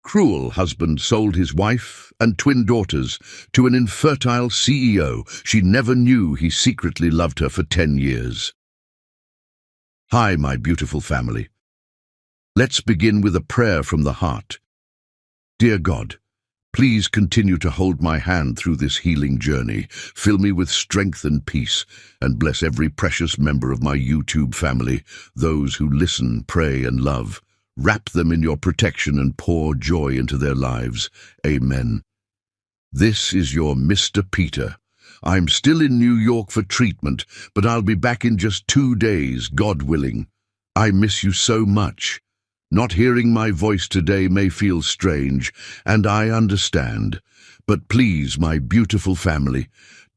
cruel husband sold his wife and twin daughters to an infertile CEO she never knew he secretly loved her for 10 years. Hi, my beautiful family. Let's begin with a prayer from the heart. Dear God, please continue to hold my hand through this healing journey. Fill me with strength and peace, and bless every precious member of my YouTube family, those who listen, pray, and love. Wrap them in your protection and pour joy into their lives. Amen. This is your Mr. Peter. I'm still in New York for treatment, but I'll be back in just 2 days, God willing. I miss you so much. Not hearing my voice today may feel strange, and I understand. But please, my beautiful family,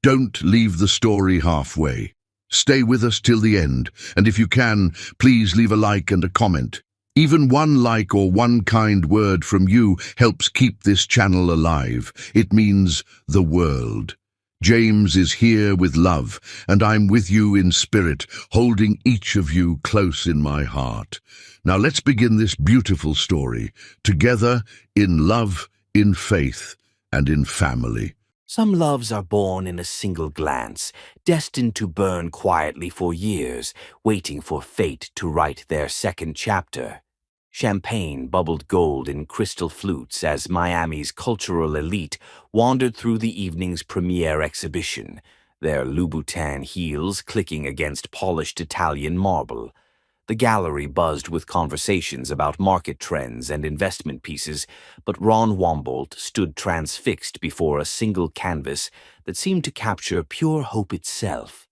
don't leave the story halfway. Stay with us till the end, and if you can, please leave a like and a comment. Even one like or one kind word from you helps keep this channel alive. It means the world. James is here with love, and I'm with you in spirit, holding each of you close in my heart. Now let's begin this beautiful story, together in love, in faith, and in family. Some loves are born in a single glance, destined to burn quietly for years, waiting for fate to write their second chapter. Champagne bubbled gold in crystal flutes as Miami's cultural elite wandered through the evening's premiere exhibition, their Louboutin heels clicking against polished Italian marble. The gallery buzzed with conversations about market trends and investment pieces, but Ron Wombolt stood transfixed before a single canvas that seemed to capture pure hope itself.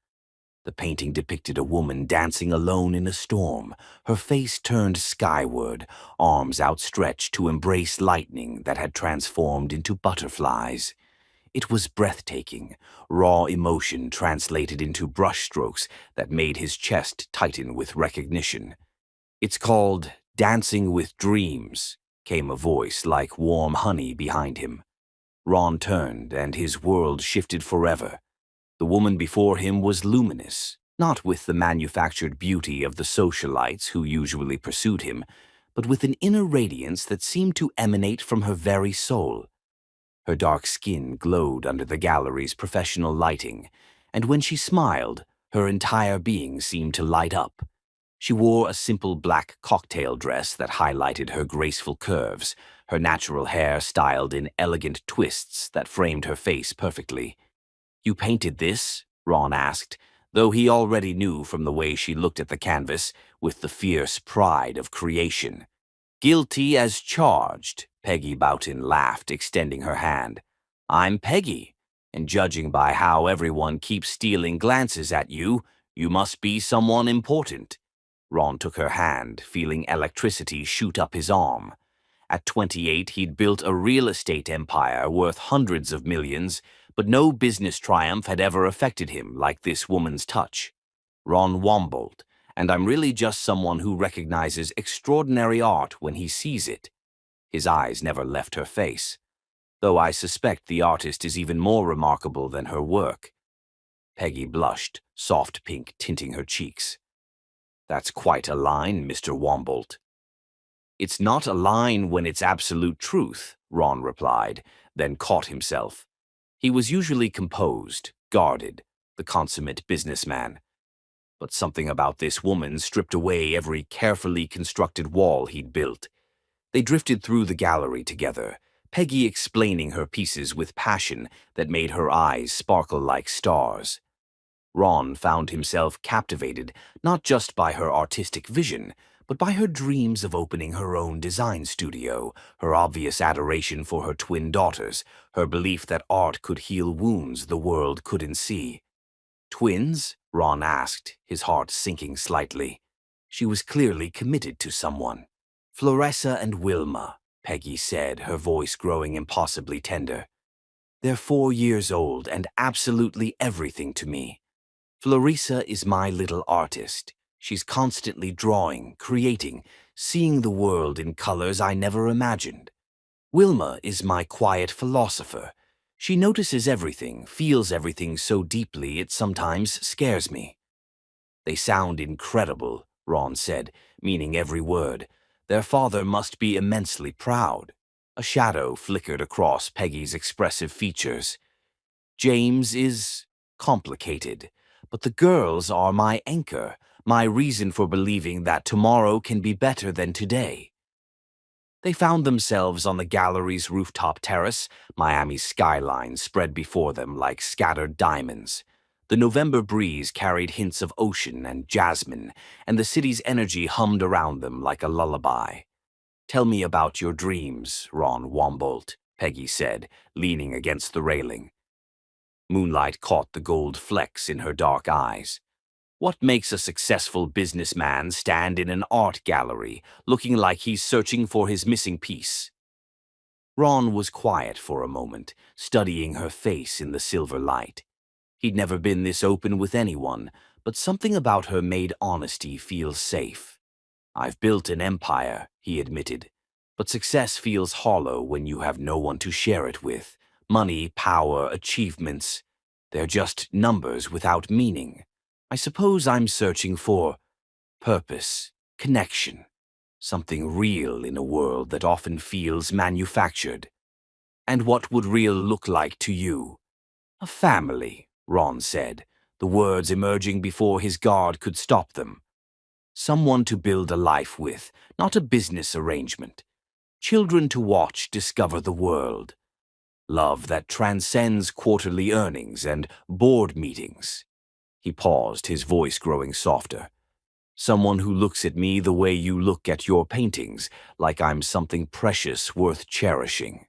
The painting depicted a woman dancing alone in a storm, her face turned skyward, arms outstretched to embrace lightning that had transformed into butterflies. It was breathtaking, raw emotion translated into brushstrokes that made his chest tighten with recognition. "It's called Dancing with Dreams," came a voice like warm honey behind him. Ron turned, and his world shifted forever. The woman before him was luminous, not with the manufactured beauty of the socialites who usually pursued him, but with an inner radiance that seemed to emanate from her very soul. Her dark skin glowed under the gallery's professional lighting, and when she smiled, her entire being seemed to light up. She wore a simple black cocktail dress that highlighted her graceful curves, her natural hair styled in elegant twists that framed her face perfectly. "You painted this?" Ron asked, though he already knew from the way she looked at the canvas, with the fierce pride of creation. "Guilty as charged," Peggy Boughton laughed, extending her hand. "I'm Peggy, and judging by how everyone keeps stealing glances at you, you must be someone important." Ron took her hand, feeling electricity shoot up his arm. At 28, he'd built a real estate empire worth hundreds of millions, but no business triumph had ever affected him like this woman's touch. "Ron Wombolt, and I'm really just someone who recognizes extraordinary art when he sees it." His eyes never left her face, though I suspect the artist is even more remarkable than her work. Peggy blushed, soft pink tinting her cheeks. "That's quite a line, Mr. Wombolt." "It's not a line when it's absolute truth," Ron replied, then caught himself. He was usually composed, guarded, the consummate businessman. But something about this woman stripped away every carefully constructed wall he'd built. They drifted through the gallery together, Peggy explaining her pieces with passion that made her eyes sparkle like stars. Ron found himself captivated not just by her artistic vision, but by her dreams of opening her own design studio, her obvious adoration for her twin daughters, her belief that art could heal wounds the world couldn't see. "Twins?" Ron asked, his heart sinking slightly. She was clearly committed to someone. "Floressa and Wilma," Peggy said, her voice growing impossibly tender. "They're 4 years old and absolutely everything to me. Florissa is my little artist. She's constantly drawing, creating, seeing the world in colors I never imagined. Wilma is my quiet philosopher. She notices everything, feels everything so deeply it sometimes scares me." "They sound incredible," Ron said, meaning every word. "Their father must be immensely proud." A shadow flickered across Peggy's expressive features. James is complicated, but the girls are my anchor, my reason for believing that tomorrow can be better than today. They found themselves on the gallery's rooftop terrace, Miami's skyline spread before them like scattered diamonds. The November breeze carried hints of ocean and jasmine, and the city's energy hummed around them like a lullaby. "Tell me about your dreams, Ron Wombolt," Peggy said, leaning against the railing. Moonlight caught the gold flecks in her dark eyes. What makes a successful businessman stand in an art gallery, looking like he's searching for his missing piece? Ron was quiet for a moment, studying her face in the silver light. He'd never been this open with anyone, but something about her made honesty feel safe. "I've built an empire," he admitted, "but success feels hollow when you have no one to share it with. Money, power, achievements, they're just numbers without meaning. I suppose I'm searching for purpose, connection, something real in a world that often feels manufactured." "And what would real look like to you?" "A family," Ron said, the words emerging before his guard could stop them. "Someone to build a life with, not a business arrangement. Children to watch discover the world. Love that transcends quarterly earnings and board meetings." He paused, his voice growing softer. "Someone who looks at me the way you look at your paintings, like I'm something precious worth cherishing."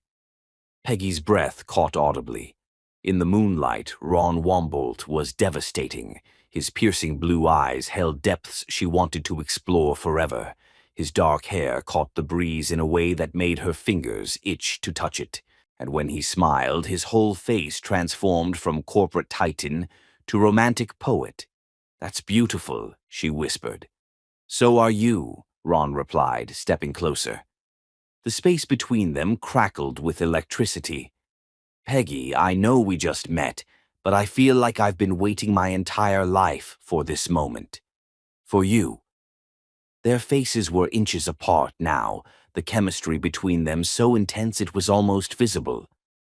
Peggy's breath caught audibly. In the moonlight, Ron Wombolt was devastating. His piercing blue eyes held depths she wanted to explore forever. His dark hair caught the breeze in a way that made her fingers itch to touch it. And when he smiled, his whole face transformed from corporate titan to romantic poet. "That's beautiful," she whispered. "So are you," Ron replied, stepping closer. The space between them crackled with electricity. "Peggy, I know we just met, but I feel like I've been waiting my entire life for this moment. For you." Their faces were inches apart now, the chemistry between them so intense it was almost visible.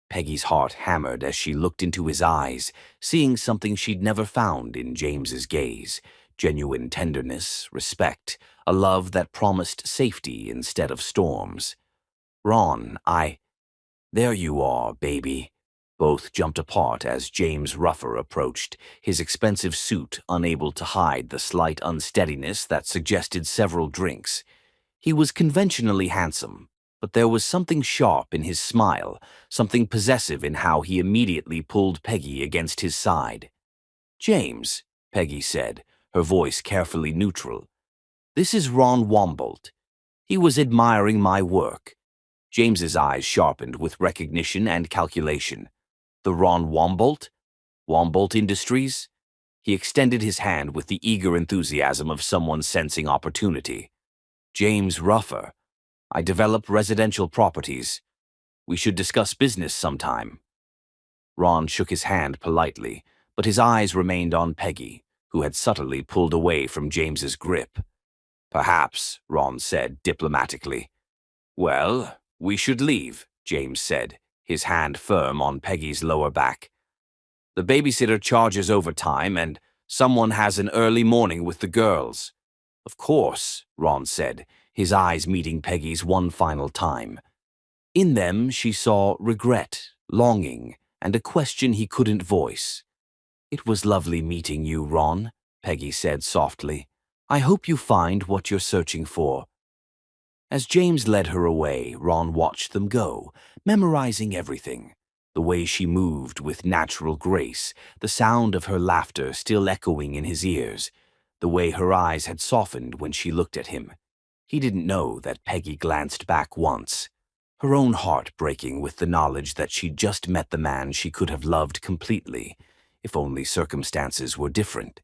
Peggy's heart hammered as she looked into his eyes, seeing something she'd never found in James's gaze: genuine tenderness, respect, a love that promised safety instead of storms. "Ron, There you are, baby." Both jumped apart as James Ruffer approached, his expensive suit unable to hide the slight unsteadiness that suggested several drinks. He was conventionally handsome, but there was something sharp in his smile, something possessive in how he immediately pulled Peggy against his side. "James," Peggy said, her voice carefully neutral, "this is Ron Wombolt. He was admiring my work." James's eyes sharpened with recognition and calculation. "The Ron Wombolt? Wombolt Industries?" He extended his hand with the eager enthusiasm of someone sensing opportunity. "James Ruffer. I develop residential properties. We should discuss business sometime." Ron shook his hand politely, but his eyes remained on Peggy, who had subtly pulled away from James's grip. "Perhaps," Ron said diplomatically. "Well, we should leave," James said, his hand firm on Peggy's lower back. "The babysitter charges overtime, and someone has an early morning with the girls." "Of course," Ron said, his eyes meeting Peggy's one final time. In them she saw regret, longing, and a question he couldn't voice. "It was lovely meeting you, Ron," Peggy said softly. "I hope you find what you're searching for." As James led her away, Ron watched them go, memorizing everything. The way she moved with natural grace, the sound of her laughter still echoing in his ears, the way her eyes had softened when she looked at him. He didn't know that Peggy glanced back once, her own heart breaking with the knowledge that she'd just met the man she could have loved completely, if only circumstances were different.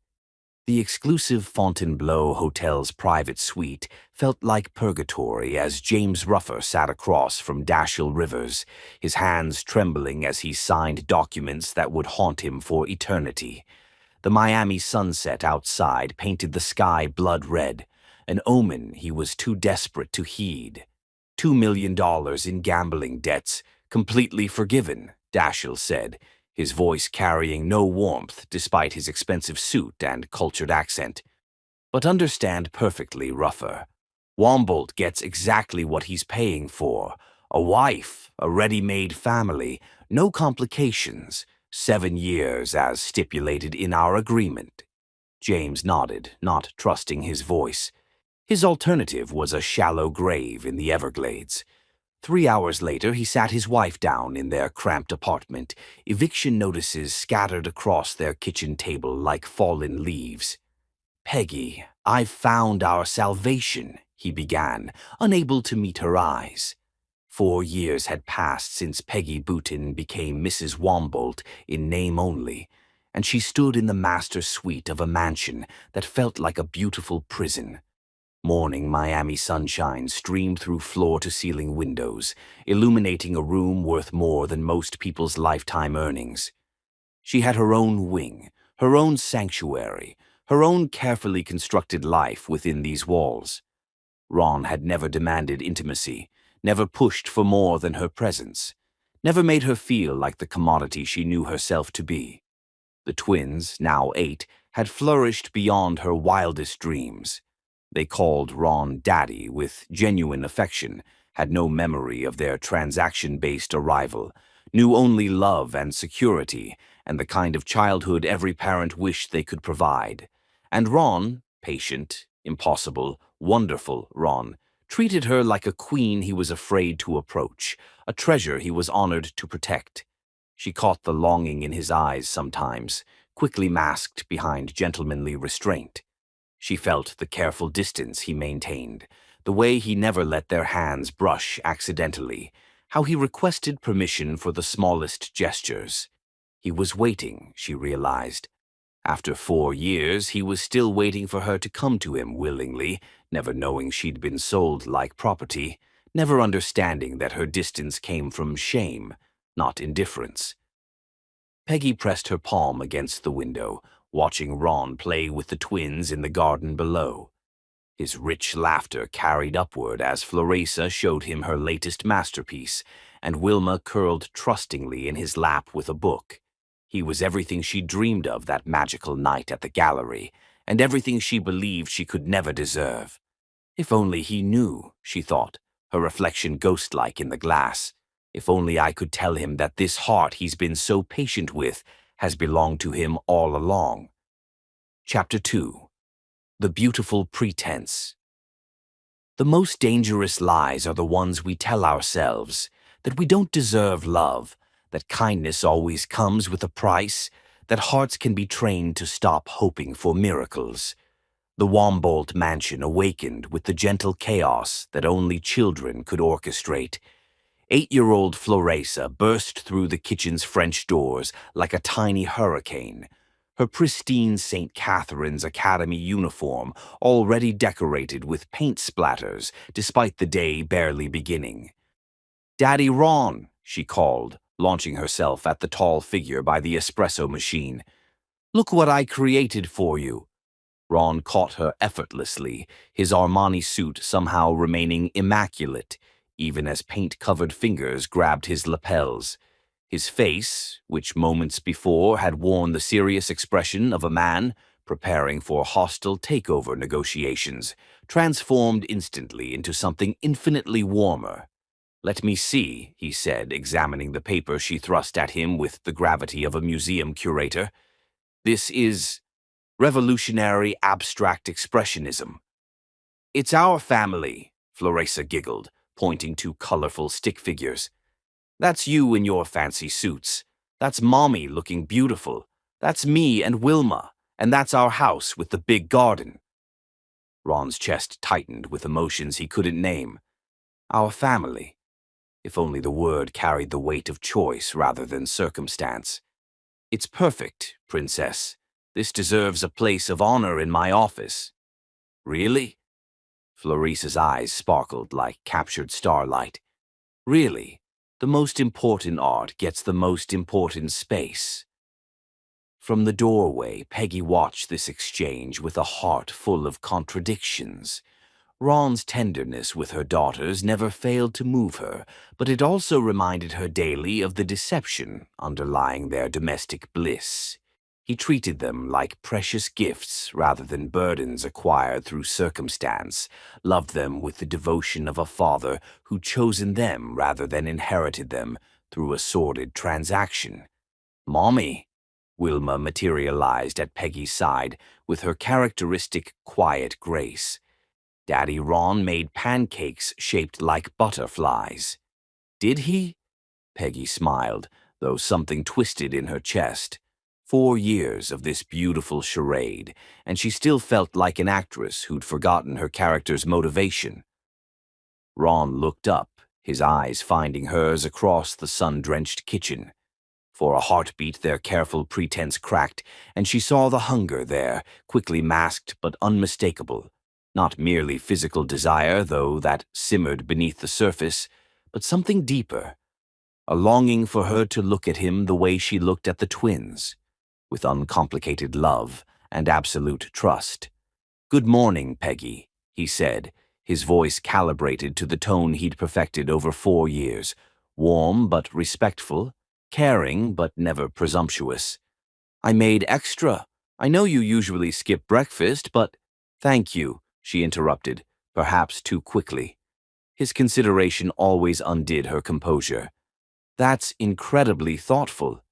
The exclusive Fontainebleau Hotel's private suite felt like purgatory as James Ruffer sat across from Dashiell Rivers, his hands trembling as he signed documents that would haunt him for eternity. The Miami sunset outside painted the sky blood red, an omen he was too desperate to heed. $2 million in gambling debts, completely forgiven, Dashiell said, his voice carrying no warmth despite his expensive suit and cultured accent. But understand perfectly, Ruffer. Wombolt gets exactly what he's paying for. A wife, a ready-made family, no complications, 7 years as stipulated in our agreement. James nodded, not trusting his voice. His alternative was a shallow grave in the Everglades. 3 hours later, he sat his wife down in their cramped apartment, eviction notices scattered across their kitchen table like fallen leaves. "Peggy, I've found our salvation," he began, unable to meet her eyes. 4 years had passed since Peggy Boutin became Mrs. Wombolt in name only, and she stood in the master suite of a mansion that felt like a beautiful prison. Morning Miami sunshine streamed through floor-to-ceiling windows, illuminating a room worth more than most people's lifetime earnings. She had her own wing, her own sanctuary, her own carefully constructed life within these walls. Ron had never demanded intimacy, never pushed for more than her presence, never made her feel like the commodity she knew herself to be. The twins, now 8, had flourished beyond her wildest dreams. They called Ron Daddy with genuine affection, had no memory of their transaction-based arrival, knew only love and security, and the kind of childhood every parent wished they could provide. And Ron, patient, impossible, wonderful Ron, treated her like a queen he was afraid to approach, a treasure he was honored to protect. She caught the longing in his eyes sometimes, quickly masked behind gentlemanly restraint. She felt the careful distance he maintained, the way he never let their hands brush accidentally, how he requested permission for the smallest gestures. He was waiting, she realized. After 4 years, he was still waiting for her to come to him willingly, never knowing she'd been sold like property, never understanding that her distance came from shame, not indifference. Peggy pressed her palm against the window, watching Ron play with the twins in the garden below. His rich laughter carried upward as Floresa showed him her latest masterpiece, and Wilma curled trustingly in his lap with a book. He was everything she dreamed of that magical night at the gallery, and everything she believed she could never deserve. If only he knew, she thought, her reflection ghost-like in the glass. If only I could tell him that this heart he's been so patient with has belonged to him all along. Chapter 2. The Beautiful Pretense. The most dangerous lies are the ones we tell ourselves, that we don't deserve love, that kindness always comes with a price, that hearts can be trained to stop hoping for miracles. The Wombolt mansion awakened with the gentle chaos that only children could orchestrate. 8-year-old Floresa burst through the kitchen's French doors like a tiny hurricane, her pristine St. Catherine's Academy uniform already decorated with paint splatters despite the day barely beginning. "Daddy Ron," she called, launching herself at the tall figure by the espresso machine. "Look what I created for you." Ron caught her effortlessly, his Armani suit somehow remaining immaculate, even as paint-covered fingers grabbed his lapels. His face, which moments before had worn the serious expression of a man preparing for hostile takeover negotiations, transformed instantly into something infinitely warmer. "Let me see," he said, examining the paper she thrust at him with the gravity of a museum curator. "This is revolutionary abstract expressionism." "It's our family," Floresa giggled, pointing to colorful stick figures. "That's you in your fancy suits. That's Mommy looking beautiful. That's me and Wilma. And that's our house with the big garden." Ron's chest tightened with emotions he couldn't name. Our family. If only the word carried the weight of choice rather than circumstance. "It's perfect, Princess. This deserves a place of honor in my office." "Really?" Floresa's eyes sparkled like captured starlight. "Really? The most important art gets the most important space." From the doorway, Peggy watched this exchange with a heart full of contradictions. Ron's tenderness with her daughters never failed to move her, but it also reminded her daily of the deception underlying their domestic bliss. He treated them like precious gifts rather than burdens acquired through circumstance, loved them with the devotion of a father who'd chosen them rather than inherited them through a sordid transaction. "Mommy," Wilma materialized at Peggy's side with her characteristic quiet grace. Daddy Ron made pancakes shaped like butterflies. "Did he?" Peggy smiled, though something twisted in her chest. 4 years of this beautiful charade, and she still felt like an actress who'd forgotten her character's motivation. Ron looked up, his eyes finding hers across the sun-drenched kitchen. For a heartbeat, their careful pretense cracked, and she saw the hunger there, quickly masked but unmistakable. Not merely physical desire, though, that simmered beneath the surface, but something deeper. A longing for her to look at him the way she looked at the twins, with uncomplicated love and absolute trust. "Good morning, Peggy," he said, his voice calibrated to the tone he'd perfected over 4 years, warm but respectful, caring but never presumptuous. "I made extra. I know you usually skip breakfast, but—" "Thank you," she interrupted, perhaps too quickly. His consideration always undid her composure. "That's incredibly thoughtful."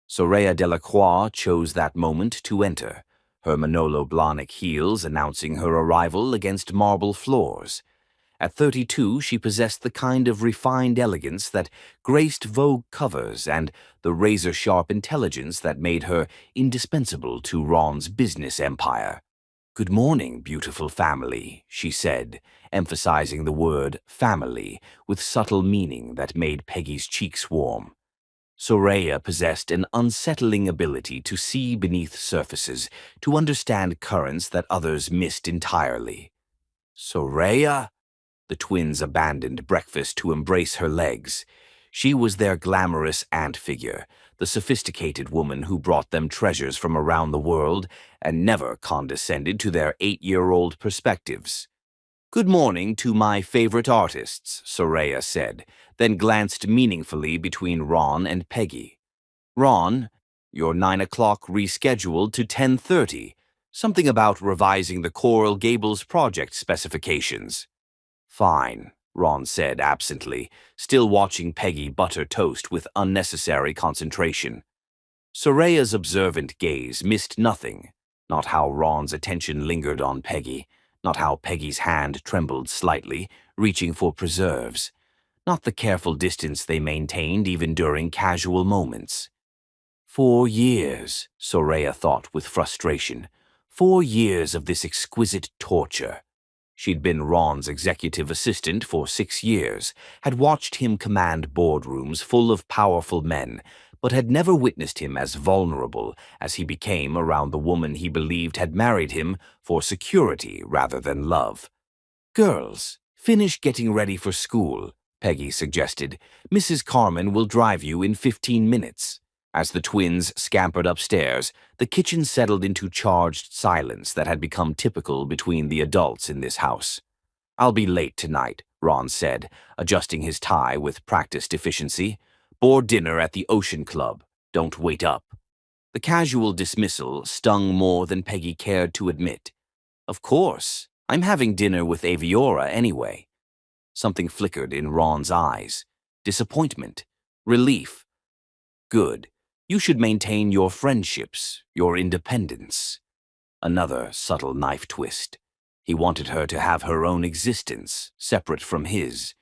Soraya Delacroix chose that moment to enter, her Manolo Blahnik heels announcing her arrival against marble floors. At 32, she possessed the kind of refined elegance that graced Vogue covers and the razor-sharp intelligence that made her indispensable to Ron's business empire. "Good morning, beautiful family," she said, emphasizing the word family with subtle meaning that made Peggy's cheeks warm. Soraya possessed an unsettling ability to see beneath surfaces, to understand currents that others missed entirely. "Soraya?" The twins abandoned breakfast to embrace her legs. She was their glamorous aunt figure, the sophisticated woman who brought them treasures from around the world and never condescended to their 8-year-old perspectives. "Good morning to my favorite artists," Soraya said, then glanced meaningfully between Ron and Peggy. "Ron, your 9 o'clock rescheduled to 10:30. Something about revising the Coral Gables project specifications." "Fine," Ron said absently, still watching Peggy butter toast with unnecessary concentration. Soraya's observant gaze missed nothing, not how Ron's attention lingered on Peggy, not how Peggy's hand trembled slightly, reaching for preserves, not the careful distance they maintained even during casual moments. 4 years, Soraya thought with frustration. 4 years of this exquisite torture. She'd been Ron's executive assistant for 6 years, had watched him command boardrooms full of powerful men, but had never witnessed him as vulnerable as he became around the woman he believed had married him for security rather than love. "Girls, finish getting ready for school," Peggy suggested. "Mrs. Carmen will drive you in 15 minutes. As the twins scampered upstairs, the kitchen settled into charged silence that had become typical between the adults in this house. "I'll be late tonight," Ron said, adjusting his tie with practiced efficiency. "Board dinner at the Ocean Club. Don't wait up." The casual dismissal stung more than Peggy cared to admit. "Of course, I'm having dinner with Aviora anyway." Something flickered in Ron's eyes. Disappointment. Relief. "Good. You should maintain your friendships, your independence." Another subtle knife twist. He wanted her to have her own existence, separate from his,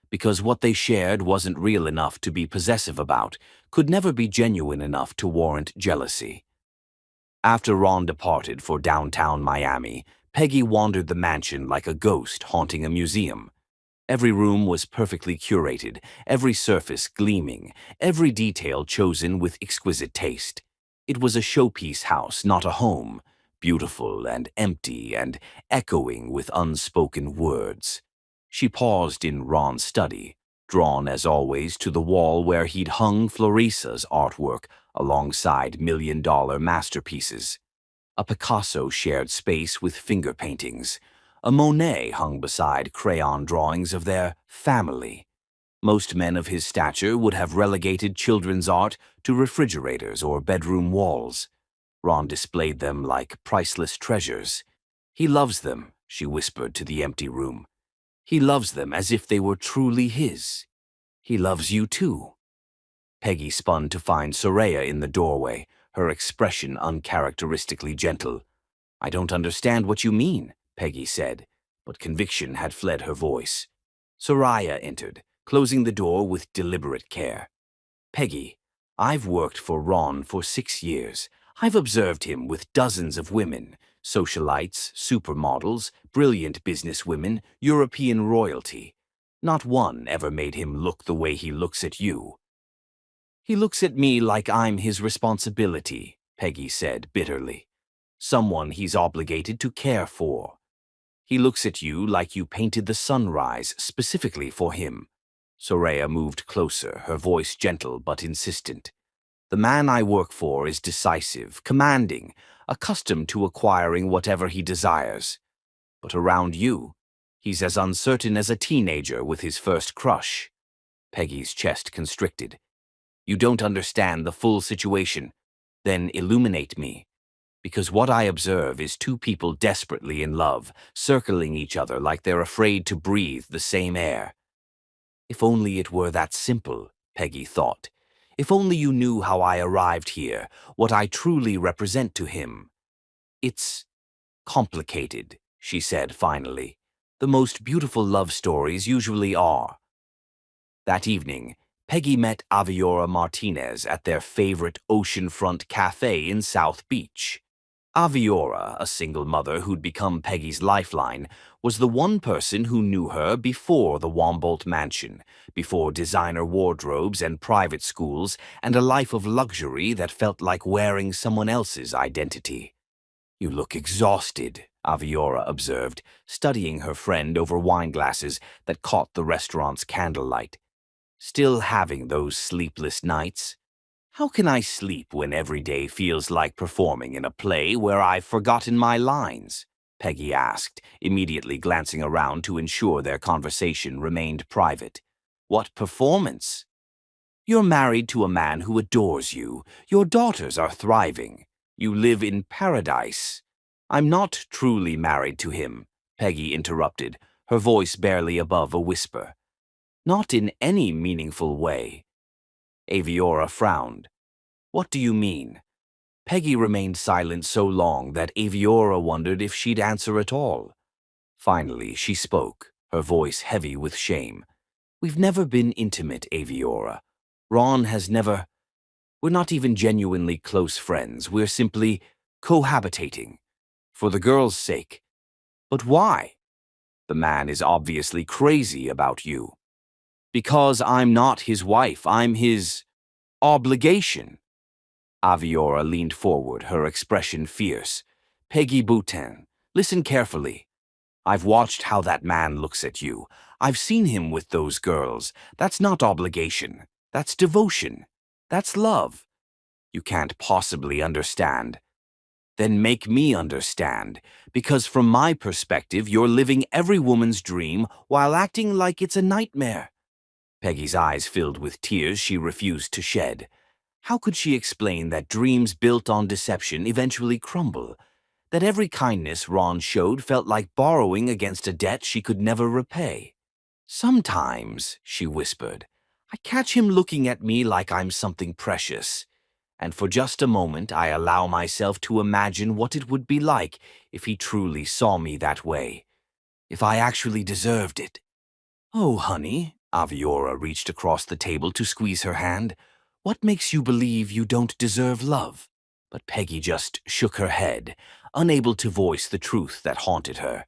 because what they shared wasn't real enough to be possessive about, could never be genuine enough to warrant jealousy. After Ron departed for downtown Miami, Peggy wandered the mansion like a ghost haunting a museum. Every room was perfectly curated, every surface gleaming, every detail chosen with exquisite taste. It was a showpiece house, not a home, beautiful and empty and echoing with unspoken words. She paused in Ron's study, drawn as always to the wall where he'd hung Florissa's artwork alongside million-dollar masterpieces. A Picasso shared space with finger paintings, A Monet hung beside crayon drawings of their family. Most men of his stature would have relegated children's art to refrigerators or bedroom walls. Ron displayed them like priceless treasures. "He loves them," she whispered to the empty room. "He loves them as if they were truly his. He loves you too." Peggy spun to find Soraya in the doorway, her expression uncharacteristically gentle. "I don't understand what you mean," Peggy said, but conviction had fled her voice. Soraya entered, closing the door with deliberate care. "Peggy, I've worked for Ron for 6 years. I've observed him with dozens of women, socialites, supermodels, brilliant businesswomen, European royalty. Not one ever made him look the way he looks at you." "He looks at me like I'm his responsibility," Peggy said bitterly. "Someone he's obligated to care for. He looks at you like you painted the sunrise specifically for him." Soraya moved closer, her voice gentle but insistent. "The man I work for is decisive, commanding, accustomed to acquiring whatever he desires. But around you, he's as uncertain as a teenager with his first crush." Peggy's chest constricted. "You don't understand the full situation. Then illuminate me. Because what I observe is two people desperately in love, circling each other like they're afraid to breathe the same air." "If only it were that simple," Peggy thought. "If only you knew how I arrived here, what I truly represent to him." "It's complicated," she said finally. "The most beautiful love stories usually are." That evening, Peggy met Aviora Martinez at their favorite oceanfront cafe in South Beach. Aviora, a single mother who'd become Peggy's lifeline, was the one person who knew her before the Wombolt mansion, before designer wardrobes and private schools, and a life of luxury that felt like wearing someone else's identity. "You look exhausted," Aviora observed, studying her friend over wine glasses that caught the restaurant's candlelight. "Still having those sleepless nights?" "How can I sleep when every day feels like performing in a play where I've forgotten my lines?" Peggy asked, immediately glancing around to ensure their conversation remained private. "What performance?" "You're married to a man who adores you. Your daughters are thriving. You live in paradise." "I'm not truly married to him," Peggy interrupted, her voice barely above a whisper. "Not in any meaningful way." Aviora frowned. "What do you mean?" Peggy remained silent so long that Aviora wondered if she'd answer at all. Finally, she spoke, her voice heavy with shame. "We've never been intimate, Aviora. Ron has never... We're not even genuinely close friends. We're simply cohabitating. For the girl's sake." "But why?" "The man is obviously crazy about you." "Because I'm not his wife. I'm his... obligation." Aviora leaned forward, her expression fierce. "Peggy Boutin, listen carefully. I've watched how that man looks at you. I've seen him with those girls. That's not obligation. That's devotion. That's love. You can't possibly understand." "Then make me understand, because from my perspective, you're living every woman's dream while acting like it's a nightmare." Peggy's eyes filled with tears she refused to shed. How could she explain that dreams built on deception eventually crumble? That every kindness Ron showed felt like borrowing against a debt she could never repay? "Sometimes," she whispered, "I catch him looking at me like I'm something precious. And for just a moment I allow myself to imagine what it would be like if he truly saw me that way. If I actually deserved it." "Oh, honey," Aviora reached across the table to squeeze her hand. "What makes you believe you don't deserve love?" But Peggy just shook her head, unable to voice the truth that haunted her.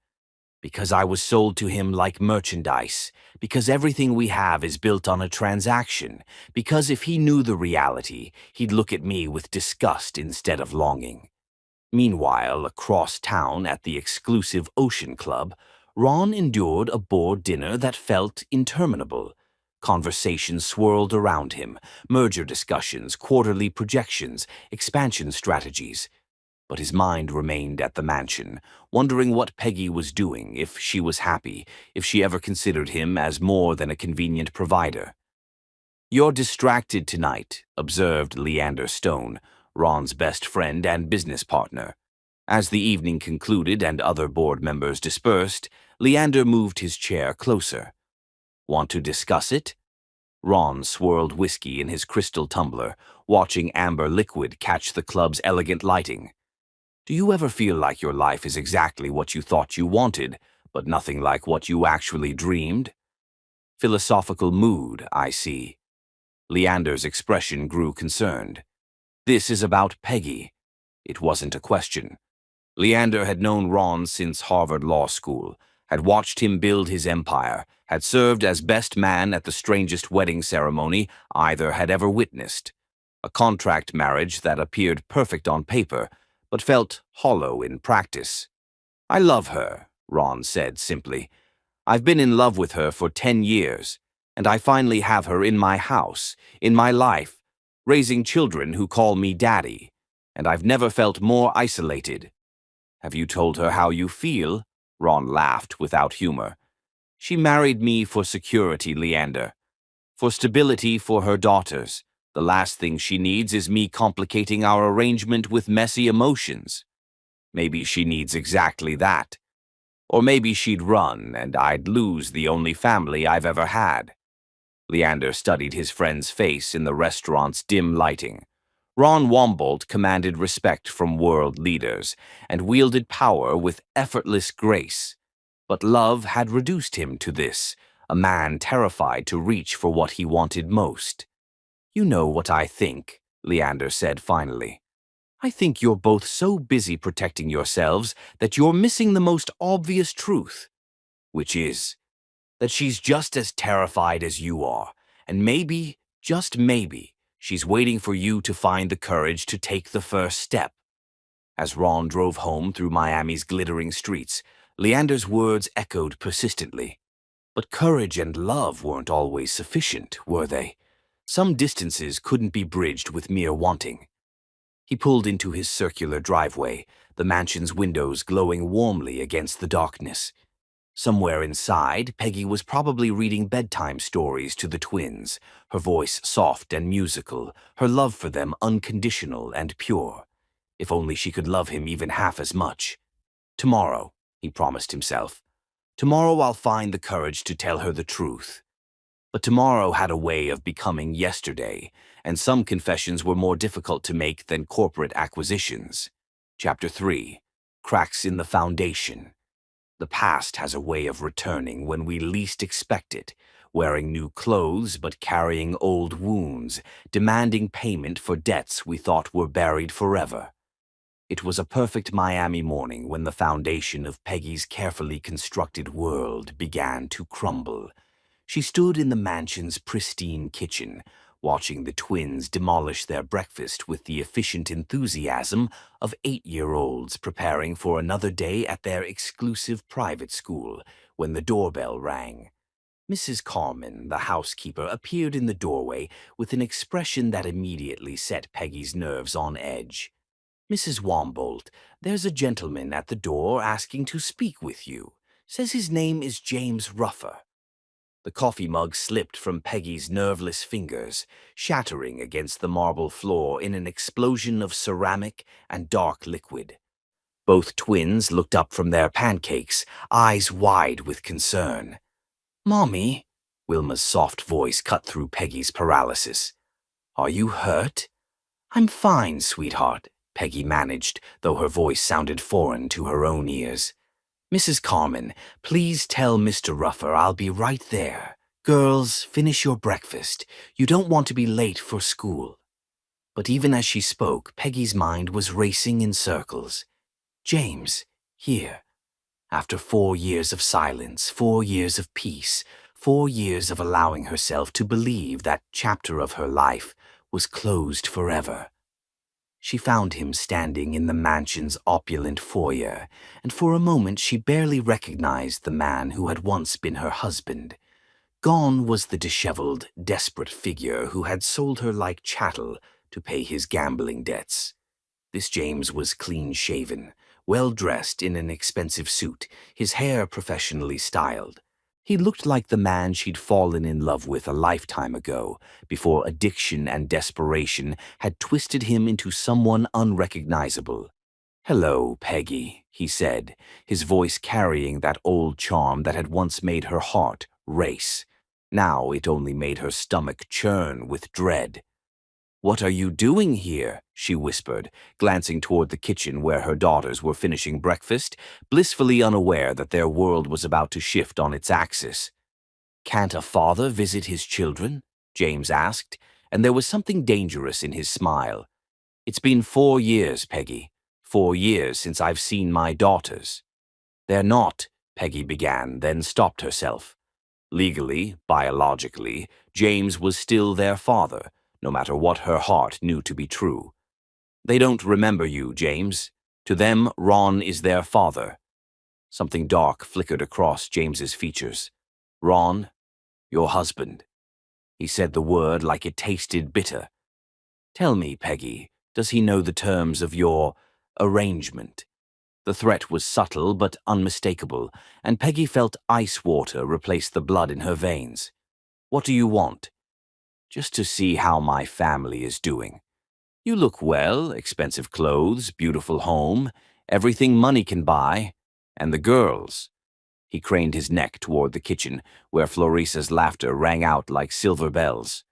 "Because I was sold to him like merchandise. Because everything we have is built on a transaction. Because if he knew the reality, he'd look at me with disgust instead of longing." Meanwhile, across town at the exclusive Ocean Club, Ron endured a bored dinner that felt interminable. Conversations swirled around him, merger discussions, quarterly projections, expansion strategies. but his mind remained at the mansion, wondering what Peggy was doing, if she was happy, if she ever considered him as more than a convenient provider. "You're distracted tonight," observed Leander Stone, Ron's best friend and business partner. As the evening concluded and other board members dispersed, Leander moved his chair closer. "Want to discuss it?" Ron swirled whiskey in his crystal tumbler, watching amber liquid catch the club's elegant lighting. "Do you ever feel like your life is exactly what you thought you wanted, but nothing like what you actually dreamed?" "Philosophical mood, I see." Leander's expression grew concerned. "This is about Peggy." It wasn't a question. Leander had known Ron since Harvard Law School, had watched him build his empire, had served as best man at the strangest wedding ceremony either had ever witnessed. A contract marriage that appeared perfect on paper, but felt hollow in practice. "I love her," Ron said simply. "I've been in love with her for 10 years, and I finally have her in my house, in my life, raising children who call me daddy, and I've never felt more isolated." "Have you told her how you feel?" Ron laughed without humor. "She married me for security, Leander. For stability for her daughters. The last thing she needs is me complicating our arrangement with messy emotions. Maybe she needs exactly that. Or maybe she'd run and I'd lose the only family I've ever had." Leander studied his friend's face in the restaurant's dim lighting. Ron Wombolt commanded respect from world leaders and wielded power with effortless grace. But love had reduced him to this, a man terrified to reach for what he wanted most. "You know what I think," Leander said finally. "I think you're both so busy protecting yourselves that you're missing the most obvious truth, which is that she's just as terrified as you are, and maybe, just maybe, she's waiting for you to find the courage to take the first step." As Ron drove home through Miami's glittering streets, Leander's words echoed persistently. But courage and love weren't always sufficient, were they? Some distances couldn't be bridged with mere wanting. He pulled into his circular driveway, the mansion's windows glowing warmly against the darkness. Somewhere inside, Peggy was probably reading bedtime stories to the twins, her voice soft and musical, her love for them unconditional and pure. If only she could love him even half as much. "Tomorrow," he promised himself. "Tomorrow I'll find the courage to tell her the truth." But tomorrow had a way of becoming yesterday, and some confessions were more difficult to make than corporate acquisitions. Chapter 3. Cracks in the Foundation. The past has a way of returning when we least expect it, wearing new clothes but carrying old wounds, demanding payment for debts we thought were buried forever. It was a perfect Miami morning when the foundation of Peggy's carefully constructed world began to crumble. She stood in the mansion's pristine kitchen, watching the twins demolish their breakfast with the efficient enthusiasm of 8-year-olds preparing for another day at their exclusive private school, when the doorbell rang. Mrs. Carmen, the housekeeper, appeared in the doorway with an expression that immediately set Peggy's nerves on edge. "Mrs. Wombolt, there's a gentleman at the door asking to speak with you. Says his name is James Ruffer." The coffee mug slipped from Peggy's nerveless fingers, shattering against the marble floor in an explosion of ceramic and dark liquid. Both twins looked up from their pancakes, eyes wide with concern. "Mommy," Wilma's soft voice cut through Peggy's paralysis. "Are you hurt?" "I'm fine, sweetheart," Peggy managed, though her voice sounded foreign to her own ears. "Mrs. Carmen, please tell Mr. Ruffer I'll be right there. Girls, finish your breakfast. You don't want to be late for school." But even as she spoke, Peggy's mind was racing in circles. James, here. After 4 years of silence, 4 years of peace, 4 years of allowing herself to believe that chapter of her life was closed forever. She found him standing in the mansion's opulent foyer, and for a moment she barely recognized the man who had once been her husband. Gone was the disheveled, desperate figure who had sold her like chattel to pay his gambling debts. This James was clean-shaven, well-dressed in an expensive suit, his hair professionally styled. He looked like the man she'd fallen in love with a lifetime ago, before addiction and desperation had twisted him into someone unrecognizable. "Hello, Peggy," he said, his voice carrying that old charm that had once made her heart race. Now it only made her stomach churn with dread. "What are you doing here?" she whispered, glancing toward the kitchen where her daughters were finishing breakfast, blissfully unaware that their world was about to shift on its axis. "Can't a father visit his children?" James asked, and there was something dangerous in his smile. "It's been 4 years, Peggy. 4 years since I've seen my daughters." "They're not," Peggy began, then stopped herself. Legally, biologically, James was still their father, no matter what her heart knew to be true. "They don't remember you, James. To them, Ron is their father." Something dark flickered across James's features. "Ron, your husband." He said the word like it tasted bitter. "Tell me, Peggy, does he know the terms of your arrangement?" The threat was subtle but unmistakable, and Peggy felt ice water replace the blood in her veins. "What do you want?" "Just to see how my family is doing. You look well, expensive clothes, beautiful home, everything money can buy. And the girls." He craned his neck toward the kitchen, where Florissa's laughter rang out like silver bells.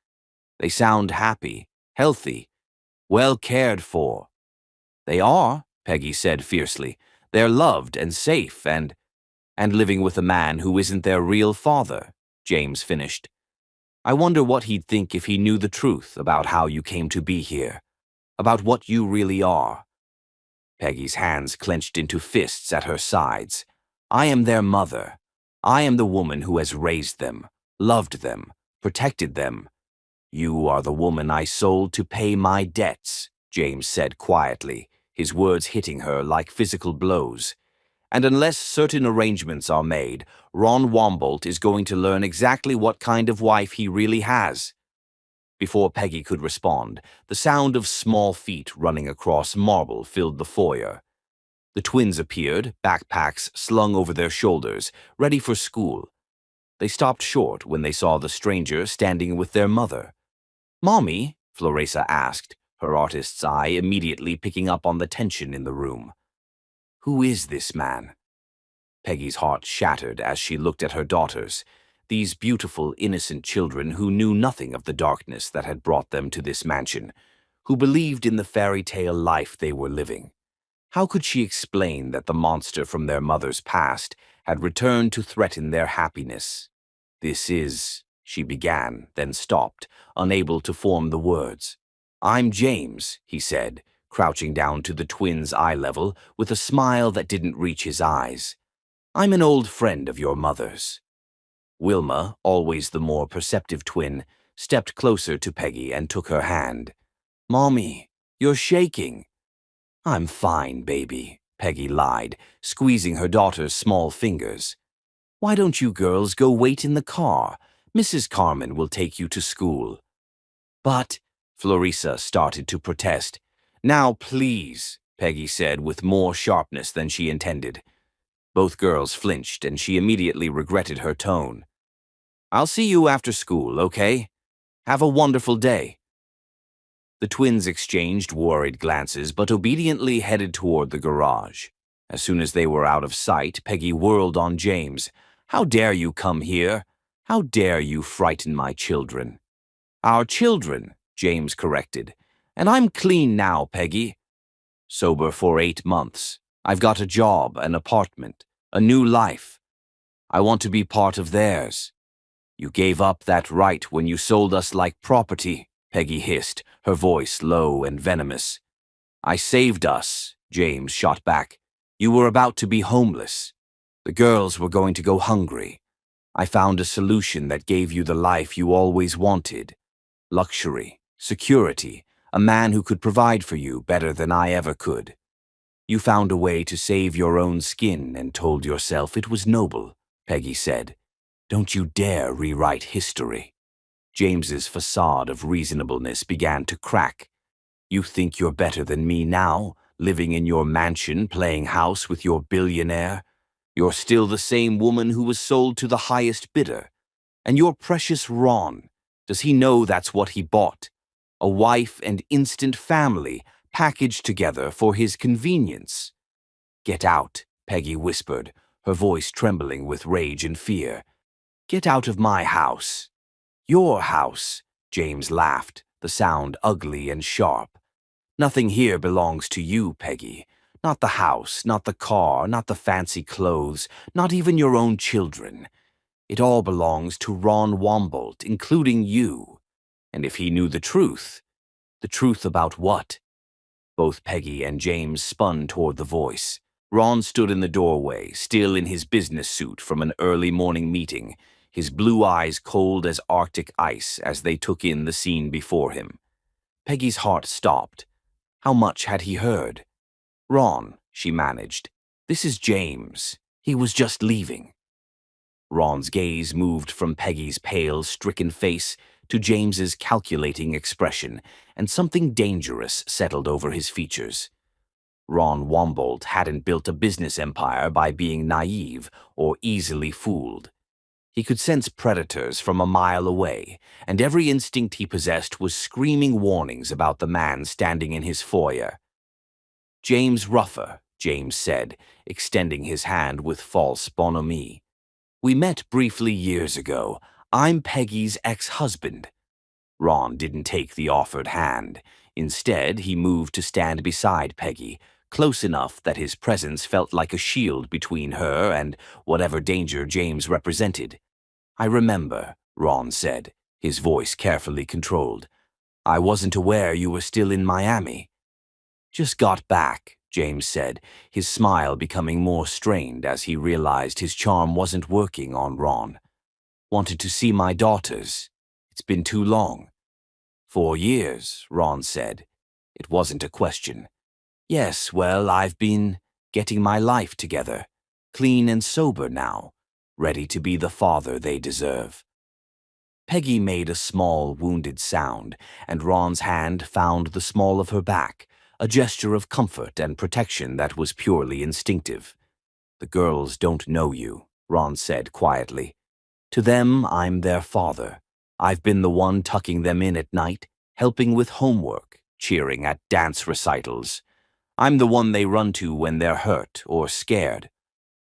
"They sound happy, healthy, well cared for." "They are," Peggy said fiercely. "They're loved and safe and living with a man who isn't their real father," James finished. "I wonder what he'd think if he knew the truth about how you came to be here, about what you really are." Peggy's hands clenched into fists at her sides. "I am their mother. I am the woman who has raised them, loved them, protected them. You are the woman I sold to pay my debts," James said quietly, his words hitting her like physical blows. "And unless certain arrangements are made, Ron Wombolt is going to learn exactly what kind of wife he really has." Before Peggy could respond, the sound of small feet running across marble filled the foyer. The twins appeared, backpacks slung over their shoulders, ready for school. They stopped short when they saw the stranger standing with their mother. "Mommy?" Florissa asked, her artist's eye immediately picking up on the tension in the room. "Who is this man?" Peggy's heart shattered as she looked at her daughters, these beautiful, innocent children who knew nothing of the darkness that had brought them to this mansion, who believed in the fairy tale life they were living. How could she explain that the monster from their mother's past had returned to threaten their happiness? "This is," she began, then stopped, unable to form the words. "I'm James," he said, crouching down to the twins' eye level with a smile that didn't reach his eyes. "I'm an old friend of your mother's." Wilma, always the more perceptive twin, stepped closer to Peggy and took her hand. "Mommy, you're shaking." "I'm fine, baby," Peggy lied, squeezing her daughter's small fingers. "Why don't you girls go wait in the car? Mrs. Carmen will take you to school." "But," Florissa started to protest. "Now, please," Peggy said with more sharpness than she intended. Both girls flinched, and she immediately regretted her tone. "I'll see you after school, okay? Have a wonderful day." The twins exchanged worried glances, but obediently headed toward the garage. As soon as they were out of sight, Peggy whirled on James. "How dare you come here? How dare you frighten my children?" "Our children," James corrected. "And I'm clean now, Peggy. Sober for 8 months. I've got a job, an apartment, a new life. I want to be part of theirs." "You gave up that right when you sold us like property," Peggy hissed, her voice low and venomous. "I saved us," James shot back. "You were about to be homeless. The girls were going to go hungry. I found a solution that gave you the life you always wanted. Luxury, security, a man who could provide for you better than I ever could. You found a way to save your own skin and told yourself it was noble," Peggy said. "Don't you dare rewrite history." James's facade of reasonableness began to crack. You think you're better than me now, living in your mansion, playing house with your billionaire? You're still the same woman who was sold to the highest bidder. And your precious Ron, does he know that's what he bought? A wife and instant family packaged together for his convenience. Get out, Peggy whispered, her voice trembling with rage and fear. Get out of my house. Your house, James laughed, the sound ugly and sharp. Nothing here belongs to you, Peggy. Not the house, not the car, not the fancy clothes, not even your own children. It all belongs to Ron Wombolt, including you. And if he knew the truth about what? Both Peggy and James spun toward the voice. Ron stood in the doorway, still in his business suit from an early morning meeting, his blue eyes cold as Arctic ice as they took in the scene before him. Peggy's heart stopped. How much had he heard? Ron, she managed. This is James. He was just leaving. Ron's gaze moved from Peggy's pale, stricken face to James's calculating expression, and something dangerous settled over his features. Ron Wombolt hadn't built a business empire by being naive or easily fooled. He could sense predators from a mile away, and every instinct he possessed was screaming warnings about the man standing in his foyer. James Ruffer, James said, extending his hand with false bonhomie. We met briefly years ago. I'm Peggy's ex-husband. Ron didn't take the offered hand. Instead, he moved to stand beside Peggy, close enough that his presence felt like a shield between her and whatever danger James represented. I remember, Ron said, his voice carefully controlled. I wasn't aware you were still in Miami. Just got back, James said, his smile becoming more strained as he realized his charm wasn't working on Ron. Wanted to see my daughters. It's been too long. 4 years, Ron said. It wasn't a question. Yes, well, I've been getting my life together, clean and sober now, ready to be the father they deserve. Peggy made a small, wounded sound, and Ron's hand found the small of her back, a gesture of comfort and protection that was purely instinctive. The girls don't know you, Ron said quietly. To them, I'm their father. I've been the one tucking them in at night, helping with homework, cheering at dance recitals. I'm the one they run to when they're hurt or scared.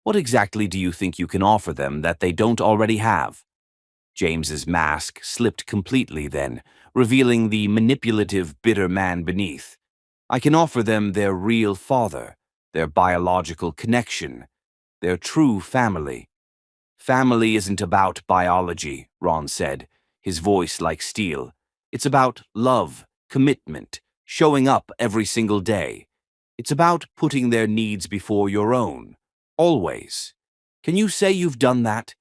What exactly do you think you can offer them that they don't already have? James's mask slipped completely then, revealing the manipulative, bitter man beneath. I can offer them their real father, their biological connection, their true family. Family isn't about biology, Ron said, his voice like steel. It's about love, commitment, showing up every single day. It's about putting their needs before your own, always. Can you say you've done that?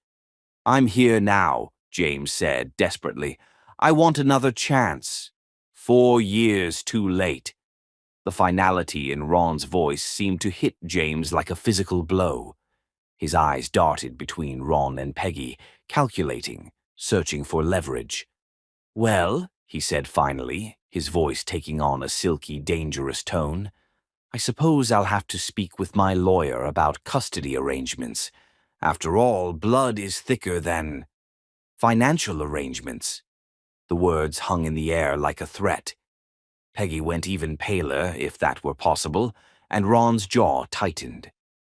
I'm here now, James said desperately. I want another chance. 4 years too late. The finality in Ron's voice seemed to hit James like a physical blow. His eyes darted between Ron and Peggy, calculating, searching for leverage. Well, he said finally, his voice taking on a silky, dangerous tone, I suppose I'll have to speak with my lawyer about custody arrangements. After all, blood is thicker than financial arrangements. The words hung in the air like a threat. Peggy went even paler, if that were possible, and Ron's jaw tightened.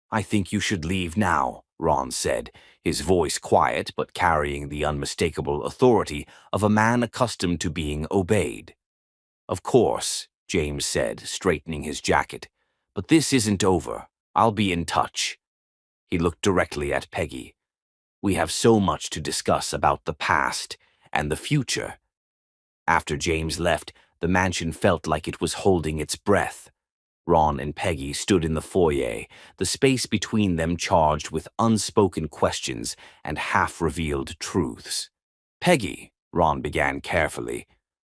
I think you should leave now, Ron said, his voice quiet but carrying the unmistakable authority of a man accustomed to being obeyed. Of course, James said, straightening his jacket, but this isn't over. I'll be in touch. He looked directly at Peggy. We have so much to discuss about the past and the future. After James left, the mansion felt like it was holding its breath. Ron and Peggy stood in the foyer, the space between them charged with unspoken questions and half-revealed truths. Peggy, Ron began carefully.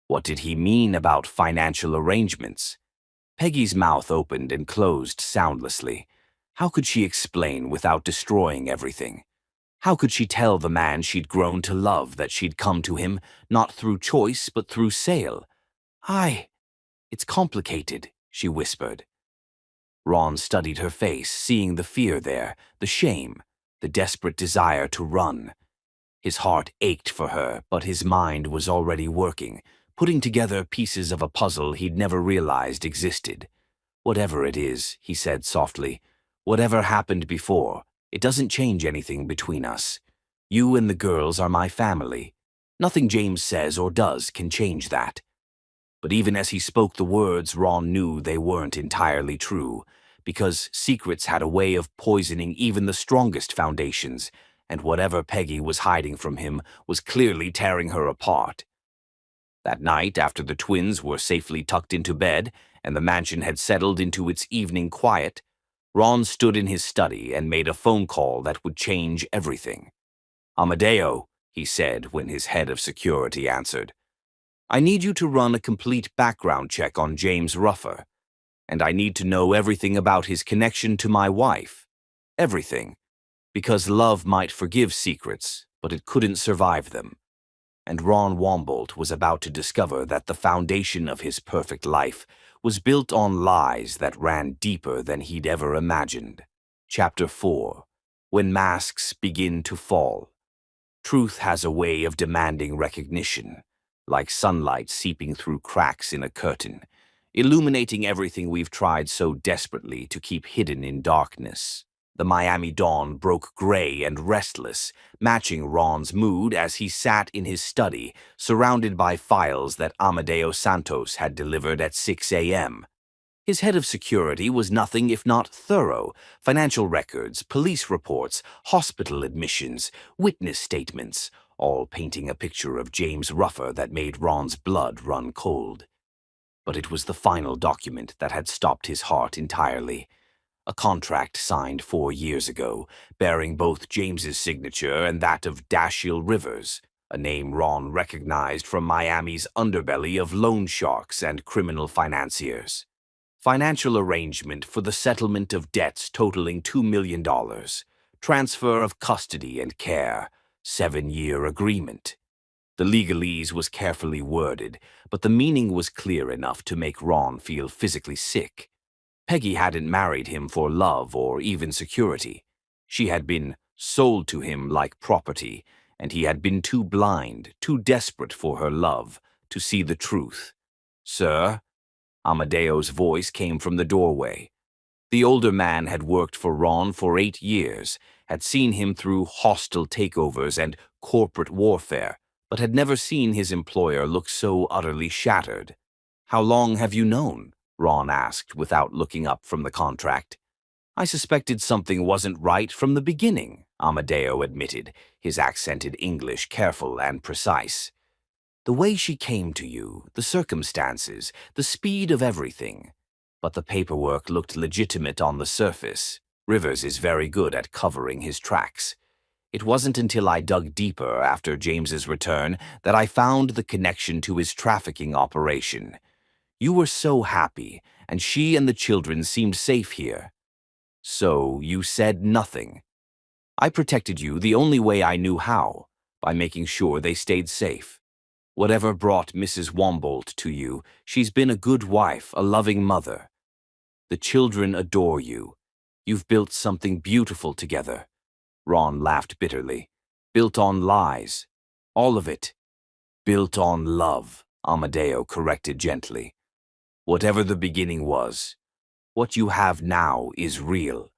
What did he mean about financial arrangements? Peggy's mouth opened and closed soundlessly. How could she explain without destroying everything? How could she tell the man she'd grown to love that she'd come to him not through choice but through sale? It's complicated, she whispered. Ron studied her face, seeing the fear there, the shame, the desperate desire to run. His heart ached for her, but his mind was already working, putting together pieces of a puzzle he'd never realized existed. Whatever it is, he said softly, whatever happened before, it doesn't change anything between us. You and the girls are my family. Nothing James says or does can change that. But even as he spoke the words, Ron knew they weren't entirely true, because secrets had a way of poisoning even the strongest foundations, and whatever Peggy was hiding from him was clearly tearing her apart. That night, after the twins were safely tucked into bed and the mansion had settled into its evening quiet, Ron stood in his study and made a phone call that would change everything. "Amadeo," he said when his head of security answered, "I need you to run a complete background check on James Ruffer, and I need to know everything about his connection to my wife. Everything. Because love might forgive secrets, but it couldn't survive them." And Ron Wombolt was about to discover that the foundation of his perfect life was built on lies that ran deeper than he'd ever imagined. Chapter 4. When Masks Begin to Fall. Truth has a way of demanding recognition, like sunlight seeping through cracks in a curtain, illuminating everything we've tried so desperately to keep hidden in darkness. The Miami dawn broke gray and restless, matching Ron's mood as he sat in his study, surrounded by files that Amadeo Santos had delivered at 6 a.m. His head of security was nothing if not thorough: financial records, police reports, hospital admissions, witness statements, all painting a picture of James Ruffer that made Ron's blood run cold. But it was the final document that had stopped his heart entirely. A contract signed 4 years ago, bearing both James's signature and that of Dashiell Rivers, a name Ron recognized from Miami's underbelly of loan sharks and criminal financiers. Financial arrangement for the settlement of debts totaling $2 million. Transfer of custody and care. 7-year agreement. The legalese was carefully worded, but the meaning was clear enough to make Ron feel physically sick. Peggy hadn't married him for love or even security. She had been sold to him like property, and he had been too blind, too desperate for her love, to see the truth. "Sir?" Amadeo's voice came from the doorway. The older man had worked for Ron for 8 years, had seen him through hostile takeovers and corporate warfare, but had never seen his employer look so utterly shattered. "How long have you known?" Ron asked without looking up from the contract. "I suspected something wasn't right from the beginning," Amadeo admitted, his accented English careful and precise. "The way she came to you, the circumstances, the speed of everything. But the paperwork looked legitimate on the surface. Rivers is very good at covering his tracks. It wasn't until I dug deeper after James's return that I found the connection to his trafficking operation. You were so happy, and she and the children seemed safe here. So you said nothing. I protected you the only way I knew how, by making sure they stayed safe. Whatever brought Mrs. Wombolt to you, she's been a good wife, a loving mother. The children adore you. You've built something beautiful together." Ron laughed bitterly. "Built on lies. All of it." "Built on love," Amadeo corrected gently. "Whatever the beginning was, what you have now is real."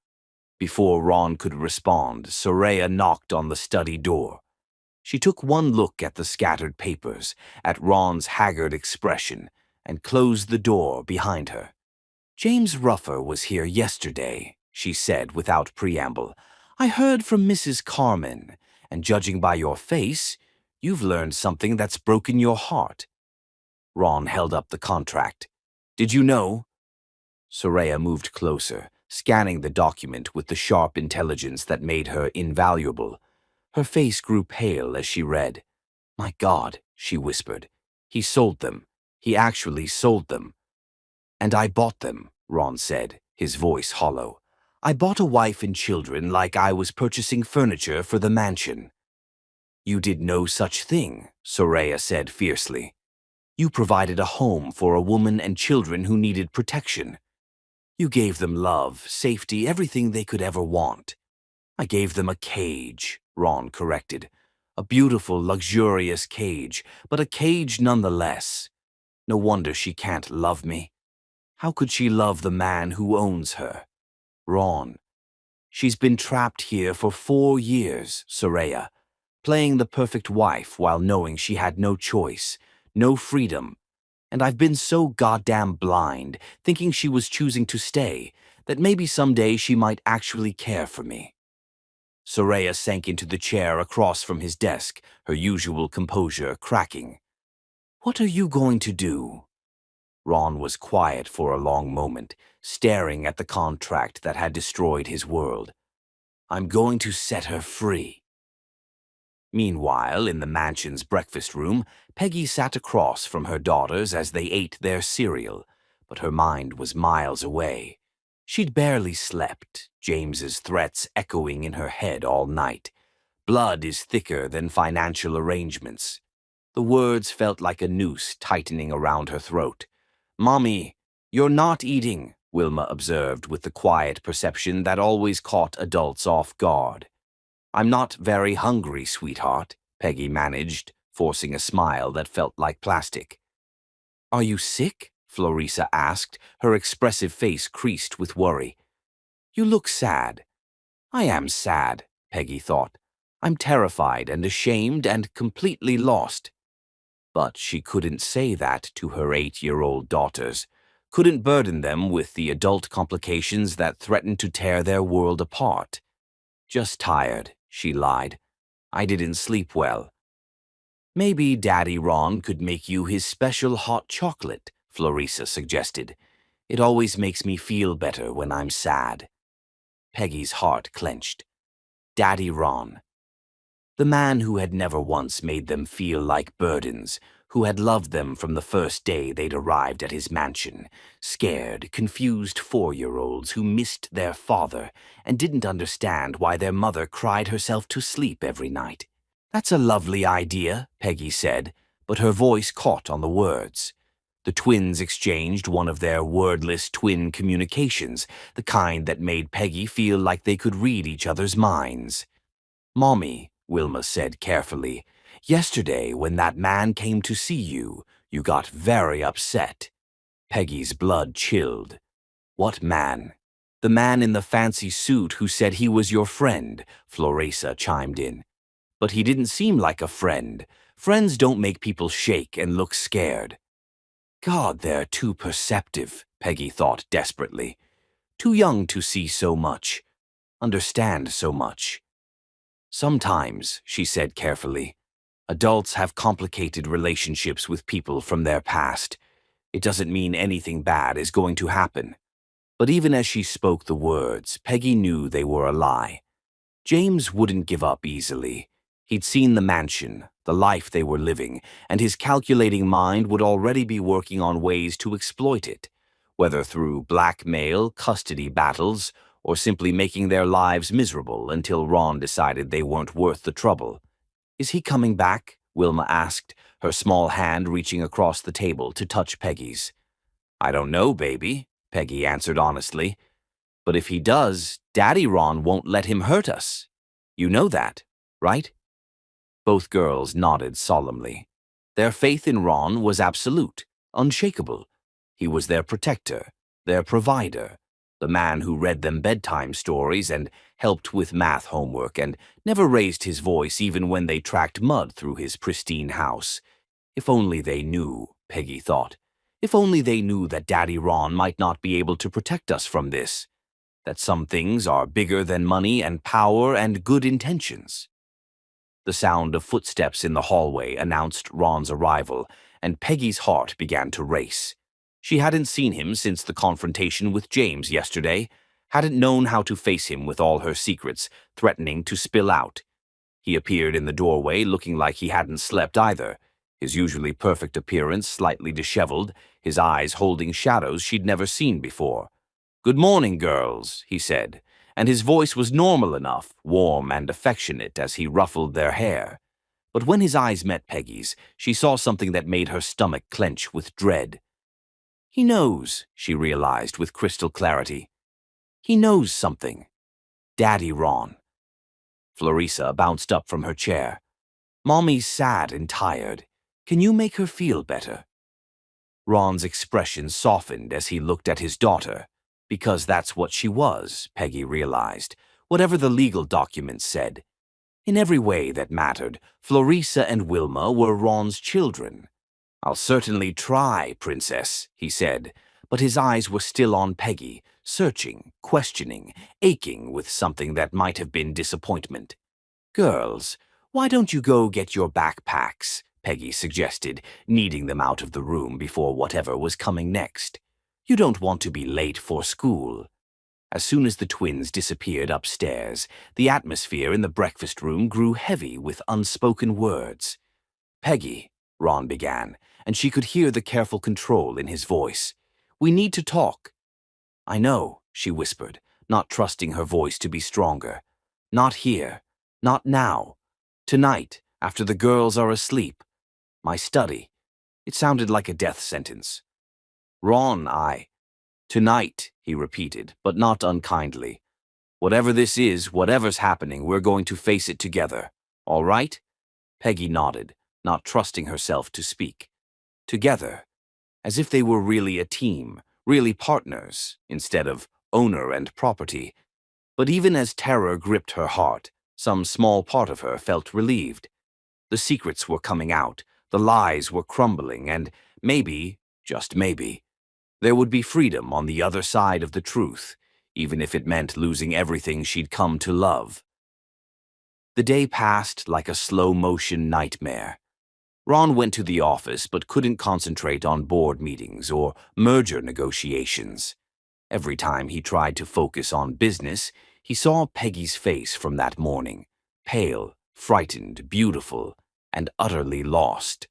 Before Ron could respond, Soraya knocked on the study door. She took one look at the scattered papers, at Ron's haggard expression, and closed the door behind her. "James Ruffer was here yesterday," she said without preamble. "I heard from Mrs. Carmen, and judging by your face, you've learned something that's broken your heart." Ron held up the contract. "Did you know?" Soraya moved closer, scanning the document with the sharp intelligence that made her invaluable. Her face grew pale as she read. "My God," she whispered. "He sold them. He actually sold them." "And I bought them," Ron said, his voice hollow. "I bought a wife and children like I was purchasing furniture for the mansion." "You did no such thing," Soraya said fiercely. You provided a home for a woman and children who needed protection. You gave them love, safety, everything they could ever want. I gave them a cage, Ron corrected. A beautiful, luxurious cage, but a cage nonetheless. No wonder she can't love me. How could she love the man who owns her? Ron. She's been trapped here for 4 years, Soraya, playing the perfect wife while knowing she had no choice, no freedom. And I've been so goddamn blind, thinking she was choosing to stay, that maybe someday she might actually care for me. Soraya sank into the chair across from his desk, her usual composure cracking. What are you going to do? Ron was quiet for a long moment, staring at the contract that had destroyed his world. I'm going to set her free. Meanwhile, in the mansion's breakfast room, Peggy sat across from her daughters as they ate their cereal, but her mind was miles away. She'd barely slept, James's threats echoing in her head all night. Blood is thicker than financial arrangements. The words felt like a noose tightening around her throat. Mommy, you're not eating, Wilma observed with the quiet perception that always caught adults off guard. I'm not very hungry, sweetheart, Peggy managed, forcing a smile that felt like plastic. Are you sick? Florisa asked, her expressive face creased with worry. You look sad. I am sad, Peggy thought. I'm terrified and ashamed and completely lost. But she couldn't say that to her 8-year-old daughters, couldn't burden them with the adult complications that threatened to tear their world apart. Just tired, she lied. I didn't sleep well. Maybe Daddy Ron could make you his special hot chocolate, Florisa suggested. It always makes me feel better when I'm sad. Peggy's heart clenched. Daddy Ron. The man who had never once made them feel like burdens, who had loved them from the first day they'd arrived at his mansion, scared, confused 4-year-olds who missed their father and didn't understand why their mother cried herself to sleep every night. That's a lovely idea, Peggy said, but her voice caught on the words. The twins exchanged one of their wordless twin communications, the kind that made Peggy feel like they could read each other's minds. Mommy, Wilma said carefully, yesterday when that man came to see you, you got very upset. Peggy's blood chilled. What man? The man in the fancy suit who said he was your friend, Florisa chimed in. But he didn't seem like a friend. Friends don't make people shake and look scared. God, they're too perceptive, Peggy thought desperately. Too young to see so much, understand so much. Sometimes, she said carefully, adults have complicated relationships with people from their past. It doesn't mean anything bad is going to happen. But even as she spoke the words, Peggy knew they were a lie. James wouldn't give up easily. He'd seen the mansion, the life they were living, and his calculating mind would already be working on ways to exploit it, whether through blackmail, custody battles, or simply making their lives miserable until Ron decided they weren't worth the trouble. Is he coming back? Wilma asked, her small hand reaching across the table to touch Peggy's. I don't know, baby, Peggy answered honestly. But if he does, Daddy Ron won't let him hurt us. You know that, right? Both girls nodded solemnly. Their faith in Ron was absolute, unshakable. He was their protector, their provider, the man who read them bedtime stories and helped with math homework and never raised his voice even when they tracked mud through his pristine house. If only they knew, Peggy thought. If only they knew that Daddy Ron might not be able to protect us from this. That some things are bigger than money and power and good intentions. The sound of footsteps in the hallway announced Ron's arrival, and Peggy's heart began to race. She hadn't seen him since the confrontation with James yesterday, hadn't known how to face him with all her secrets, threatening to spill out. He appeared in the doorway looking like he hadn't slept either, his usually perfect appearance slightly disheveled, his eyes holding shadows she'd never seen before. Good morning, girls, he said, and his voice was normal enough, warm and affectionate as he ruffled their hair. But when his eyes met Peggy's, she saw something that made her stomach clench with dread. He knows, she realized with crystal clarity. He knows something. Daddy Ron. Florissa bounced up from her chair. Mommy's sad and tired. Can you make her feel better? Ron's expression softened as he looked at his daughter. Because that's what she was, Peggy realized, whatever the legal documents said. In every way that mattered, Florissa and Wilma were Ron's children. I'll certainly try, Princess, he said, but his eyes were still on Peggy, searching, questioning, aching with something that might have been disappointment. Girls, why don't you go get your backpacks? Peggy suggested, kneading them out of the room before whatever was coming next. You don't want to be late for school. As soon as the twins disappeared upstairs, the atmosphere in the breakfast room grew heavy with unspoken words. Peggy, Ron began, and she could hear the careful control in his voice. We need to talk. I know, she whispered, not trusting her voice to be stronger. Not here. Not now. Tonight, after the girls are asleep. My study. It sounded like a death sentence. Ron, Tonight, he repeated, but not unkindly. Whatever this is, whatever's happening, we're going to face it together. All right? Peggy nodded, not trusting herself to speak. Together. As if they were really a team, really partners, instead of owner and property. But even as terror gripped her heart, some small part of her felt relieved. The secrets were coming out, the lies were crumbling, and maybe, just maybe, there would be freedom on the other side of the truth, even if it meant losing everything she'd come to love. The day passed like a slow-motion nightmare. Ron went to the office but couldn't concentrate on board meetings or merger negotiations. Every time he tried to focus on business, he saw Peggy's face from that morning, pale, frightened, beautiful, and utterly lost.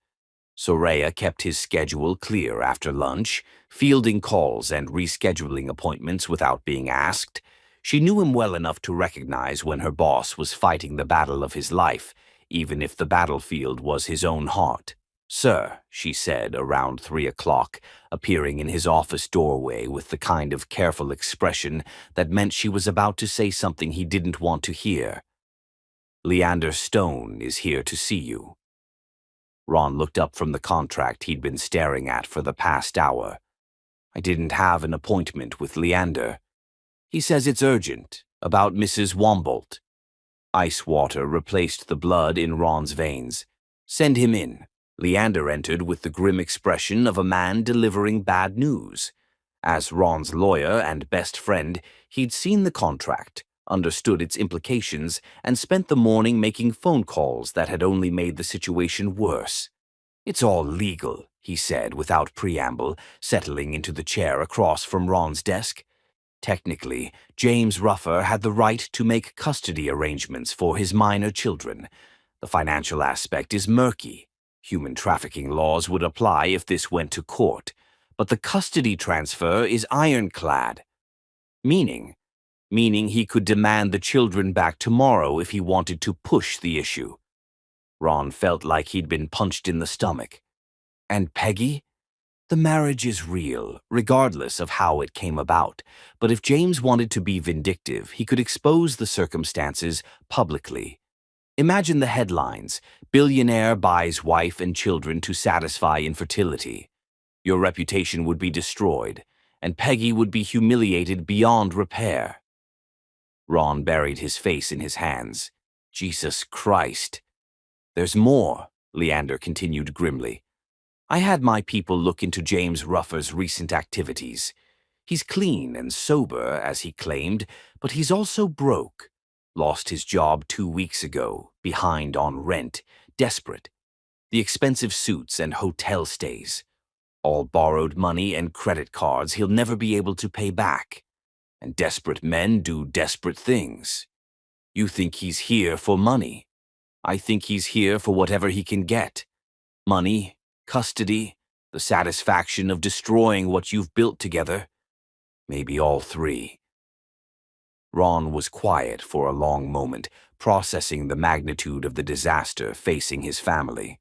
Soraya kept his schedule clear after lunch, fielding calls and rescheduling appointments without being asked. She knew him well enough to recognize when her boss was fighting the battle of his life, even if the battlefield was his own heart. Sir, she said around 3 o'clock, appearing in his office doorway with the kind of careful expression that meant she was about to say something he didn't want to hear. Leander Stone is here to see you. Ron looked up from the contract he'd been staring at for the past hour. I didn't have an appointment with Leander. He says it's urgent, about Mrs. Wombolt. Ice water replaced the blood in Ron's veins. Send him in. Leander entered with the grim expression of a man delivering bad news. As Ron's lawyer and best friend, he'd seen the contract, understood its implications, and spent the morning making phone calls that had only made the situation worse. It's all legal, he said without preamble, settling into the chair across from Ron's desk. Technically, James Ruffer had the right to make custody arrangements for his minor children. The financial aspect is murky. Human trafficking laws would apply if this went to court, but the custody transfer is ironclad. Meaning he could demand the children back tomorrow if he wanted to push the issue. Ron felt like he'd been punched in the stomach. And Peggy? The marriage is real, regardless of how it came about, but if James wanted to be vindictive, he could expose the circumstances publicly. Imagine the headlines: billionaire buys wife and children to satisfy infertility. Your reputation would be destroyed, and Peggy would be humiliated beyond repair. Ron buried his face in his hands. Jesus Christ. There's more, Leander continued grimly. I had my people look into James Ruffer's recent activities. He's clean and sober, as he claimed, but he's also broke. Lost his job 2 weeks ago, behind on rent, desperate. The expensive suits and hotel stays. All borrowed money and credit cards he'll never be able to pay back. And desperate men do desperate things. You think he's here for money. I think he's here for whatever he can get. Money, custody, the satisfaction of destroying what you've built together. Maybe all three. Ron was quiet for a long moment, processing the magnitude of the disaster facing his family.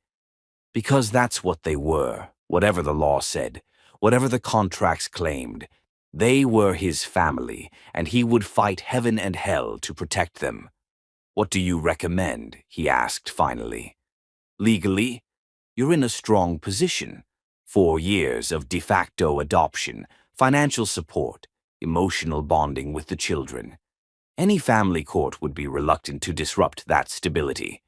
Because that's what they were, whatever the law said, whatever the contracts claimed. They were his family, and he would fight heaven and hell to protect them. "What do you recommend?" he asked finally. "Legally, you're in a strong position. 4 years of de facto adoption, financial support, emotional bonding with the children. Any family court would be reluctant to disrupt that stability.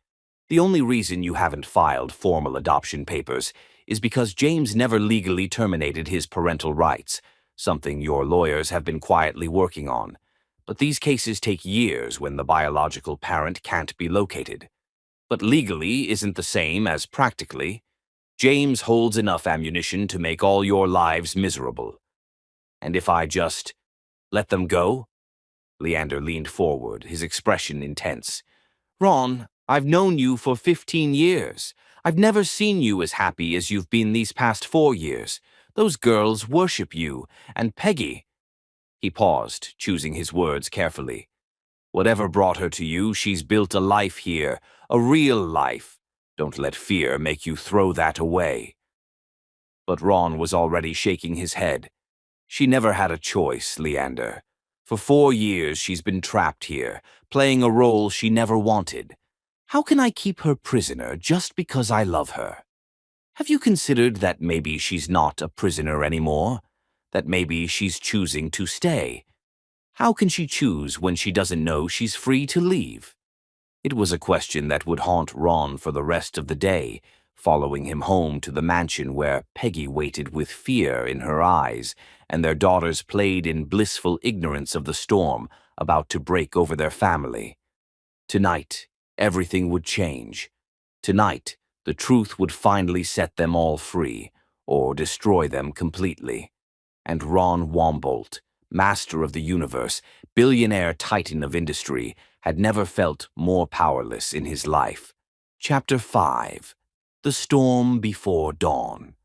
The only reason you haven't filed formal adoption papers is because James never legally terminated his parental rights, something your lawyers have been quietly working on. But these cases take years when the biological parent can't be located. But legally isn't the same as practically. James holds enough ammunition to make all your lives miserable. And if I just let them go?" Leander leaned forward, his expression intense. "Ron, I've known you for 15 years. I've never seen you as happy as you've been these past 4 years. Those girls worship you, and Peggy—" He paused, choosing his words carefully. "Whatever brought her to you, she's built a life here, a real life. Don't let fear make you throw that away." But Ron was already shaking his head. "She never had a choice, Leander. For 4 years she's been trapped here, playing a role she never wanted. How can I keep her prisoner just because I love her? Have you considered that maybe she's not a prisoner anymore? That maybe she's choosing to stay? How can she choose when she doesn't know she's free to leave?" It was a question that would haunt Ron for the rest of the day, following him home to the mansion where Peggy waited with fear in her eyes, and their daughters played in blissful ignorance of the storm about to break over their family. Tonight, everything would change. Tonight, the truth would finally set them all free, or destroy them completely. And Ron Wombolt, master of the universe, billionaire titan of industry, had never felt more powerless in his life. Chapter 5. The Storm Before Dawn.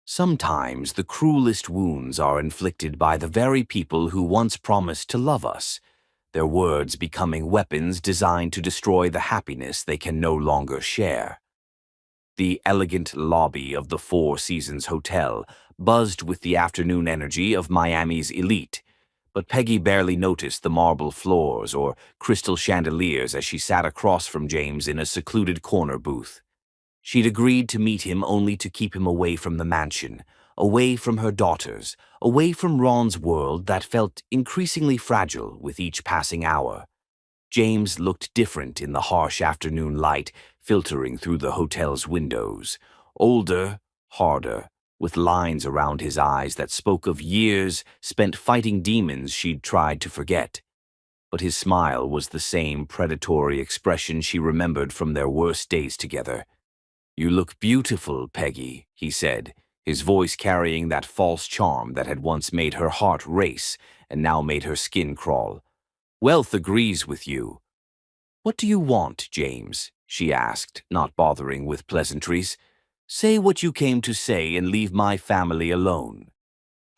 Sometimes the cruelest wounds are inflicted by the very people who once promised to love us, their words becoming weapons designed to destroy the happiness they can no longer share. The elegant lobby of the Four Seasons Hotel buzzed with the afternoon energy of Miami's elite, but Peggy barely noticed the marble floors or crystal chandeliers as she sat across from James in a secluded corner booth. She'd agreed to meet him only to keep him away from the mansion, away from her daughters, away from Ron's world that felt increasingly fragile with each passing hour. James looked different in the harsh afternoon light filtering through the hotel's windows. Older, harder, with lines around his eyes that spoke of years spent fighting demons she'd tried to forget. But his smile was the same predatory expression she remembered from their worst days together. "You look beautiful, Peggy," he said, his voice carrying that false charm that had once made her heart race and now made her skin crawl. "Wealth agrees with you." "What do you want, James?" she asked, not bothering with pleasantries. "Say what you came to say and leave my family alone."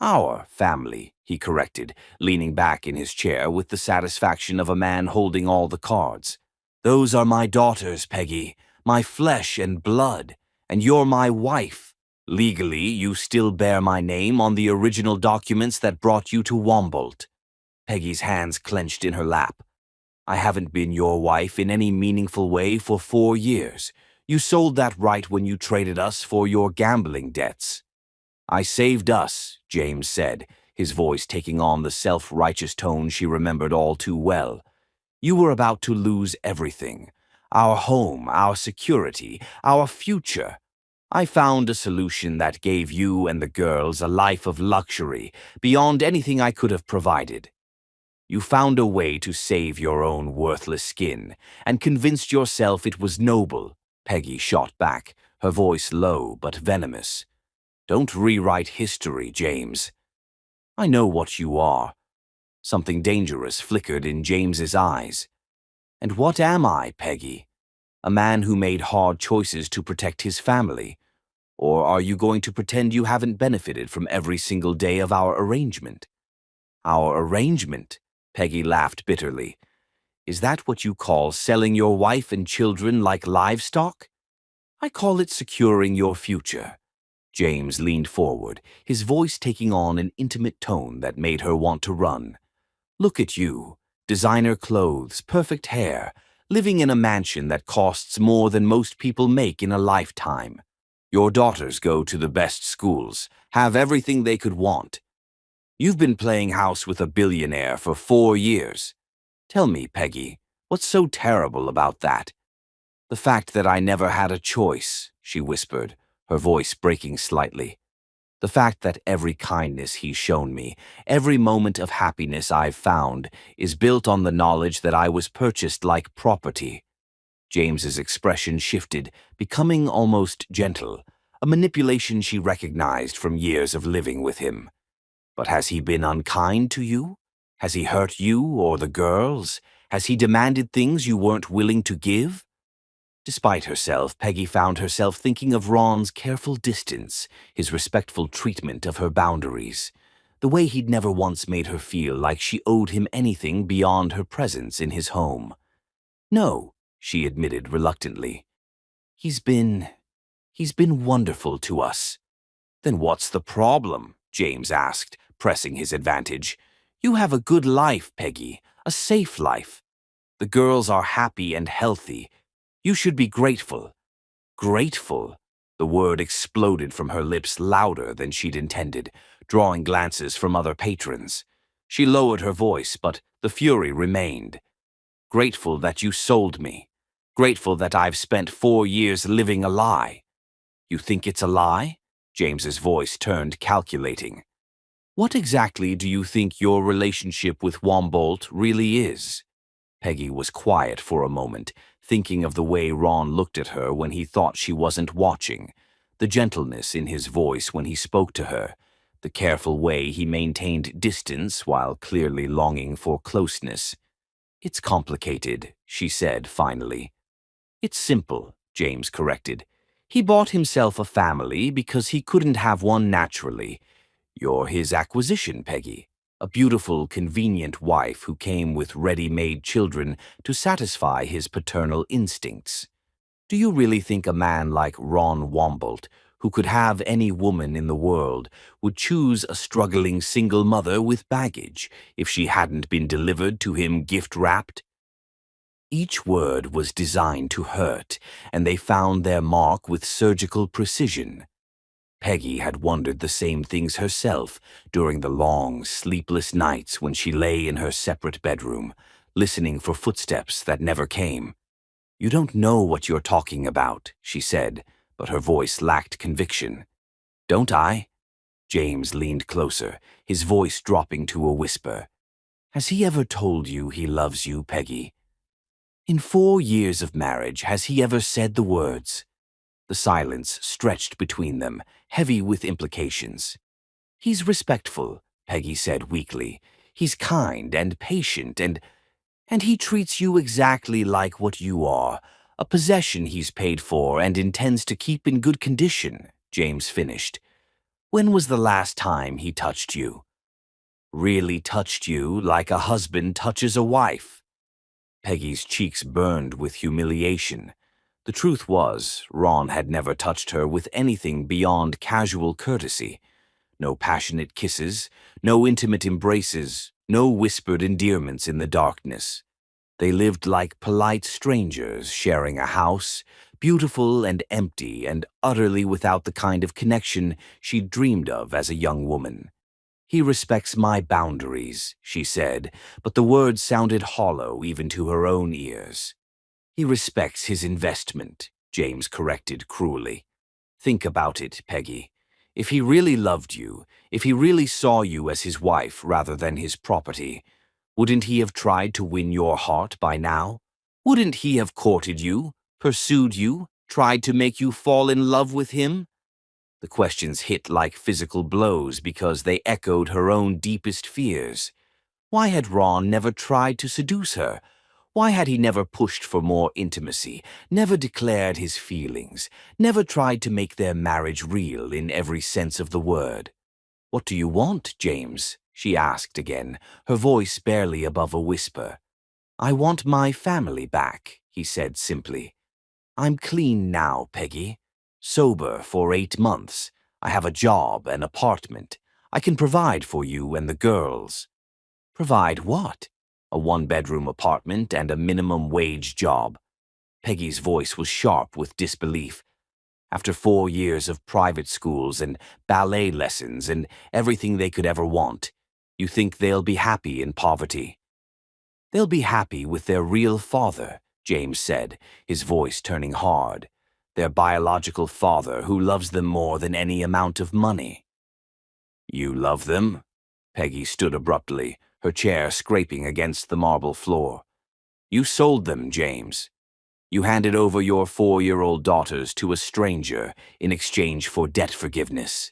"Our family," he corrected, leaning back in his chair with the satisfaction of a man holding all the cards. "Those are my daughters, Peggy, my flesh and blood, and you're my wife. Legally, you still bear my name on the original documents that brought you to Wombolt." Peggy's hands clenched in her lap. "I haven't been your wife in any meaningful way for 4 years. You sold that right when you traded us for your gambling debts." "I saved us," James said, his voice taking on the self-righteous tone she remembered all too well. "You were about to lose everything. Our home, our security, our future. I found a solution that gave you and the girls a life of luxury beyond anything I could have provided. You found a way to save your own worthless skin and convinced yourself it was noble," Peggy shot back, her voice low but venomous. "Don't rewrite history, James." "I know what you are." Something dangerous flickered in James's eyes. "And what am I, Peggy? A man who made hard choices to protect his family? Or are you going to pretend you haven't benefited from every single day of our arrangement?" "Our arrangement?" Peggy laughed bitterly. Is that what you call selling your wife and children like livestock? I call it securing your future. James leaned forward, his voice taking on an intimate tone that made her want to run. Look at you, designer clothes, perfect hair, living in a mansion that costs more than most people make in a lifetime. Your daughters go to the best schools, have everything they could want. You've been playing house with a billionaire for 4 years. Tell me, Peggy, what's so terrible about that? The fact that I never had a choice, she whispered, her voice breaking slightly. The fact that every kindness he's shown me, every moment of happiness I've found, is built on the knowledge that I was purchased like property. James's expression shifted, becoming almost gentle, a manipulation she recognized from years of living with him. But has he been unkind to you? Has he hurt you or the girls? Has he demanded things you weren't willing to give? Despite herself, Peggy found herself thinking of Ron's careful distance, his respectful treatment of her boundaries, the way he'd never once made her feel like she owed him anything beyond her presence in his home. No, she admitted reluctantly. He's been wonderful to us. Then what's the problem? James asked, pressing his advantage. You have a good life, Peggy, a safe life. The girls are happy and healthy. You should be grateful. Grateful? The word exploded from her lips louder than she'd intended, drawing glances from other patrons. She lowered her voice, but the fury remained. Grateful that you sold me. Grateful that I've spent 4 years living a lie. You think it's a lie? James's voice turned calculating. What exactly do you think your relationship with Wombolt really is? Peggy was quiet for a moment, thinking of the way Ron looked at her when he thought she wasn't watching, the gentleness in his voice when he spoke to her, the careful way he maintained distance while clearly longing for closeness. It's complicated, she said finally. It's simple, James corrected. He bought himself a family because he couldn't have one naturally. You're his acquisition, Peggy. A beautiful, convenient wife who came with ready-made children to satisfy his paternal instincts. Do you really think a man like Ron Wombolt, who could have any woman in the world, would choose a struggling single mother with baggage if she hadn't been delivered to him gift-wrapped? Each word was designed to hurt, and they found their mark with surgical precision. Peggy had wondered the same things herself during the long, sleepless nights when she lay in her separate bedroom, listening for footsteps that never came. You don't know what you're talking about, she said, but her voice lacked conviction. Don't I? James leaned closer, his voice dropping to a whisper. Has he ever told you he loves you, Peggy? In 4 years of marriage, has he ever said the words? The silence stretched between them, heavy with implications. He's respectful, Peggy said weakly. He's kind and patient and he treats you exactly like what you are, a possession he's paid for and intends to keep in good condition, James finished. When was the last time he touched you? Really touched you like a husband touches a wife? Peggy's cheeks burned with humiliation. The truth was, Ron had never touched her with anything beyond casual courtesy. No passionate kisses, no intimate embraces, no whispered endearments in the darkness. They lived like polite strangers sharing a house, beautiful and empty and utterly without the kind of connection she'd dreamed of as a young woman. He respects my boundaries, she said, but the words sounded hollow even to her own ears. He respects his investment, James corrected cruelly. Think about it, Peggy. If he really loved you, if he really saw you as his wife rather than his property, wouldn't he have tried to win your heart by now? Wouldn't he have courted you, pursued you, tried to make you fall in love with him? The questions hit like physical blows because they echoed her own deepest fears. Why had Ron never tried to seduce her? Why had he never pushed for more intimacy, never declared his feelings, never tried to make their marriage real in every sense of the word? What do you want, James? She asked again, her voice barely above a whisper. I want my family back, he said simply. I'm clean now, Peggy. Sober for 8 months. I have a job, an apartment. I can provide for you and the girls. Provide what? A one-bedroom apartment and a minimum wage job. Peggy's voice was sharp with disbelief. After 4 years of private schools and ballet lessons and everything they could ever want, you think they'll be happy in poverty? They'll be happy with their real father, James said, his voice turning hard. Their biological father who loves them more than any amount of money. You love them? Peggy stood abruptly, her chair scraping against the marble floor. You sold them, James. You handed over your 4-year-old daughters to a stranger in exchange for debt forgiveness.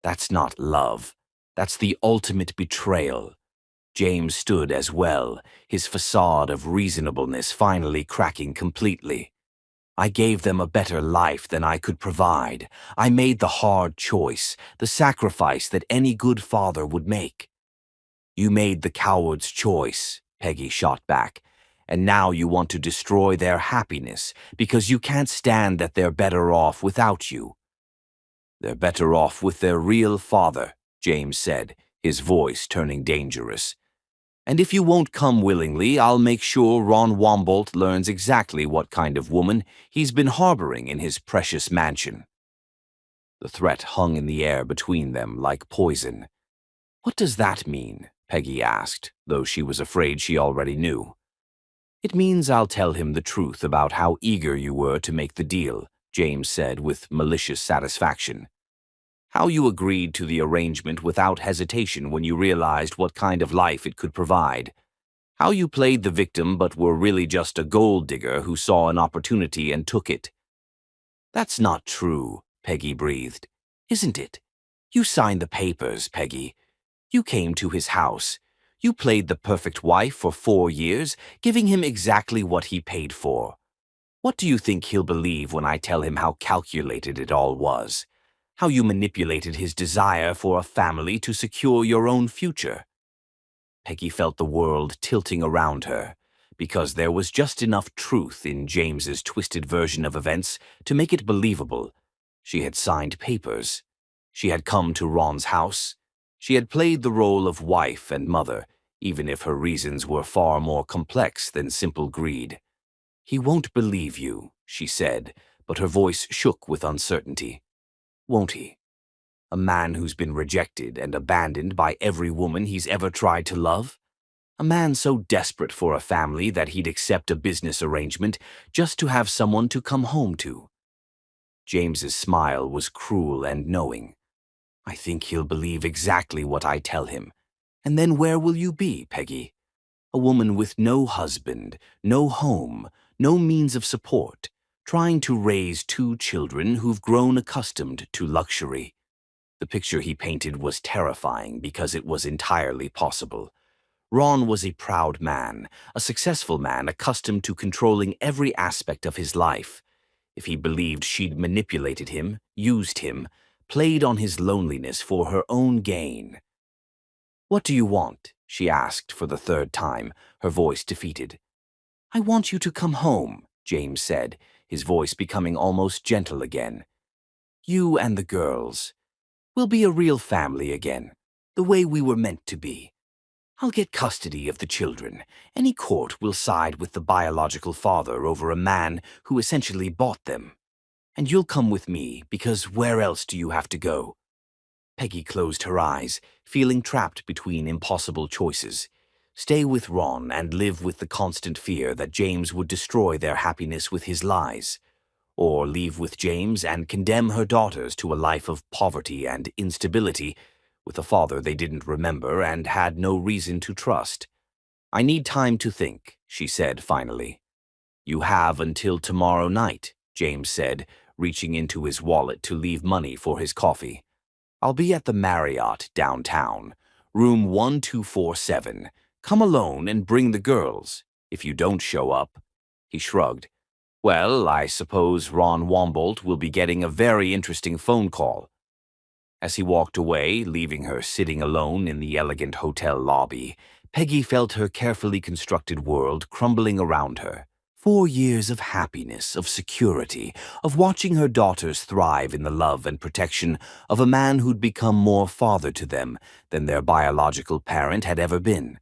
That's not love. That's the ultimate betrayal. James stood as well, his facade of reasonableness finally cracking completely. I gave them a better life than I could provide. I made the hard choice, the sacrifice that any good father would make. You made the coward's choice, Peggy shot back, and now you want to destroy their happiness because you can't stand that they're better off without you. They're better off with their real father, James said, his voice turning dangerous. And if you won't come willingly, I'll make sure Ron Wombolt learns exactly what kind of woman he's been harboring in his precious mansion. The threat hung in the air between them like poison. What does that mean? Peggy asked, though she was afraid she already knew. It means I'll tell him the truth about how eager you were to make the deal, James said with malicious satisfaction. How you agreed to the arrangement without hesitation when you realized what kind of life it could provide. How you played the victim but were really just a gold digger who saw an opportunity and took it. That's not true, Peggy breathed. Isn't it? You signed the papers, Peggy. You came to his house. You played the perfect wife for 4 years, giving him exactly what he paid for. What do you think he'll believe when I tell him how calculated it all was? How you manipulated his desire for a family to secure your own future? Peggy felt the world tilting around her, because there was just enough truth in James's twisted version of events to make it believable. She had signed papers. She had come to Ron's house. She had played the role of wife and mother, even if her reasons were far more complex than simple greed. He won't believe you, she said, but her voice shook with uncertainty. Won't he? A man who's been rejected and abandoned by every woman he's ever tried to love? A man so desperate for a family that he'd accept a business arrangement just to have someone to come home to? James's smile was cruel and knowing. I think he'll believe exactly what I tell him. And then where will you be, Peggy? A woman with no husband, no home, no means of support, trying to raise 2 children who've grown accustomed to luxury. The picture he painted was terrifying because it was entirely possible. Ron was a proud man, a successful man accustomed to controlling every aspect of his life. If he believed she'd manipulated him, used him, played on his loneliness for her own gain. What do you want? She asked for the 3rd time, her voice defeated. I want you to come home, James said, his voice becoming almost gentle again. You and the girls. We'll be a real family again, the way we were meant to be. I'll get custody of the children. Any court will side with the biological father over a man who essentially bought them. And you'll come with me, because where else do you have to go? Peggy closed her eyes, feeling trapped between impossible choices. Stay with Ron and live with the constant fear that James would destroy their happiness with his lies. Or leave with James and condemn her daughters to a life of poverty and instability, with a father they didn't remember and had no reason to trust. I need time to think, she said finally. You have until tomorrow night, James said, reaching into his wallet to leave money for his coffee. I'll be at the Marriott downtown, room 1247. Come alone and bring the girls. If you don't show up, he shrugged. Well, I suppose Ron Wombolt will be getting a very interesting phone call. As he walked away, leaving her sitting alone in the elegant hotel lobby, Peggy felt her carefully constructed world crumbling around her. 4 years of happiness, of security, of watching her daughters thrive in the love and protection of a man who'd become more father to them than their biological parent had ever been.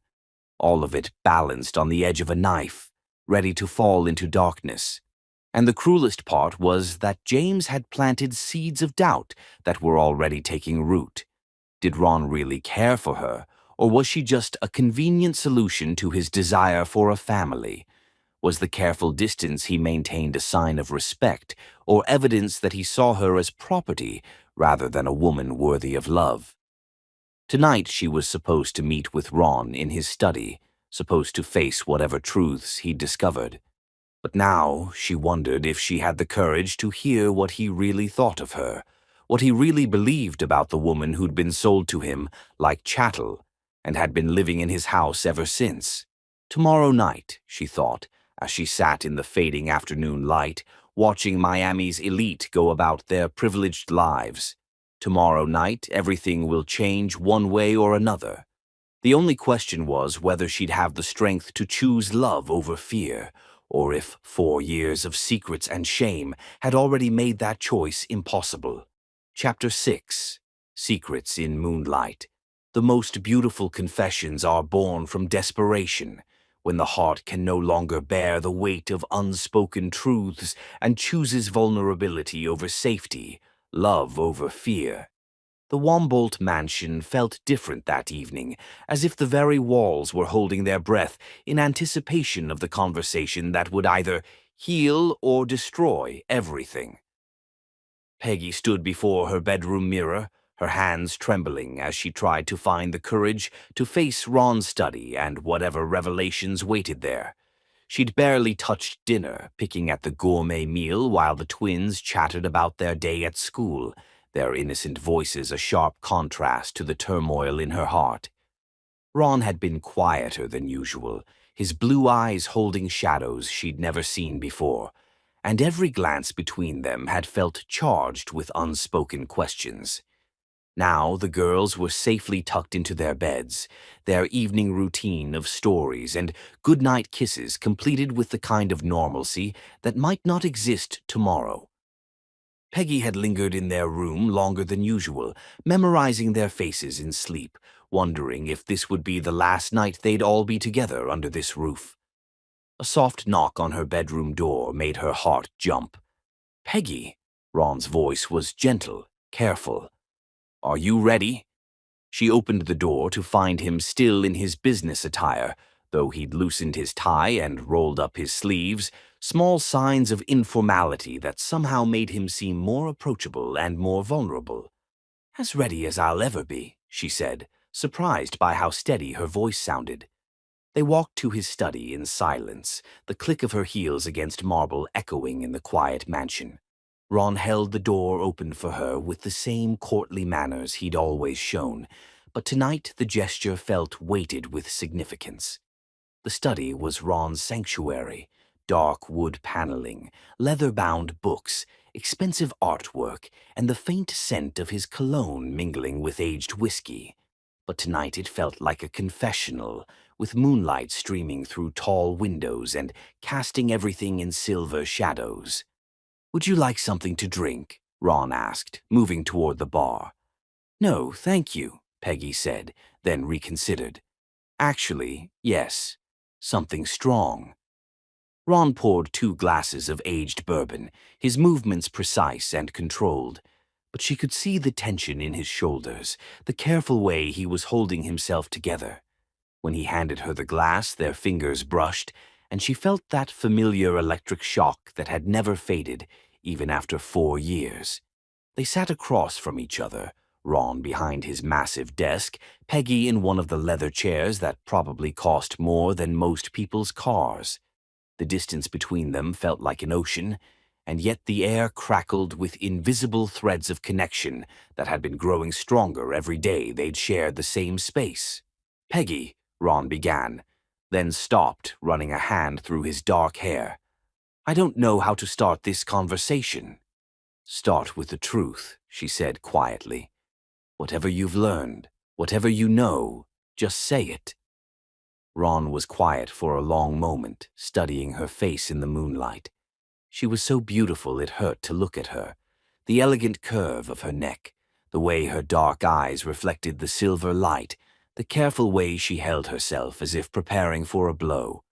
All of it balanced on the edge of a knife, ready to fall into darkness. And the cruelest part was that James had planted seeds of doubt that were already taking root. Did Ron really care for her, or was she just a convenient solution to his desire for a family? Was the careful distance he maintained a sign of respect, or evidence that he saw her as property rather than a woman worthy of love? Tonight she was supposed to meet with Ron in his study, supposed to face whatever truths he'd discovered. But now she wondered if she had the courage to hear what he really thought of her, what he really believed about the woman who'd been sold to him like chattel and had been living in his house ever since. Tomorrow night, she thought, as she sat in the fading afternoon light, watching Miami's elite go about their privileged lives. Tomorrow night, everything will change one way or another. The only question was whether she'd have the strength to choose love over fear, or if 4 years of secrets and shame had already made that choice impossible. Chapter 6. Secrets in Moonlight. The most beautiful confessions are born from desperation, when the heart can no longer bear the weight of unspoken truths and chooses vulnerability over safety, love over fear. The Wombolt mansion felt different that evening, as if the very walls were holding their breath in anticipation of the conversation that would either heal or destroy everything. Peggy stood before her bedroom mirror, her hands trembling as she tried to find the courage to face Ron's study and whatever revelations waited there. She'd barely touched dinner, picking at the gourmet meal while the twins chattered about their day at school, their innocent voices a sharp contrast to the turmoil in her heart. Ron had been quieter than usual, his blue eyes holding shadows she'd never seen before, and every glance between them had felt charged with unspoken questions. Now the girls were safely tucked into their beds, their evening routine of stories and goodnight kisses completed with the kind of normalcy that might not exist tomorrow. Peggy had lingered in their room longer than usual, memorizing their faces in sleep, wondering if this would be the last night they'd all be together under this roof. A soft knock on her bedroom door made her heart jump. "Peggy," Ron's voice was gentle, careful. "Are you ready?" She opened the door to find him still in his business attire, though he'd loosened his tie and rolled up his sleeves, small signs of informality that somehow made him seem more approachable and more vulnerable. "As ready as I'll ever be," she said, surprised by how steady her voice sounded. They walked to his study in silence, the click of her heels against marble echoing in the quiet mansion. Ron held the door open for her with the same courtly manners he'd always shown, but tonight the gesture felt weighted with significance. The study was Ron's sanctuary, dark wood paneling, leather-bound books, expensive artwork, and the faint scent of his cologne mingling with aged whiskey. But tonight it felt like a confessional, with moonlight streaming through tall windows and casting everything in silver shadows. "Would you like something to drink?" Ron asked, moving toward the bar. "No, thank you," Peggy said, then reconsidered. "Actually, yes. Something strong." Ron poured 2 glasses of aged bourbon, his movements precise and controlled. But she could see the tension in his shoulders, the careful way he was holding himself together. When he handed her the glass, their fingers brushed, and she felt that familiar electric shock that had never faded, even after 4 years. They sat across from each other, Ron behind his massive desk, Peggy in one of the leather chairs that probably cost more than most people's cars. The distance between them felt like an ocean, and yet the air crackled with invisible threads of connection that had been growing stronger every day they'd shared the same space. "Peggy," Ron began, then stopped, running a hand through his dark hair. "I don't know how to start this conversation." "Start with the truth," she said quietly. Whatever you've learned, whatever you know, just say it." Ron was quiet for a long moment, studying her face in the moonlight. She was so beautiful it hurt to look at her. The elegant curve of her neck, the way her dark eyes reflected the silver light, the careful way she held herself as if preparing for a blow.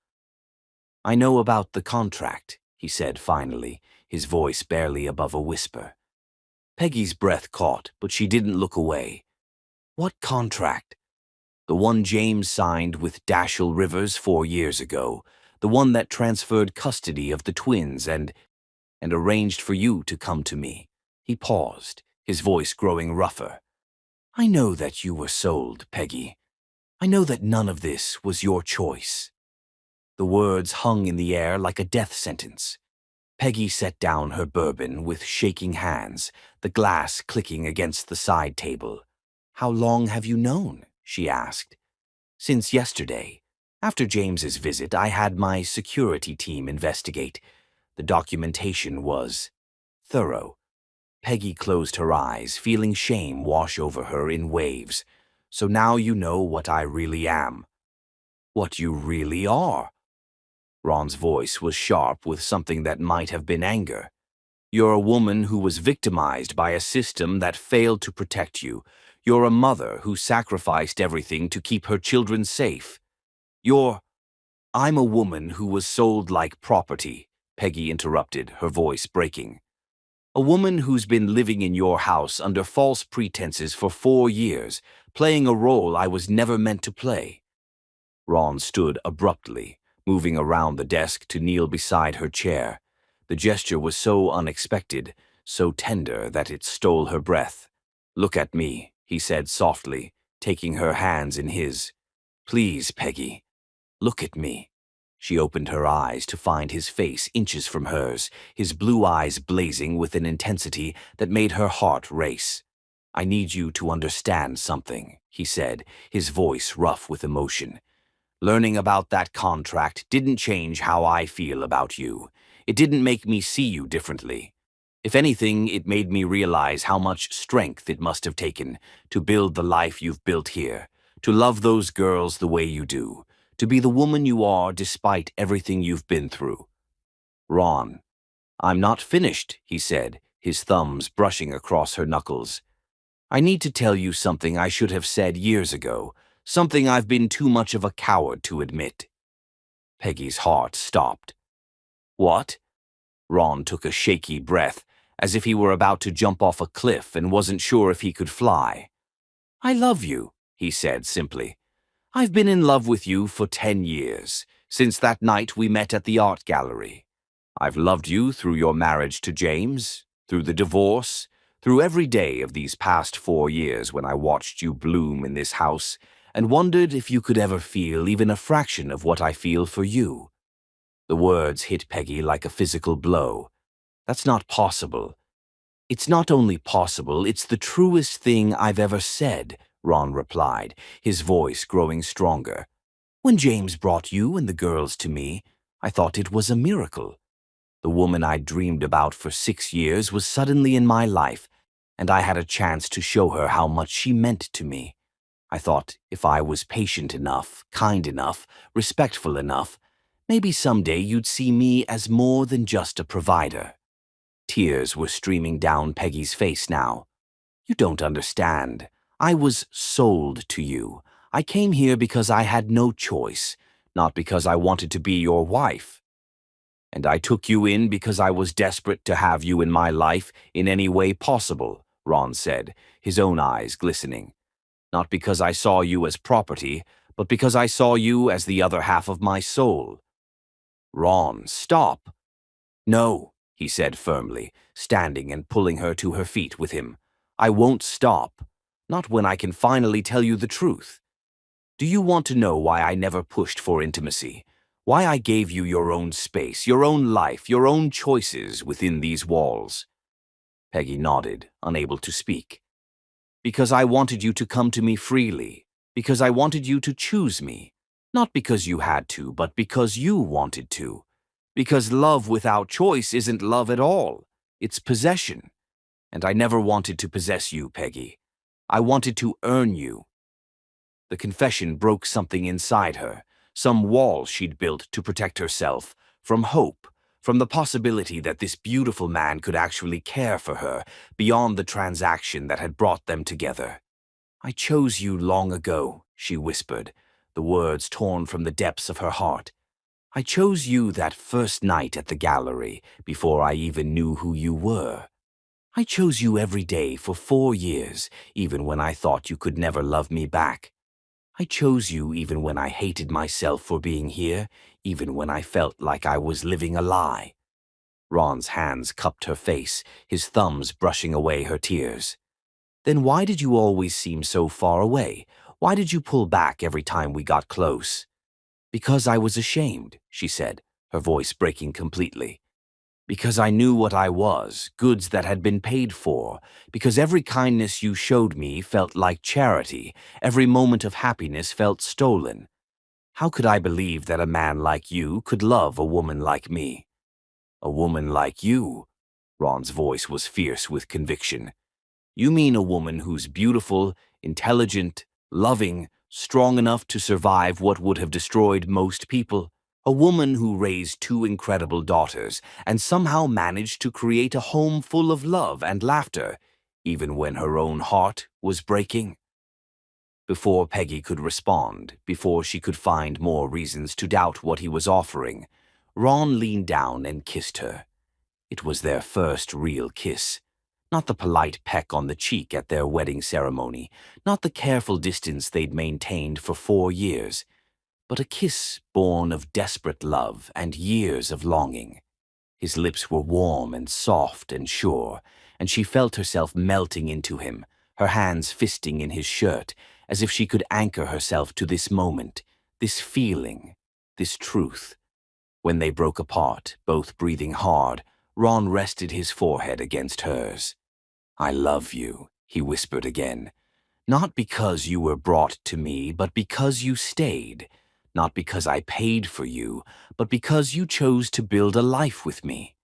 "I know about the contract," he said finally, his voice barely above a whisper. Peggy's breath caught, but she didn't look away. "What contract?" "The one James signed with Dashiell Rivers 4 years ago, the one that transferred custody of the twins and arranged for you to come to me." He paused, his voice growing rougher. "I know that you were sold, Peggy. I know that none of this was your choice." The words hung in the air like a death sentence. Peggy set down her bourbon with shaking hands, the glass clicking against the side table. "How long have you known?" she asked. "Since yesterday. After James's visit, I had my security team investigate. The documentation was thorough." Peggy closed her eyes, feeling shame wash over her in waves. "So now you know what I really am." "What you really are?" Ron's voice was sharp with something that might have been anger. "You're a woman who was victimized by a system that failed to protect you. You're a mother who sacrificed everything to keep her children safe. I'm a woman who was sold like property," Peggy interrupted, her voice breaking. "A woman who's been living in your house under false pretenses for 4 years, playing a role I was never meant to play." Ron stood abruptly, moving around the desk to kneel beside her chair. The gesture was so unexpected, so tender that it stole her breath. "Look at me," he said softly, taking her hands in his. "Please, Peggy, look at me." She opened her eyes to find his face inches from hers, his blue eyes blazing with an intensity that made her heart race. "I need you to understand something," he said, his voice rough with emotion. "Learning about that contract didn't change how I feel about you. It didn't make me see you differently. If anything, it made me realize how much strength it must have taken to build the life you've built here, to love those girls the way you do, to be the woman you are despite everything you've been through." "Ron, I'm not finished," he said, his thumbs brushing across her knuckles. "I need to tell you something I should have said years ago, something I've been too much of a coward to admit." Peggy's heart stopped. "What?" Ron took a shaky breath, as if he were about to jump off a cliff and wasn't sure if he could fly. "I love you," he said simply. "I've been in love with you for 10 years, since that night we met at the art gallery. I've loved you through your marriage to James, through the divorce, through every day of these past 4 years when I watched you bloom in this house and wondered if you could ever feel even a fraction of what I feel for you." The words hit Peggy like a physical blow. "That's not possible." "It's not only possible, it's the truest thing I've ever said," Ron replied, his voice growing stronger. "When James brought you and the girls to me, I thought it was a miracle. The woman I'd dreamed about for 6 years was suddenly in my life, and I had a chance to show her how much she meant to me. I thought if I was patient enough, kind enough, respectful enough, maybe someday you'd see me as more than just a provider." Tears were streaming down Peggy's face now. "You don't understand. I was sold to you. I came here because I had no choice, not because I wanted to be your wife. And I took you in because I was desperate to have you in my life in any way possible," Ron said, his own eyes glistening. "Not because I saw you as property, but because I saw you as the other half of my soul." "Ron, stop." "No," he said firmly, standing and pulling her to her feet with him. "I won't stop. Not when I can finally tell you the truth. Do you want to know why I never pushed for intimacy? Why I gave you your own space, your own life, your own choices within these walls?" Peggy nodded, unable to speak. "Because I wanted you to come to me freely. Because I wanted you to choose me. Not because you had to, but because you wanted to. Because love without choice isn't love at all. It's possession. And I never wanted to possess you, Peggy. I wanted to earn you." The confession broke something inside her, some wall she'd built to protect herself, from hope, from the possibility that this beautiful man could actually care for her beyond the transaction that had brought them together. "I chose you long ago," she whispered, the words torn from the depths of her heart. "I chose you that first night at the gallery, before I even knew who you were. I chose you every day for 4 years, even when I thought you could never love me back. I chose you even when I hated myself for being here, even when I felt like I was living a lie." Ron's hands cupped her face, his thumbs brushing away her tears. "Then why did you always seem so far away? Why did you pull back every time we got close?" "Because I was ashamed," she said, her voice breaking completely. "Because I knew what I was, goods that had been paid for. Because every kindness you showed me felt like charity. Every moment of happiness felt stolen. How could I believe that a man like you could love a woman like me?" "A woman like you?" Ron's voice was fierce with conviction. "You mean a woman who's beautiful, intelligent, loving, strong enough to survive what would have destroyed most people? A woman who raised 2 incredible daughters and somehow managed to create a home full of love and laughter, even when her own heart was breaking?" Before Peggy could respond, before she could find more reasons to doubt what he was offering, Ron leaned down and kissed her. It was their first real kiss. Not the polite peck on the cheek at their wedding ceremony, not the careful distance they'd maintained for 4 years, but a kiss born of desperate love and years of longing. His lips were warm and soft and sure, and she felt herself melting into him, her hands fisting in his shirt, as if she could anchor herself to this moment, this feeling, this truth. When they broke apart, both breathing hard, Ron rested his forehead against hers. "I love you," he whispered again. "Not because you were brought to me, but because you stayed. Not because I paid for you, but because you chose to build a life with me.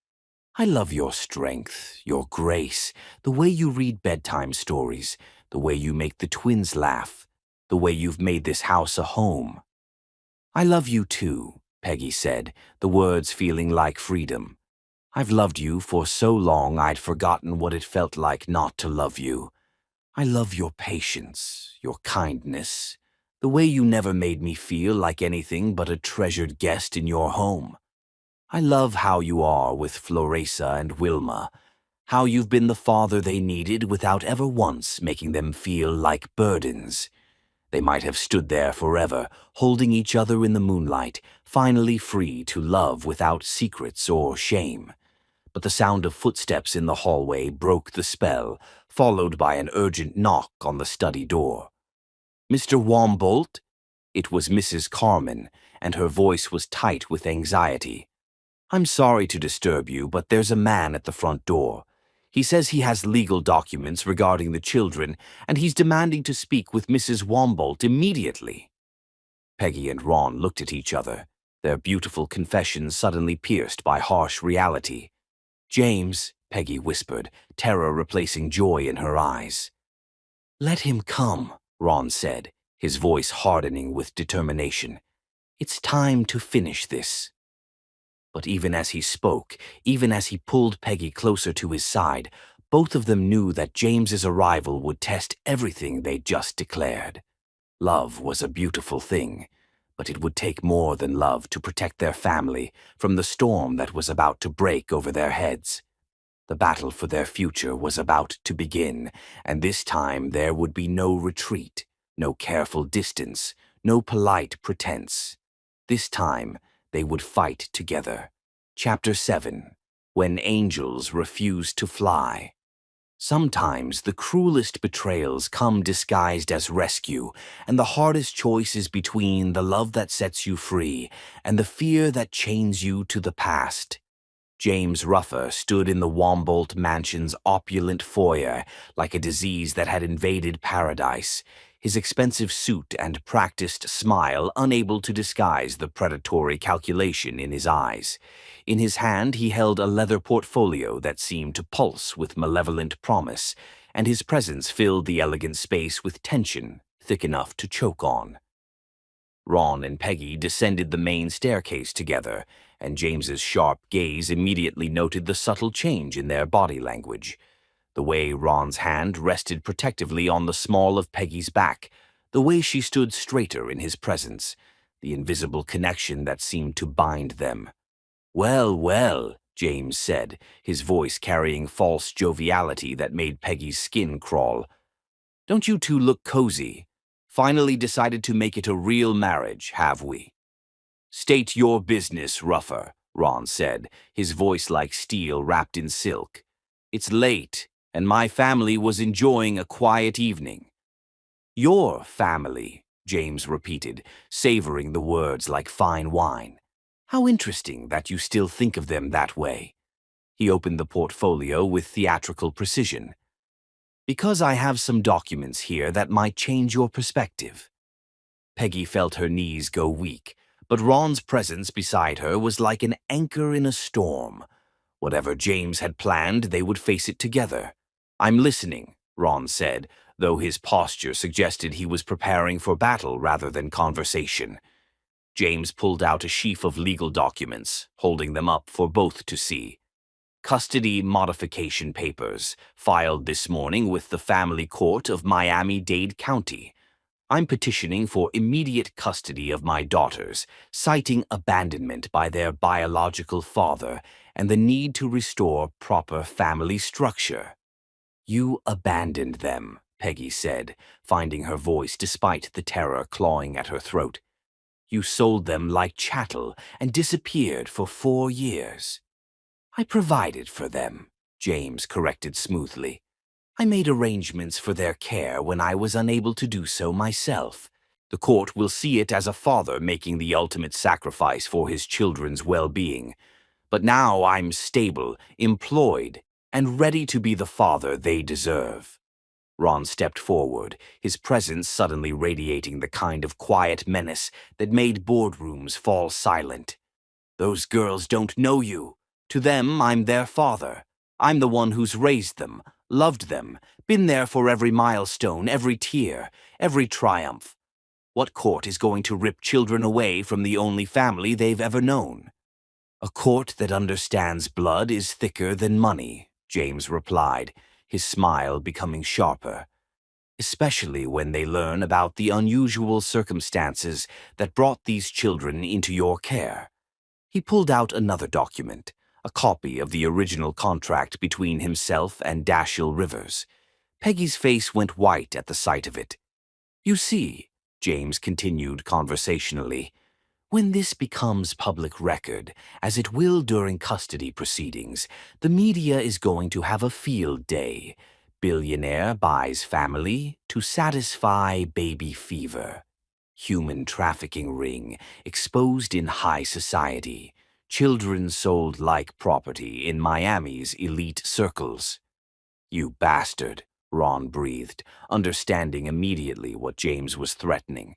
I love your strength, your grace, the way you read bedtime stories, the way you make the twins laugh, the way you've made this house a home." "I love you too," Peggy said, the words feeling like freedom. "I've loved you for so long I'd forgotten what it felt like not to love you. I love your patience, your kindness, the way you never made me feel like anything but a treasured guest in your home. I love how you are with Floresa and Wilma, how you've been the father they needed without ever once making them feel like burdens. They might have stood there forever, holding each other in the moonlight, finally free to love without secrets or shame. But the sound of footsteps in the hallway broke the spell, followed by an urgent knock on the study door. "Mr. Wombolt?" It was Mrs. Carmen, and her voice was tight with anxiety. "I'm sorry to disturb you, but there's a man at the front door. He says he has legal documents regarding the children, and he's demanding to speak with Mrs. Wombolt immediately." Peggy and Ron looked at each other, their beautiful confessions suddenly pierced by harsh reality. "James," Peggy whispered, terror replacing joy in her eyes. "Let him come," Ron said, his voice hardening with determination. "It's time to finish this." But even as he spoke, even as he pulled Peggy closer to his side, both of them knew that James's arrival would test everything they'd just declared. Love was a beautiful thing, but it would take more than love to protect their family from the storm that was about to break over their heads. The battle for their future was about to begin, and this time there would be no retreat, no careful distance, no polite pretense. This time, they would fight together. Chapter 7. When Angels Refuse to Fly. Sometimes the cruelest betrayals come disguised as rescue, and the hardest choice is between the love that sets you free and the fear that chains you to the past. James Ruffer stood in the Wombolt mansion's opulent foyer like a disease that had invaded paradise, his expensive suit and practiced smile unable to disguise the predatory calculation in his eyes. In his hand he held a leather portfolio that seemed to pulse with malevolent promise, and his presence filled the elegant space with tension thick enough to choke on. Ron and Peggy descended the main staircase together, and James's sharp gaze immediately noted the subtle change in their body language. The way Ron's hand rested protectively on the small of Peggy's back, the way she stood straighter in his presence, the invisible connection that seemed to bind them. "Well, well," James said, his voice carrying false joviality that made Peggy's skin crawl. "Don't you two look cozy? Finally decided to make it a real marriage, have we?" "State your business, Ruffer," Ron said, his voice like steel wrapped in silk. "It's late, and my family was enjoying a quiet evening." "Your family," James repeated, savoring the words like fine wine. "How interesting that you still think of them that way." He opened the portfolio with theatrical precision. "Because I have some documents here that might change your perspective." Peggy felt her knees go weak, but Ron's presence beside her was like an anchor in a storm. Whatever James had planned, they would face it together. "I'm listening," Ron said, though his posture suggested he was preparing for battle rather than conversation. James pulled out a sheaf of legal documents, holding them up for both to see. "Custody modification papers, filed this morning with the family court of Miami-Dade County. I'm petitioning for immediate custody of my daughters, citing abandonment by their biological father and the need to restore proper family structure." "You abandoned them," Peggy said, finding her voice despite the terror clawing at her throat. "You sold them like chattel and disappeared for 4 years." "I provided for them," James corrected smoothly. "I made arrangements for their care when I was unable to do so myself. The court will see it as a father making the ultimate sacrifice for his children's well-being. But now I'm stable, employed, and ready to be the father they deserve." Ron stepped forward, his presence suddenly radiating the kind of quiet menace that made boardrooms fall silent. "Those girls don't know you. To them, I'm their father. I'm the one who's raised them, loved them, been there for every milestone, every tear, every triumph. What court is going to rip children away from the only family they've ever known?" "A court that understands blood is thicker than money," James replied, his smile becoming sharper. "Especially when they learn about the unusual circumstances that brought these children into your care." He pulled out another document, a copy of the original contract between himself and Dashiell Rivers. Peggy's face went white at the sight of it. "You see," James continued conversationally, "when this becomes public record, as it will during custody proceedings, the media is going to have a field day. Billionaire buys family to satisfy baby fever. Human trafficking ring exposed in high society. Children sold like property in Miami's elite circles." "You bastard," Ron breathed, understanding immediately what James was threatening.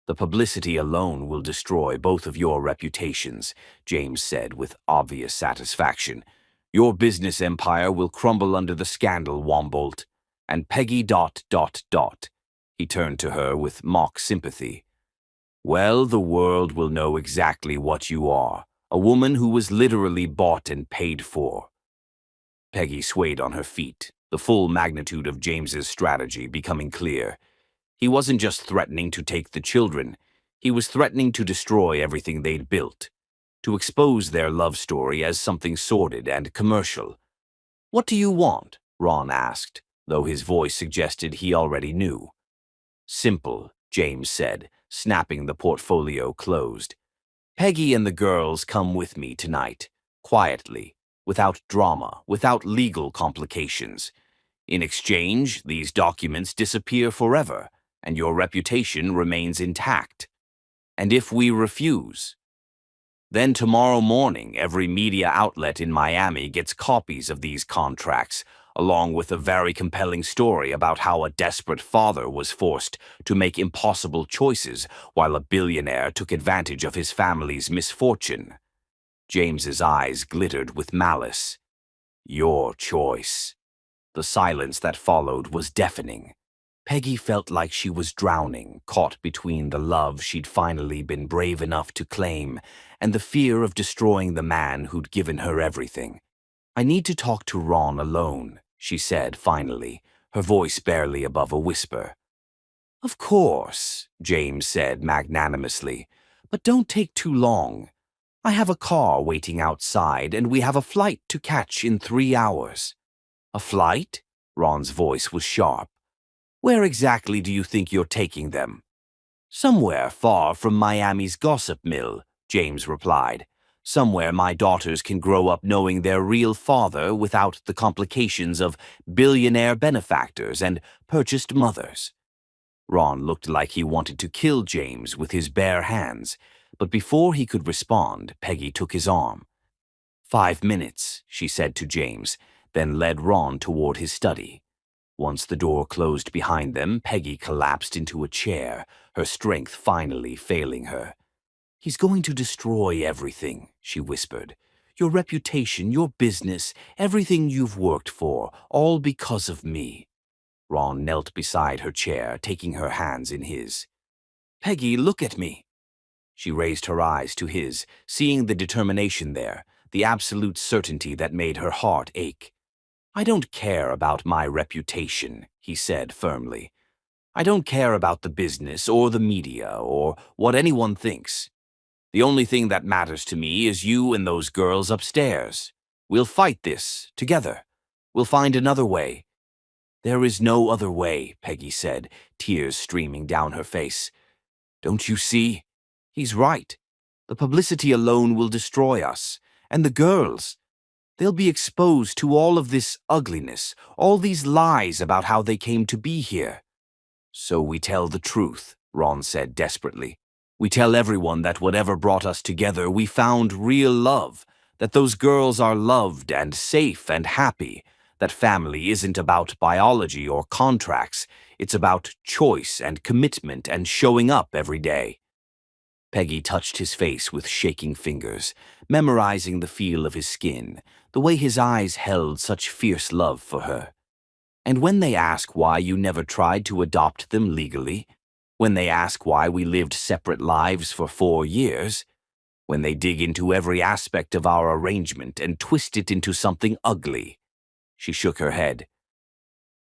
"The publicity alone will destroy both of your reputations," James said with obvious satisfaction. "Your business empire will crumble under the scandal, Wombolt. And Peggy ... He turned to her with mock sympathy. "Well, the world will know exactly what you are, a woman who was literally bought and paid for." Peggy swayed on her feet, the full magnitude of James's strategy becoming clear. He wasn't just threatening to take the children, he was threatening to destroy everything they'd built, to expose their love story as something sordid and commercial. "What do you want?" Ron asked, though his voice suggested he already knew. "Simple," James said, snapping the portfolio closed. "Peggy and the girls come with me tonight, quietly, without drama, without legal complications. In exchange, these documents disappear forever, and your reputation remains intact. And if we refuse, then tomorrow morning every media outlet in Miami gets copies of these contracts, along with a very compelling story about how a desperate father was forced to make impossible choices while a billionaire took advantage of his family's misfortune." James's eyes glittered with malice. "Your choice." The silence that followed was deafening. Peggy felt like she was drowning, caught between the love she'd finally been brave enough to claim and the fear of destroying the man who'd given her everything. "I need to talk to Ron alone," she said finally, her voice barely above a whisper. "Of course," James said magnanimously, "but don't take too long. I have a car waiting outside, and we have a flight to catch in 3 hours." "A flight?" Ron's voice was sharp. "Where exactly do you think you're taking them?" "Somewhere far from Miami's gossip mill," James replied. "Somewhere my daughters can grow up knowing their real father without the complications of billionaire benefactors and purchased mothers." Ron looked like he wanted to kill James with his bare hands, but before he could respond, Peggy took his arm. "5 minutes," she said to James, then led Ron toward his study. Once the door closed behind them, Peggy collapsed into a chair, her strength finally failing her. "He's going to destroy everything," she whispered. "Your reputation, your business, everything you've worked for, all because of me." Ron knelt beside her chair, taking her hands in his. "Peggy, look at me." She raised her eyes to his, seeing the determination there, the absolute certainty that made her heart ache. "I don't care about my reputation," he said firmly. "I don't care about the business or the media or what anyone thinks. The only thing that matters to me is you and those girls upstairs. We'll fight this together. We'll find another way." "There is no other way," Peggy said, tears streaming down her face. "Don't you see? He's right. The publicity alone will destroy us. And the girls. They'll be exposed to all of this ugliness, all these lies about how they came to be here." "So we tell the truth," Ron said desperately. "We tell everyone that whatever brought us together, we found real love, that those girls are loved and safe and happy, that family isn't about biology or contracts, it's about choice and commitment and showing up every day." Peggy touched his face with shaking fingers, memorizing the feel of his skin, the way his eyes held such fierce love for her. "And when they ask why you never tried to adopt them legally, when they ask why we lived separate lives for 4 years, when they dig into every aspect of our arrangement and twist it into something ugly," she shook her head.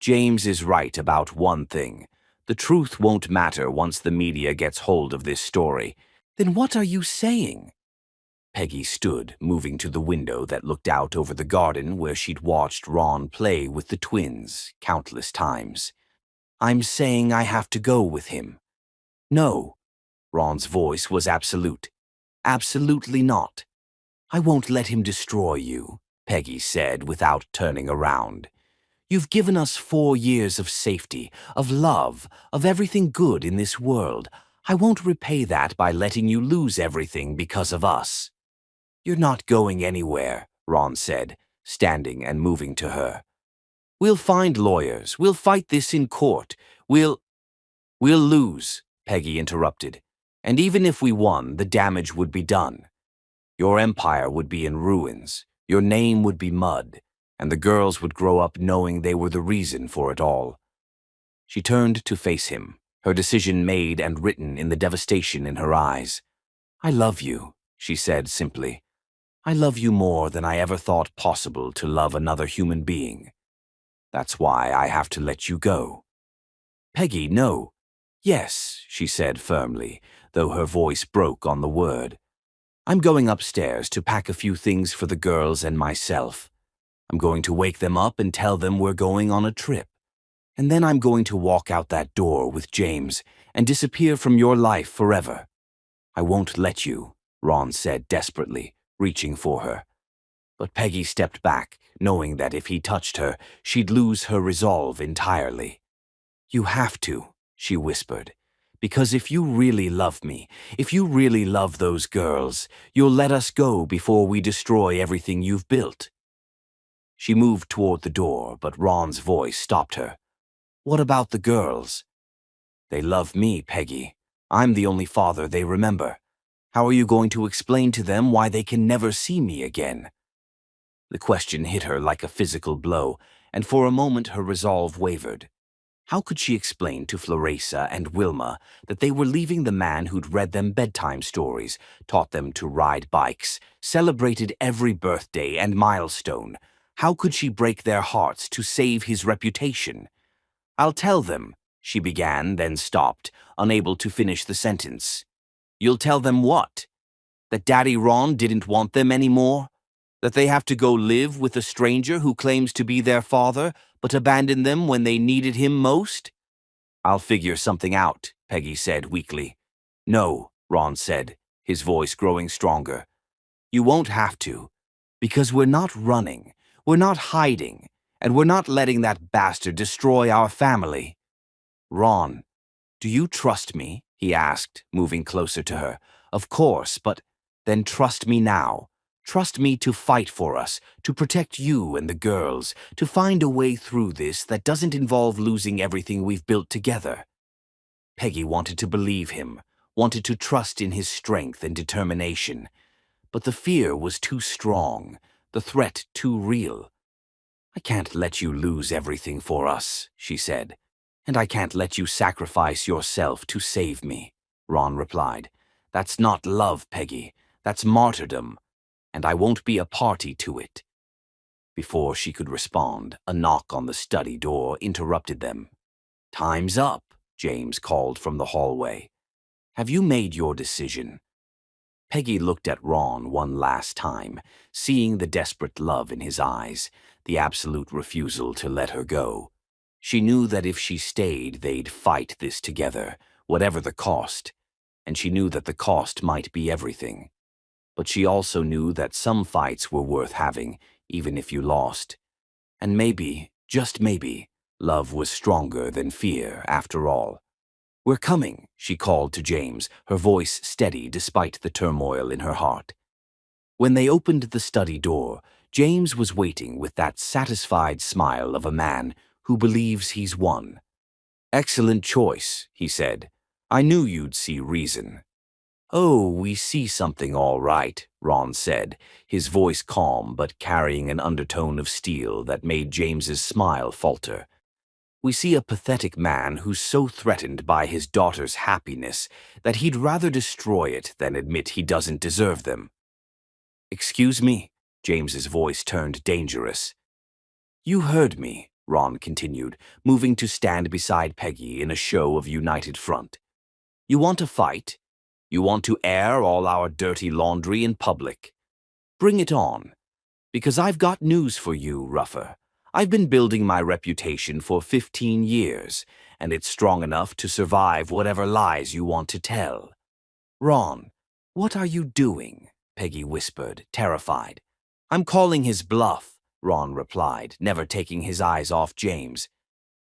"James is right about one thing. The truth won't matter once the media gets hold of this story." "Then what are you saying?" Peggy stood, moving to the window that looked out over the garden where she'd watched Ron play with the twins countless times. "I'm saying I have to go with him." "No." Ron's voice was absolute. "Absolutely not." "I won't let him destroy you," Peggy said without turning around. "You've given us 4 years of safety, of love, of everything good in this world. I won't repay that by letting you lose everything because of us." "You're not going anywhere," Ron said, standing and moving to her. "We'll find lawyers. We'll fight this in court. We'll lose," Peggy interrupted. "And even if we won, the damage would be done. Your empire would be in ruins. Your name would be mud. And the girls would grow up knowing they were the reason for it all." She turned to face him, her decision made and written in the devastation in her eyes. "I love you," she said simply. "I love you more than I ever thought possible to love another human being. That's why I have to let you go." "Peggy, no." "Yes," she said firmly, though her voice broke on the word. "I'm going upstairs to pack a few things for the girls and myself. I'm going to wake them up and tell them we're going on a trip. And then I'm going to walk out that door with James and disappear from your life forever." "I won't let you," Ron said desperately, reaching for her. But Peggy stepped back, knowing that if he touched her, she'd lose her resolve entirely. "You have to," she whispered, "because if you really love me, if you really love those girls, you'll let us go before we destroy everything you've built." She moved toward the door, but Ron's voice stopped her. "What about the girls?" "They love me, Peggy. I'm the only father they remember. How are you going to explain to them why they can never see me again?" The question hit her like a physical blow, and for a moment her resolve wavered. How could she explain to Floresa and Wilma that they were leaving the man who'd read them bedtime stories, taught them to ride bikes, celebrated every birthday and milestone? How could she break their hearts to save his reputation? "I'll tell them," she began, then stopped, unable to finish the sentence. "You'll tell them what? That Daddy Ron didn't want them anymore? That they have to go live with a stranger who claims to be their father, but abandoned them when they needed him most?" "I'll figure something out," Peggy said weakly. "No," Ron said, his voice growing stronger. "You won't have to, because we're not running, we're not hiding, and we're not letting that bastard destroy our family." "Ron, do you trust me?" he asked, moving closer to her. "Of course, but then trust me now. Trust me to fight for us, to protect you and the girls, to find a way through this that doesn't involve losing everything we've built together." Peggy wanted to believe him, wanted to trust in his strength and determination. But the fear was too strong, the threat too real. "I can't let you lose everything for us," she said. "And I can't let you sacrifice yourself to save me," Ron replied. "That's not love, Peggy. That's martyrdom. And I won't be a party to it." Before she could respond, a knock on the study door interrupted them. "Time's up," James called from the hallway. "Have you made your decision?" Peggy looked at Ron one last time, seeing the desperate love in his eyes, the absolute refusal to let her go. She knew that if she stayed, they'd fight this together, whatever the cost, and she knew that the cost might be everything. But she also knew that some fights were worth having, even if you lost. And maybe, just maybe, love was stronger than fear after all. "We're coming," she called to James, her voice steady despite the turmoil in her heart. When they opened the study door, James was waiting with that satisfied smile of a man who believes he's won. "Excellent choice," he said. "I knew you'd see reason." "Oh, we see something all right," Ron said, his voice calm but carrying an undertone of steel that made James's smile falter. "We see a pathetic man who's so threatened by his daughter's happiness that he'd rather destroy it than admit he doesn't deserve them." "Excuse me?" James's voice turned dangerous. "You heard me," Ron continued, moving to stand beside Peggy in a show of united front. "You want to fight? You want to air all our dirty laundry in public? Bring it on. Because I've got news for you, Ruffer. I've been building my reputation for 15 years, and it's strong enough to survive whatever lies you want to tell." "Ron, what are you doing?" Peggy whispered, terrified. "I'm calling his bluff," Ron replied, never taking his eyes off James.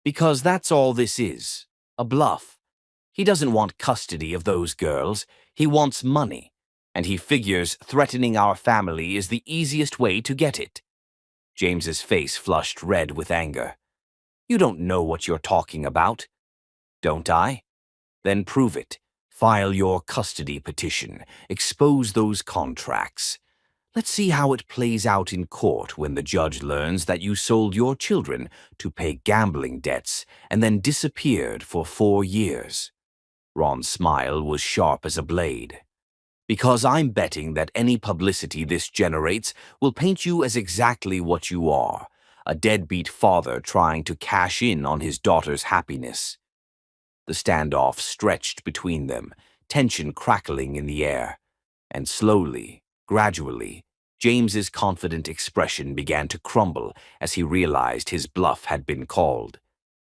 "Because that's all this is, a bluff. He doesn't want custody of those girls. He wants money, and he figures threatening our family is the easiest way to get it." James's face flushed red with anger. "You don't know what you're talking about." "Don't I? Then prove it. File your custody petition. Expose those contracts. Let's see how it plays out in court when the judge learns that you sold your children to pay gambling debts and then disappeared for 4 years. Ron's smile was sharp as a blade. "Because I'm betting that any publicity this generates will paint you as exactly what you are, a deadbeat father trying to cash in on his daughter's happiness." The standoff stretched between them, tension crackling in the air, and slowly, gradually, James's confident expression began to crumble as he realized his bluff had been called.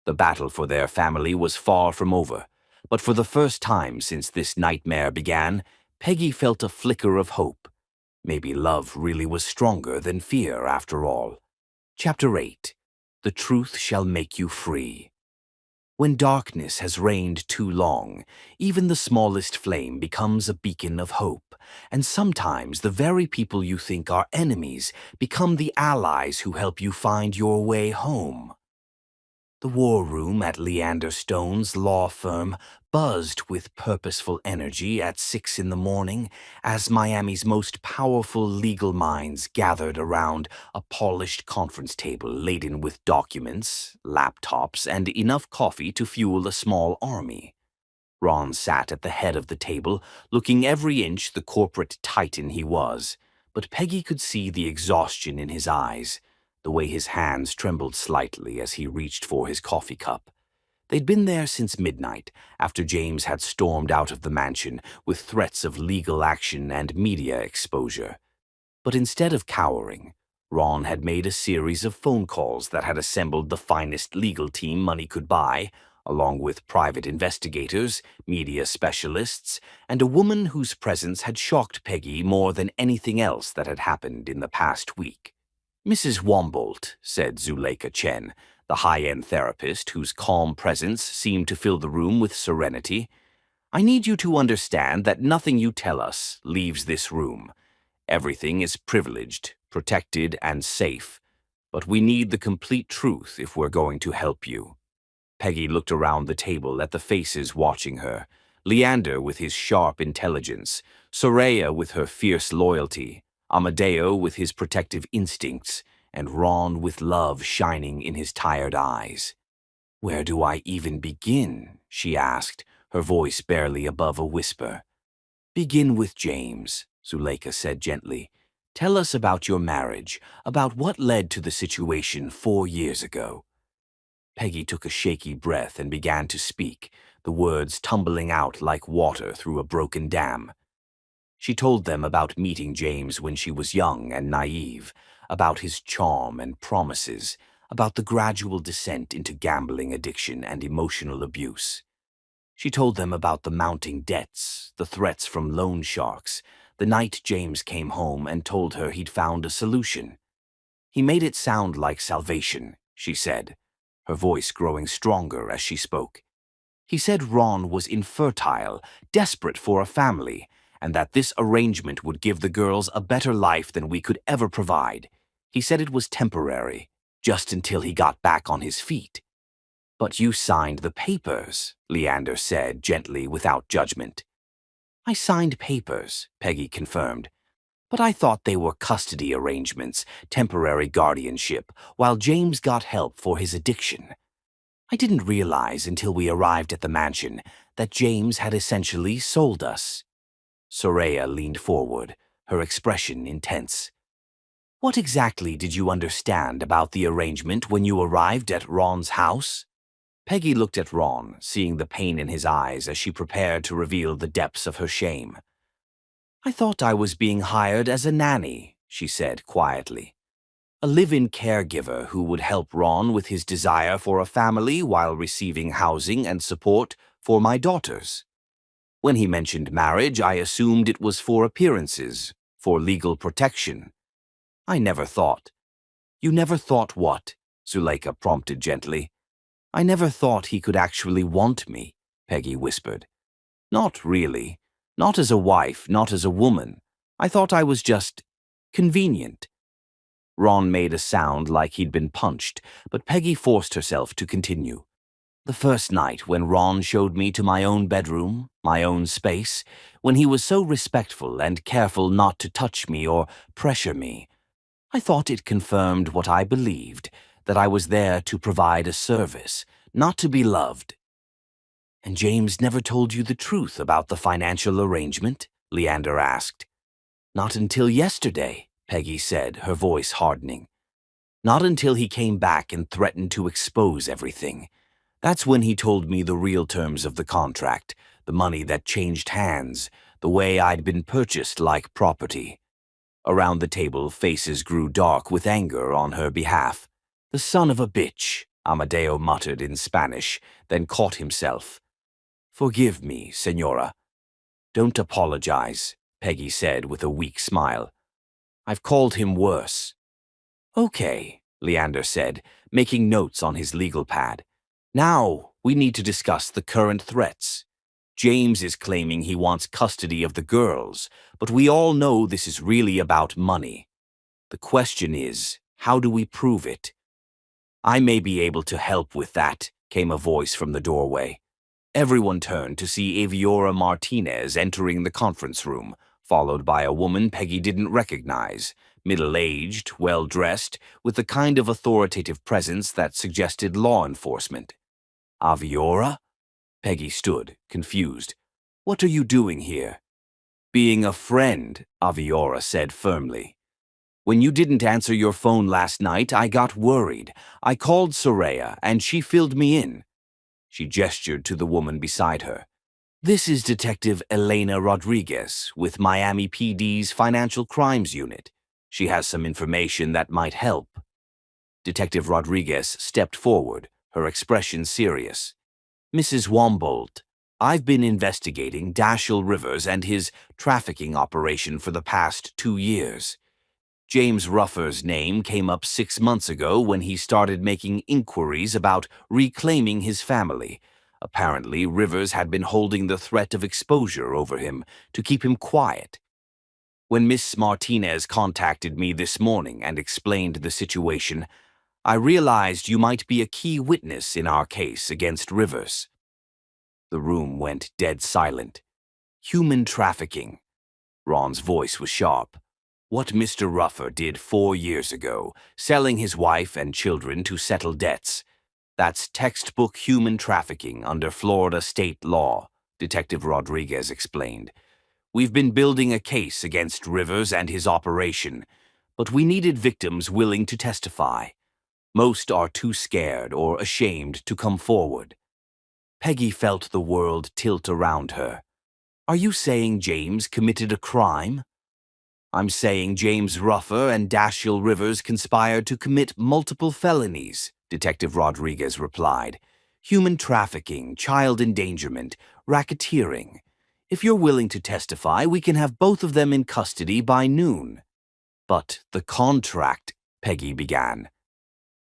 The battle for their family was far from over, but for the first time since this nightmare began, Peggy felt a flicker of hope. Maybe love really was stronger than fear after all. Chapter 8. The Truth Shall Make You Free. When darkness has reigned too long, even the smallest flame becomes a beacon of hope, and sometimes the very people you think are enemies become the allies who help you find your way home. The war room at Leander Stone's law firm buzzed with purposeful energy at 6 in the morning as Miami's most powerful legal minds gathered around a polished conference table laden with documents, laptops, and enough coffee to fuel a small army. Ron sat at the head of the table, looking every inch the corporate titan he was, but Peggy could see the exhaustion in his eyes, the way his hands trembled slightly as he reached for his coffee cup. They'd been there since midnight, after James had stormed out of the mansion with threats of legal action and media exposure. But instead of cowering, Ron had made a series of phone calls that had assembled the finest legal team money could buy, along with private investigators, media specialists, and a woman whose presence had shocked Peggy more than anything else that had happened in the past week. "Mrs. Wombolt," said Zuleika Chen, the high-end therapist whose calm presence seemed to fill the room with serenity, "I need you to understand that nothing you tell us leaves this room. Everything is privileged, protected, and safe, but we need the complete truth if we're going to help you." Peggy looked around the table at the faces watching her, Leander with his sharp intelligence, Soraya with her fierce loyalty, Amadeo with his protective instincts, and Ron with love shining in his tired eyes. "Where do I even begin?" she asked, her voice barely above a whisper. "Begin with James," Zuleika said gently. "Tell us about your marriage, about what led to the situation 4 years ago." Peggy took a shaky breath and began to speak, the words tumbling out like water through a broken dam. She told them about meeting James when she was young and naive, about his charm and promises, about the gradual descent into gambling addiction and emotional abuse. She told them about the mounting debts, the threats from loan sharks, the night James came home and told her he'd found a solution. "He made it sound like salvation," she said, her voice growing stronger as she spoke. "He said Ron was infertile, desperate for a family, and that this arrangement would give the girls a better life than we could ever provide. He said it was temporary, just until he got back on his feet." "But you signed the papers," Leander said gently without judgment. "I signed papers," Peggy confirmed. "But I thought they were custody arrangements, temporary guardianship, while James got help for his addiction. I didn't realize until we arrived at the mansion that James had essentially sold us." Soraya leaned forward, her expression intense. "What exactly did you understand about the arrangement when you arrived at Ron's house?" Peggy looked at Ron, seeing the pain in his eyes as she prepared to reveal the depths of her shame. "I thought I was being hired as a nanny," she said quietly. "A live-in caregiver who would help Ron with his desire for a family while receiving housing and support for my daughters. When he mentioned marriage, I assumed it was for appearances, for legal protection. I never thought—" "You never thought what?" Zuleika prompted gently. "I never thought he could actually want me," Peggy whispered. "Not really. Not as a wife, not as a woman. I thought I was just convenient." Ron made a sound like he'd been punched, but Peggy forced herself to continue. "The first night when Ron showed me to my own bedroom, my own space, when he was so respectful and careful not to touch me or pressure me, I thought it confirmed what I believed, that I was there to provide a service, not to be loved." "And James never told you the truth about the financial arrangement?" Leander asked. "Not until yesterday," Peggy said, her voice hardening. "Not until he came back and threatened to expose everything. That's when he told me the real terms of the contract, the money that changed hands, the way I'd been purchased like property." Around the table, faces grew dark with anger on her behalf. "The son of a bitch," Amadeo muttered in Spanish, then caught himself. "Forgive me, Senora." "Don't apologize," Peggy said with a weak smile. "I've called him worse." "Okay," Leander said, making notes on his legal pad. "Now we need to discuss the current threats. James is claiming he wants custody of the girls, but we all know this is really about money. The question is, how do we prove it?" I may be able to help with that, came a voice from the doorway. Everyone turned to see Aviora Martinez entering the conference room, followed by a woman Peggy didn't recognize, middle-aged, well-dressed, with the kind of authoritative presence that suggested law enforcement. Aviora? Peggy stood, confused. What are you doing here? Being a friend, Aviora said firmly. When you didn't answer your phone last night, I got worried. I called Soraya, and she filled me in. She gestured to the woman beside her. This is Detective Elena Rodriguez with Miami PD's Financial Crimes Unit. She has some information that might help. Detective Rodriguez stepped forward, her expression serious. Mrs. Wombold, I've been investigating Dashiell Rivers and his trafficking operation for the past 2 years. James Ruffer's name came up 6 months ago when he started making inquiries about reclaiming his family. Apparently, Rivers had been holding the threat of exposure over him to keep him quiet. When Miss Martinez contacted me this morning and explained the situation, I realized you might be a key witness in our case against Rivers. The room went dead silent. Human trafficking. Ron's voice was sharp. What Mr. Ruffer did 4 years ago, selling his wife and children to settle debts. That's textbook human trafficking under Florida state law, Detective Rodriguez explained. We've been building a case against Rivers and his operation, but we needed victims willing to testify. Most are too scared or ashamed to come forward. Peggy felt the world tilt around her. Are you saying James committed a crime? I'm saying James Ruffer and Dashiell Rivers conspired to commit multiple felonies, Detective Rodriguez replied. Human trafficking, child endangerment, racketeering. If you're willing to testify, we can have both of them in custody by noon. But the contract, Peggy began,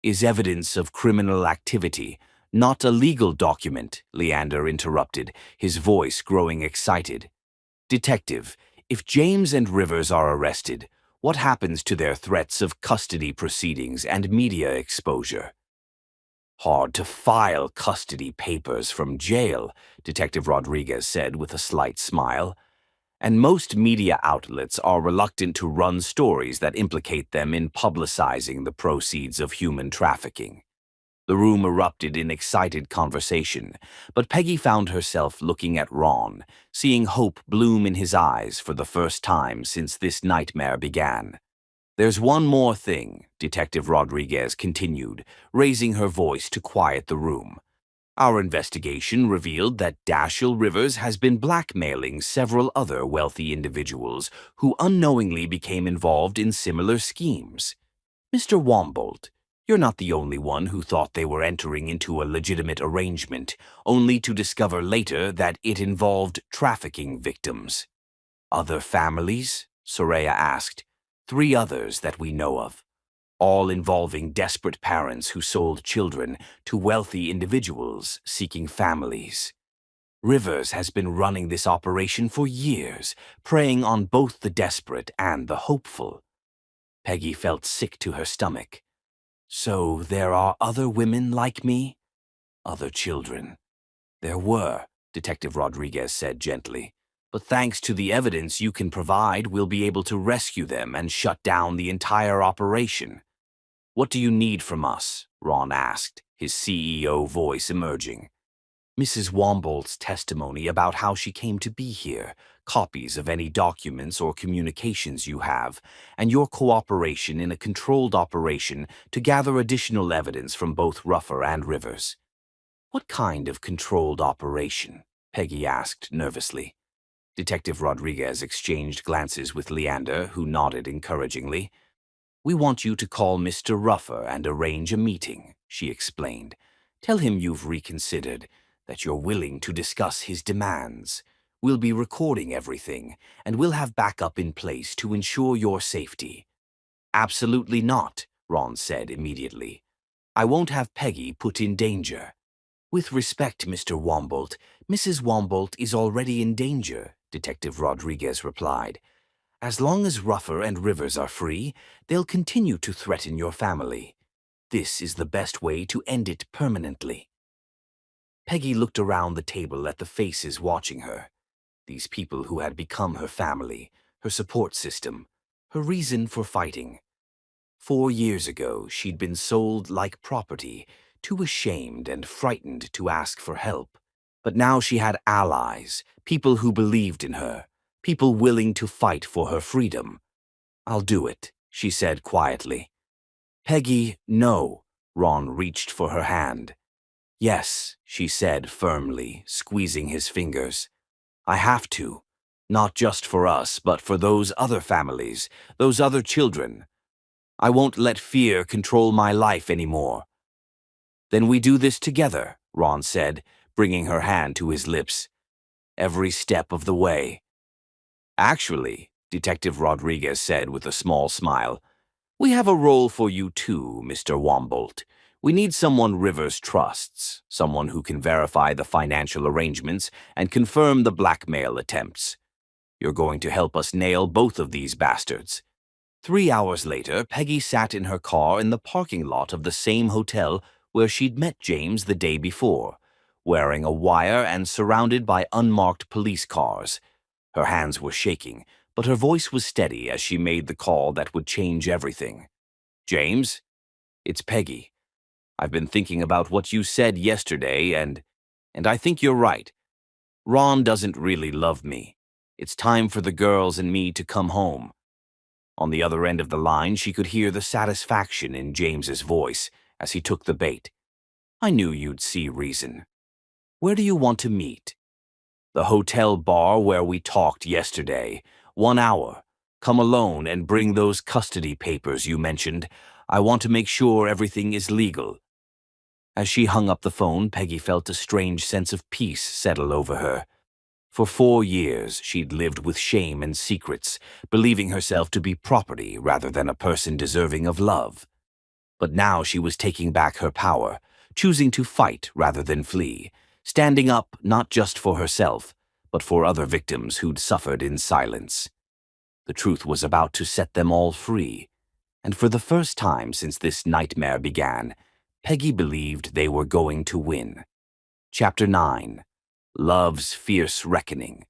is evidence of criminal activity, not a legal document, Leander interrupted, his voice growing excited. Detective, if James and Rivers are arrested, what happens to their threats of custody proceedings and media exposure? Hard to file custody papers from jail, Detective Rodriguez said with a slight smile. And most media outlets are reluctant to run stories that implicate them in publicizing the proceeds of human trafficking. The room erupted in excited conversation, but Peggy found herself looking at Ron, seeing hope bloom in his eyes for the first time since this nightmare began. There's one more thing, Detective Rodriguez continued, raising her voice to quiet the room. Our investigation revealed that Dashiell Rivers has been blackmailing several other wealthy individuals who unknowingly became involved in similar schemes. Mr. Wombold, you're not the only one who thought they were entering into a legitimate arrangement, only to discover later that it involved trafficking victims. Other families? Soraya asked. 3 others that we know of, all involving desperate parents who sold children to wealthy individuals seeking families. Rivers has been running this operation for years, preying on both the desperate and the hopeful. Peggy felt sick to her stomach. So there are other women like me? Other children. There were, Detective Rodriguez said gently. But thanks to the evidence you can provide, we'll be able to rescue them and shut down the entire operation. What do you need from us? Ron asked, his CEO voice emerging. Mrs. Wombold's testimony about how she came to be here, copies of any documents or communications you have, and your cooperation in a controlled operation to gather additional evidence from both Ruffer and Rivers. What kind of controlled operation? Peggy asked nervously. Detective Rodriguez exchanged glances with Leander, who nodded encouragingly. We want you to call Mr. Ruffer and arrange a meeting, she explained. Tell him you've reconsidered, that you're willing to discuss his demands. We'll be recording everything, and we'll have backup in place to ensure your safety. Absolutely not, Ron said immediately. I won't have Peggy put in danger. With respect, Mr. Wombold, Mrs. Wombold is already in danger, Detective Rodriguez replied. As long as Ruffer and Rivers are free, they'll continue to threaten your family. This is the best way to end it permanently. Peggy looked around the table at the faces watching her. These people who had become her family, her support system, her reason for fighting. 4 years ago, she'd been sold like property, too ashamed and frightened to ask for help. But now she had allies, people who believed in her, people willing to fight for her freedom. "I'll do it," she said quietly. "Peggy, no." Ron reached for her hand. "Yes," she said firmly, squeezing his fingers. "I have to. Not just for us, but for those other families, those other children. I won't let fear control my life anymore." "Then we do this together," Ron said, bringing her hand to his lips. "Every step of the way." "Actually," Detective Rodriguez said with a small smile, "we have a role for you too, Mr. Wombolt. We need someone Rivers trusts, someone who can verify the financial arrangements and confirm the blackmail attempts. You're going to help us nail both of these bastards." 3 hours later, Peggy sat in her car in the parking lot of the same hotel where she'd met James the day before, wearing a wire and surrounded by unmarked police cars. Her hands were shaking, but her voice was steady as she made the call that would change everything. "James, it's Peggy. I've been thinking about what you said yesterday, and I think you're right. Ron doesn't really love me. It's time for the girls and me to come home." On the other end of the line, she could hear the satisfaction in James's voice as he took the bait. "I knew you'd see reason. Where do you want to meet?" "The hotel bar where we talked yesterday. 1 hour. Come alone and bring those custody papers you mentioned. I want to make sure everything is legal." As she hung up the phone, Peggy felt a strange sense of peace settle over her. For 4 years, she'd lived with shame and secrets, believing herself to be property rather than a person deserving of love. But now she was taking back her power, choosing to fight rather than flee, standing up not just for herself, but for other victims who'd suffered in silence. The truth was about to set them all free, and for the first time since this nightmare began, Peggy believed they were going to win. Chapter 9. Love's Fierce Reckoning.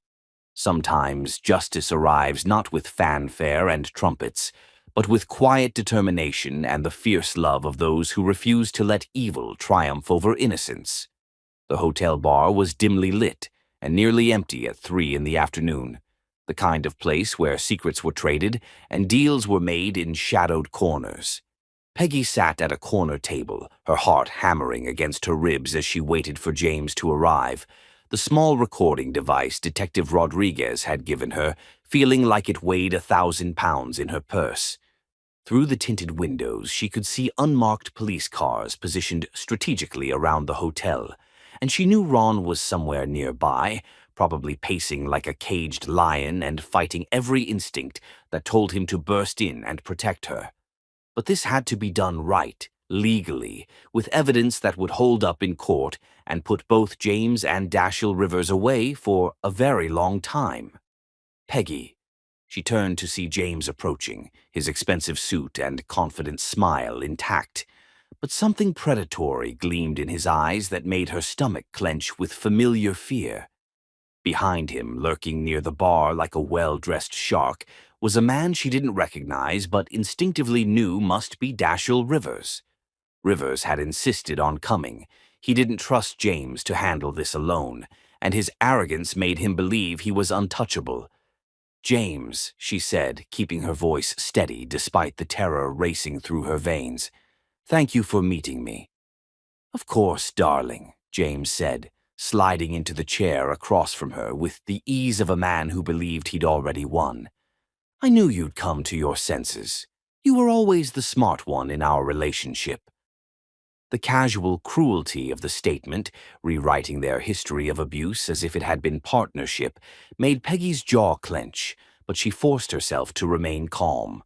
Sometimes justice arrives not with fanfare and trumpets, but with quiet determination and the fierce love of those who refuse to let evil triumph over innocence. The hotel bar was dimly lit and nearly empty at 3 in the afternoon, the kind of place where secrets were traded and deals were made in shadowed corners. Peggy sat at a corner table, her heart hammering against her ribs as she waited for James to arrive, the small recording device Detective Rodriguez had given her, feeling like it weighed 1,000 pounds in her purse. Through the tinted windows, she could see unmarked police cars positioned strategically around the hotel, and she knew Ron was somewhere nearby, probably pacing like a caged lion and fighting every instinct that told him to burst in and protect her. But this had to be done right, legally, with evidence that would hold up in court and put both James and Dashiell Rivers away for a very long time. "Peggy." She turned to see James approaching, his expensive suit and confident smile intact. But something predatory gleamed in his eyes that made her stomach clench with familiar fear. Behind him, lurking near the bar like a well-dressed shark, was a man she didn't recognize but instinctively knew must be Dashiell Rivers. Rivers had insisted on coming. He didn't trust James to handle this alone, and his arrogance made him believe he was untouchable. "James," she said, keeping her voice steady despite the terror racing through her veins. "Thank you for meeting me." "Of course, darling," James said, sliding into the chair across from her with the ease of a man who believed he'd already won. "I knew you'd come to your senses. You were always the smart one in our relationship." The casual cruelty of the statement, rewriting their history of abuse as if it had been partnership, made Peggy's jaw clench, but she forced herself to remain calm.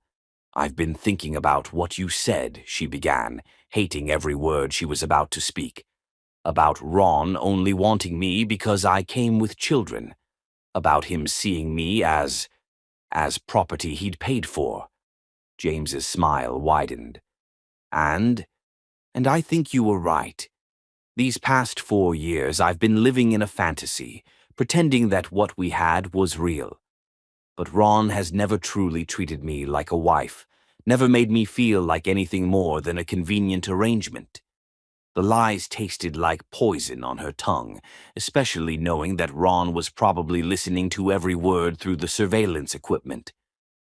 "I've been thinking about what you said," she began, hating every word she was about to speak. "About Ron only wanting me because I came with children. About him seeing me as property he'd paid for." James's smile widened. "And And I think you were right. These past 4 years, I've been living in a fantasy, pretending that what we had was real. But Ron has never truly treated me like a wife, never made me feel like anything more than a convenient arrangement. The lies tasted like poison on her tongue, especially knowing that Ron was probably listening to every word through the surveillance equipment.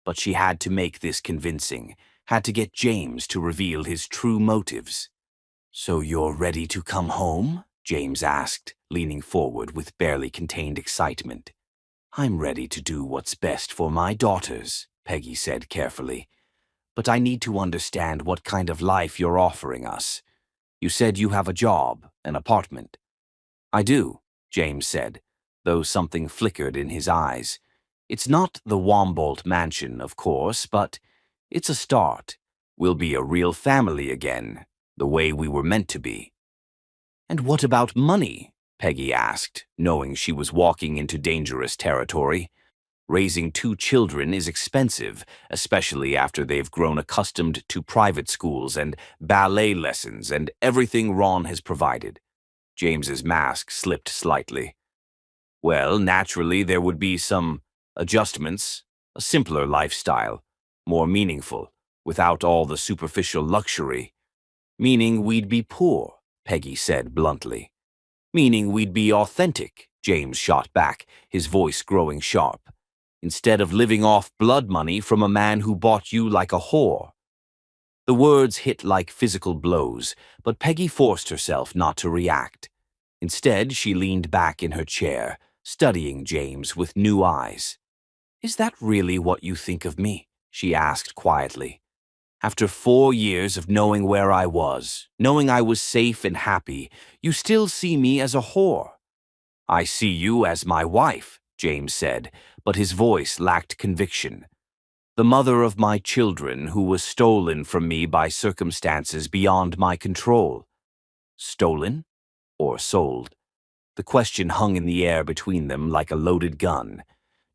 But she had to make this convincing, had to get James to reveal his true motives. "So you're ready to come home?" James asked, leaning forward with barely contained excitement. "I'm ready to do what's best for my daughters," Peggy said carefully. "But I need to understand what kind of life you're offering us. You said you have a job, an apartment." "I do," James said, though something flickered in his eyes. "It's not the Wombolt mansion, of course, but it's a start. We'll be a real family again, the way we were meant to be." "And what about money?" Peggy asked, knowing she was walking into dangerous territory. Raising 2 children is expensive, especially after they've grown accustomed to private schools and ballet lessons and everything Ron has provided. James's mask slipped slightly. "Well, naturally there would be some adjustments, a simpler lifestyle, more meaningful, without all the superficial luxury. Meaning we'd be poor," Peggy said bluntly. "Meaning we'd be authentic," James shot back, his voice growing sharp. "Instead of living off blood money from a man who bought you like a whore." The words hit like physical blows, but Peggy forced herself not to react. Instead, she leaned back in her chair, studying James with new eyes. "Is that really what you think of me?" she asked quietly. "After 4 years of knowing where I was, knowing I was safe and happy, you still see me as a whore." "I see you as my wife," James said, but his voice lacked conviction. "The mother of my children who was stolen from me by circumstances beyond my control." Stolen? Or sold? The question hung in the air between them like a loaded gun.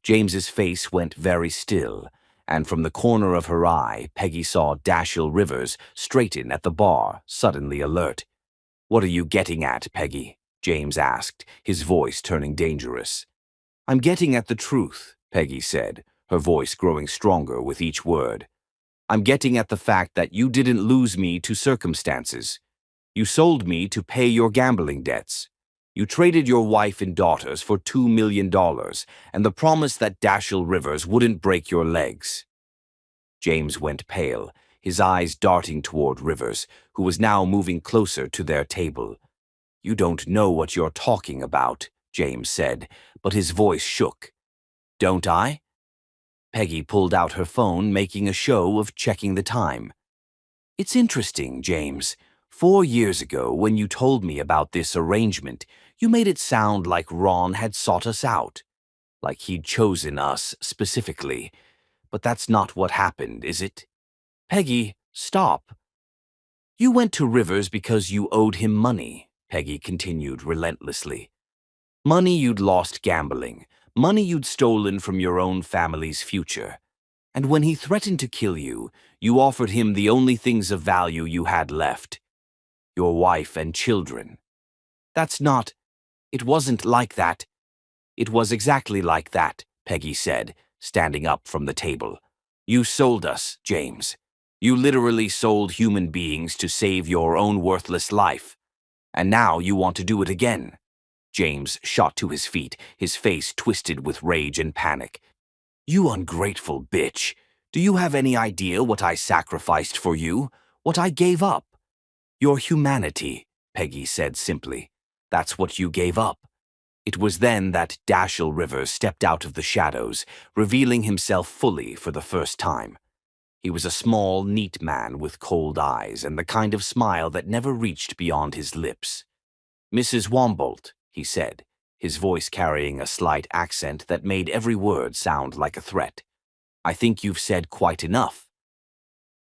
James's face went very still, and from the corner of her eye, Peggy saw Dashiell Rivers straighten at the bar, suddenly alert. "What are you getting at, Peggy?" James asked, his voice turning dangerous. "I'm getting at the truth," Peggy said, her voice growing stronger with each word. "I'm getting at the fact that you didn't lose me to circumstances. You sold me to pay your gambling debts. You traded your wife and daughters for $2 million and the promise that Dashiell Rivers wouldn't break your legs." James went pale, his eyes darting toward Rivers, who was now moving closer to their table. "You don't know what you're talking about," James said, but his voice shook. "Don't I?" Peggy pulled out her phone, making a show of checking the time. "It's interesting, James. 4 years ago, when you told me about this arrangement, you made it sound like Ron had sought us out, like he'd chosen us specifically. But that's not what happened, is it?" "Peggy, stop." "You went to Rivers because you owed him money," Peggy continued relentlessly. "Money you'd lost gambling, money you'd stolen from your own family's future. And when he threatened to kill you, you offered him the only things of value you had left. Your wife and children. That's not... It wasn't like that." "It was exactly like that," Peggy said, standing up from the table. "You sold us, James. You literally sold human beings to save your own worthless life. And now you want to do it again." James shot to his feet, his face twisted with rage and panic. "You ungrateful bitch. Do you have any idea what I sacrificed for you? What I gave up?" "Your humanity," Peggy said simply. "That's what you gave up." It was then that Dashiell Rivers stepped out of the shadows, revealing himself fully for the first time. He was a small, neat man with cold eyes and the kind of smile that never reached beyond his lips. "Mrs. Wombolt," he said, his voice carrying a slight accent that made every word sound like a threat. "I think you've said quite enough."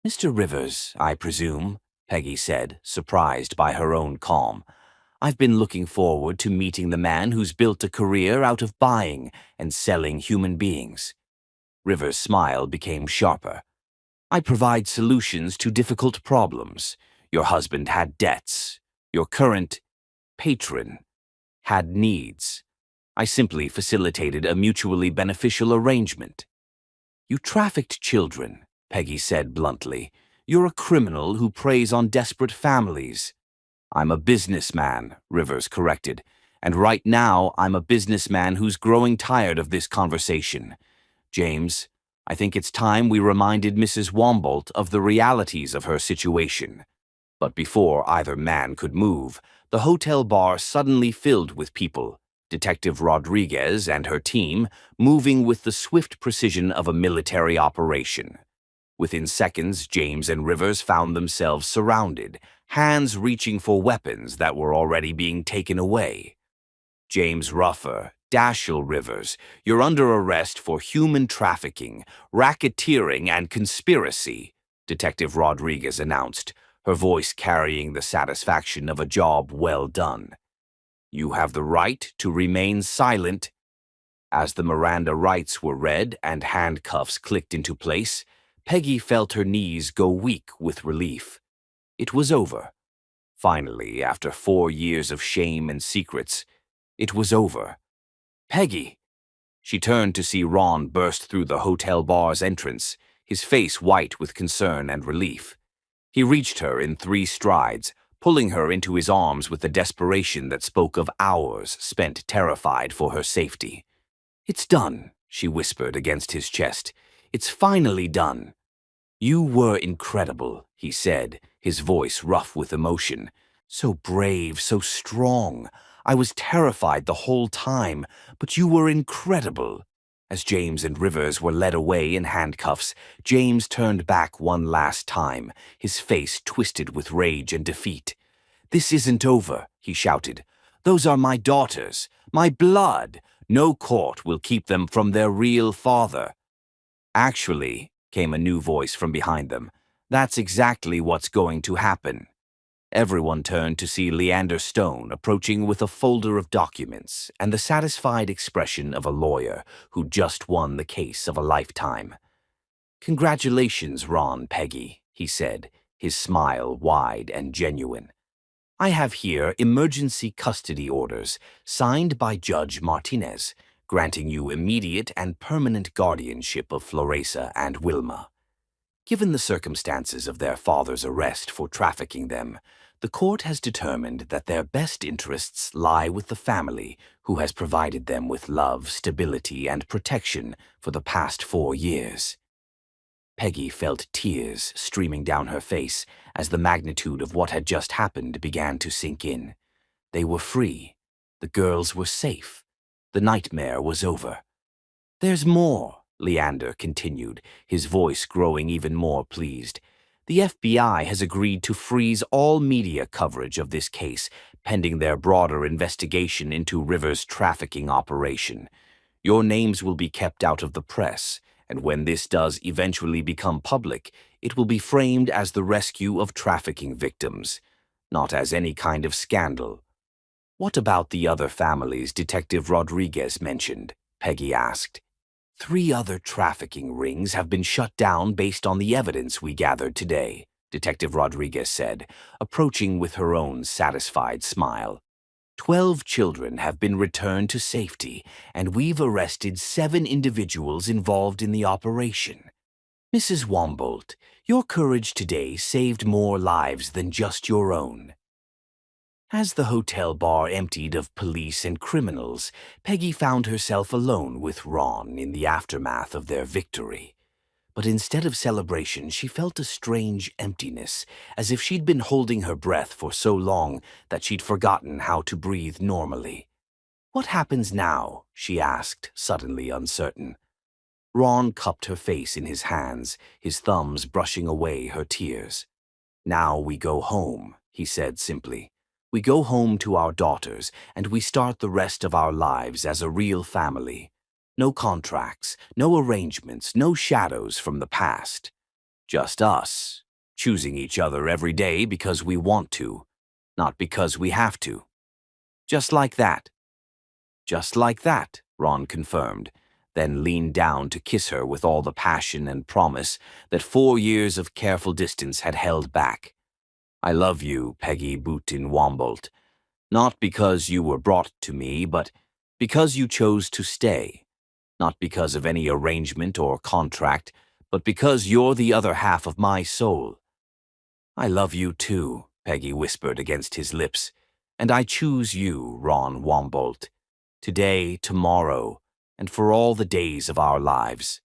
"Mr. Rivers, I presume," Peggy said, surprised by her own calm. "I've been looking forward to meeting the man who's built a career out of buying and selling human beings." Rivers' smile became sharper. "I provide solutions to difficult problems. Your husband had debts. Your current patron had needs. I simply facilitated a mutually beneficial arrangement. You trafficked children, Peggy said bluntly. You're a criminal who preys on desperate families. I'm a businessman, Rivers corrected. And right now, I'm a businessman who's growing tired of this conversation. James, I think it's time we reminded Mrs. Wombolt of the realities of her situation. But before either man could move, the hotel bar suddenly filled with people. Detective Rodriguez and her team moving with the swift precision of a military operation. Within seconds, James and Rivers found themselves surrounded, hands reaching for weapons that were already being taken away. James Ruffer, Dashiell Rivers, you're under arrest for human trafficking, racketeering, and conspiracy, Detective Rodriguez announced, her voice carrying the satisfaction of a job well done. You have the right to remain silent. As the Miranda rights were read and handcuffs clicked into place, Peggy felt her knees go weak with relief. It was over. Finally, after 4 years of shame and secrets, it was over. Peggy! She turned to see Ron burst through the hotel bar's entrance, his face white with concern and relief. He reached her in 3 strides, pulling her into his arms with a desperation that spoke of hours spent terrified for her safety. It's done, she whispered against his chest. It's finally done. You were incredible, he said, his voice rough with emotion. So brave, so strong. I was terrified the whole time, but you were incredible. As James and Rivers were led away in handcuffs, James turned back one last time, his face twisted with rage and defeat. This isn't over, he shouted. Those are my daughters, my blood. No court will keep them from their real father. Actually, came a new voice from behind them, that's exactly what's going to happen. Everyone turned to see Leander Stone approaching with a folder of documents and the satisfied expression of a lawyer who just won the case of a lifetime. Congratulations, Ron, Peggy, he said, his smile wide and genuine. I have here emergency custody orders signed by Judge Martinez, granting you immediate and permanent guardianship of Floresa and Wilma. Given the circumstances of their father's arrest for trafficking them, the court has determined that their best interests lie with the family who has provided them with love, stability, and protection for the past 4 years. Peggy felt tears streaming down her face as the magnitude of what had just happened began to sink in. They were free. The girls were safe. The nightmare was over. There's more, Leander continued, his voice growing even more pleased. The FBI has agreed to freeze all media coverage of this case, pending their broader investigation into Rivers' trafficking operation. Your names will be kept out of the press, and when this does eventually become public, it will be framed as the rescue of trafficking victims, not as any kind of scandal. What about the other families Detective Rodriguez mentioned? Peggy asked. 3 other trafficking rings have been shut down based on the evidence we gathered today, Detective Rodriguez said, approaching with her own satisfied smile. 12 children have been returned to safety, and we've arrested 7 individuals involved in the operation. Mrs. Wombolt, your courage today saved more lives than just your own. As the hotel bar emptied of police and criminals, Peggy found herself alone with Ron in the aftermath of their victory. But instead of celebration, she felt a strange emptiness, as if she'd been holding her breath for so long that she'd forgotten how to breathe normally. What happens now? She asked, suddenly uncertain. Ron cupped her face in his hands, his thumbs brushing away her tears. Now we go home, he said simply. We go home to our daughters, and we start the rest of our lives as a real family. No contracts, no arrangements, no shadows from the past. Just us, choosing each other every day because we want to, not because we have to. Just like that. Just like that, Ron confirmed, then leaned down to kiss her with all the passion and promise that 4 years of careful distance had held back. I love you, Peggy Bootin Wombolt, not because you were brought to me, but because you chose to stay. Not because of any arrangement or contract, but because you're the other half of my soul. I love you too, Peggy whispered against his lips, and I choose you, Ron Wombolt, today, tomorrow, and for all the days of our lives.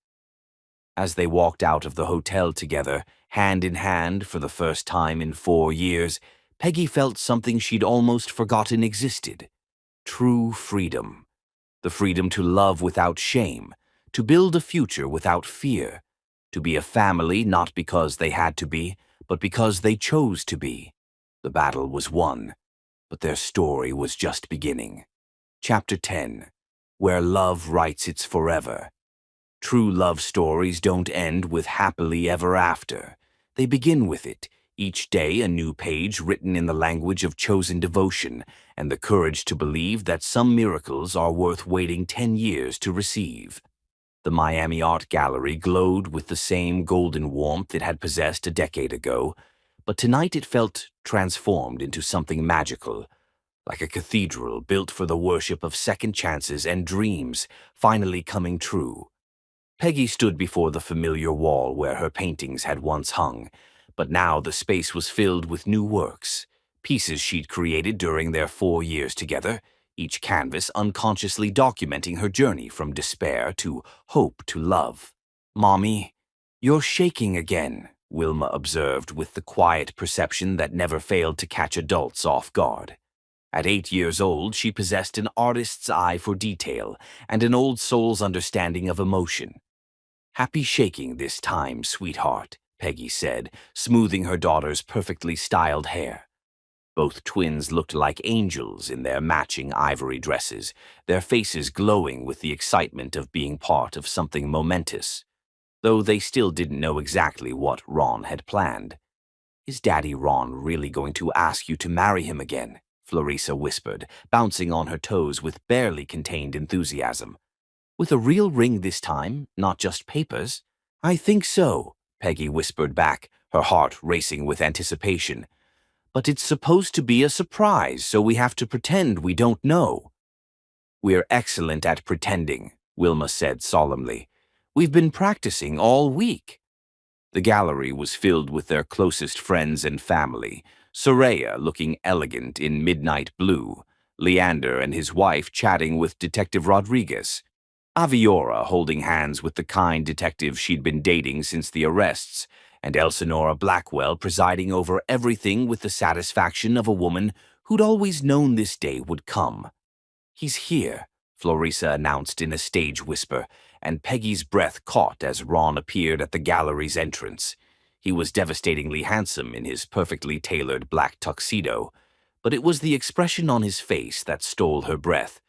As they walked out of the hotel together, hand in hand for the first time in 4 years, Peggy felt something she'd almost forgotten existed. True freedom. The freedom to love without shame, to build a future without fear, to be a family not because they had to be, but because they chose to be. The battle was won, but their story was just beginning. Chapter 10. Where Love Writes Its Forever. True love stories don't end with happily ever after. They begin with it, each day a new page written in the language of chosen devotion, and the courage to believe that some miracles are worth waiting 10 years to receive. The Miami Art Gallery glowed with the same golden warmth it had possessed a decade ago, but tonight it felt transformed into something magical, like a cathedral built for the worship of second chances and dreams finally coming true. Peggy stood before the familiar wall where her paintings had once hung, but now the space was filled with new works, pieces she'd created during their 4 years together, each canvas unconsciously documenting her journey from despair to hope to love. "Mommy, you're shaking again," Wilma observed with the quiet perception that never failed to catch adults off guard. At 8 years old, she possessed an artist's eye for detail and an old soul's understanding of emotion. "Happy shaking this time, sweetheart," Peggy said, smoothing her daughter's perfectly styled hair. Both twins looked like angels in their matching ivory dresses, their faces glowing with the excitement of being part of something momentous, though they still didn't know exactly what Ron had planned. "Is Daddy Ron really going to ask you to marry him again?" Florissa whispered, bouncing on her toes with barely contained enthusiasm. "With a real ring this time, not just papers?" "I think so," Peggy whispered back, her heart racing with anticipation. "But it's supposed to be a surprise, so we have to pretend we don't know." "We're excellent at pretending," Wilma said solemnly. "We've been practicing all week." The gallery was filled with their closest friends and family, Soraya looking elegant in midnight blue, Leander and his wife chatting with Detective Rodriguez, Aviora holding hands with the kind detective she'd been dating since the arrests, and Elsinora Blackwell presiding over everything with the satisfaction of a woman who'd always known this day would come. "He's here," Florissa announced in a stage whisper, and Peggy's breath caught as Ron appeared at the gallery's entrance. He was devastatingly handsome in his perfectly tailored black tuxedo, but it was the expression on his face that stole her breath.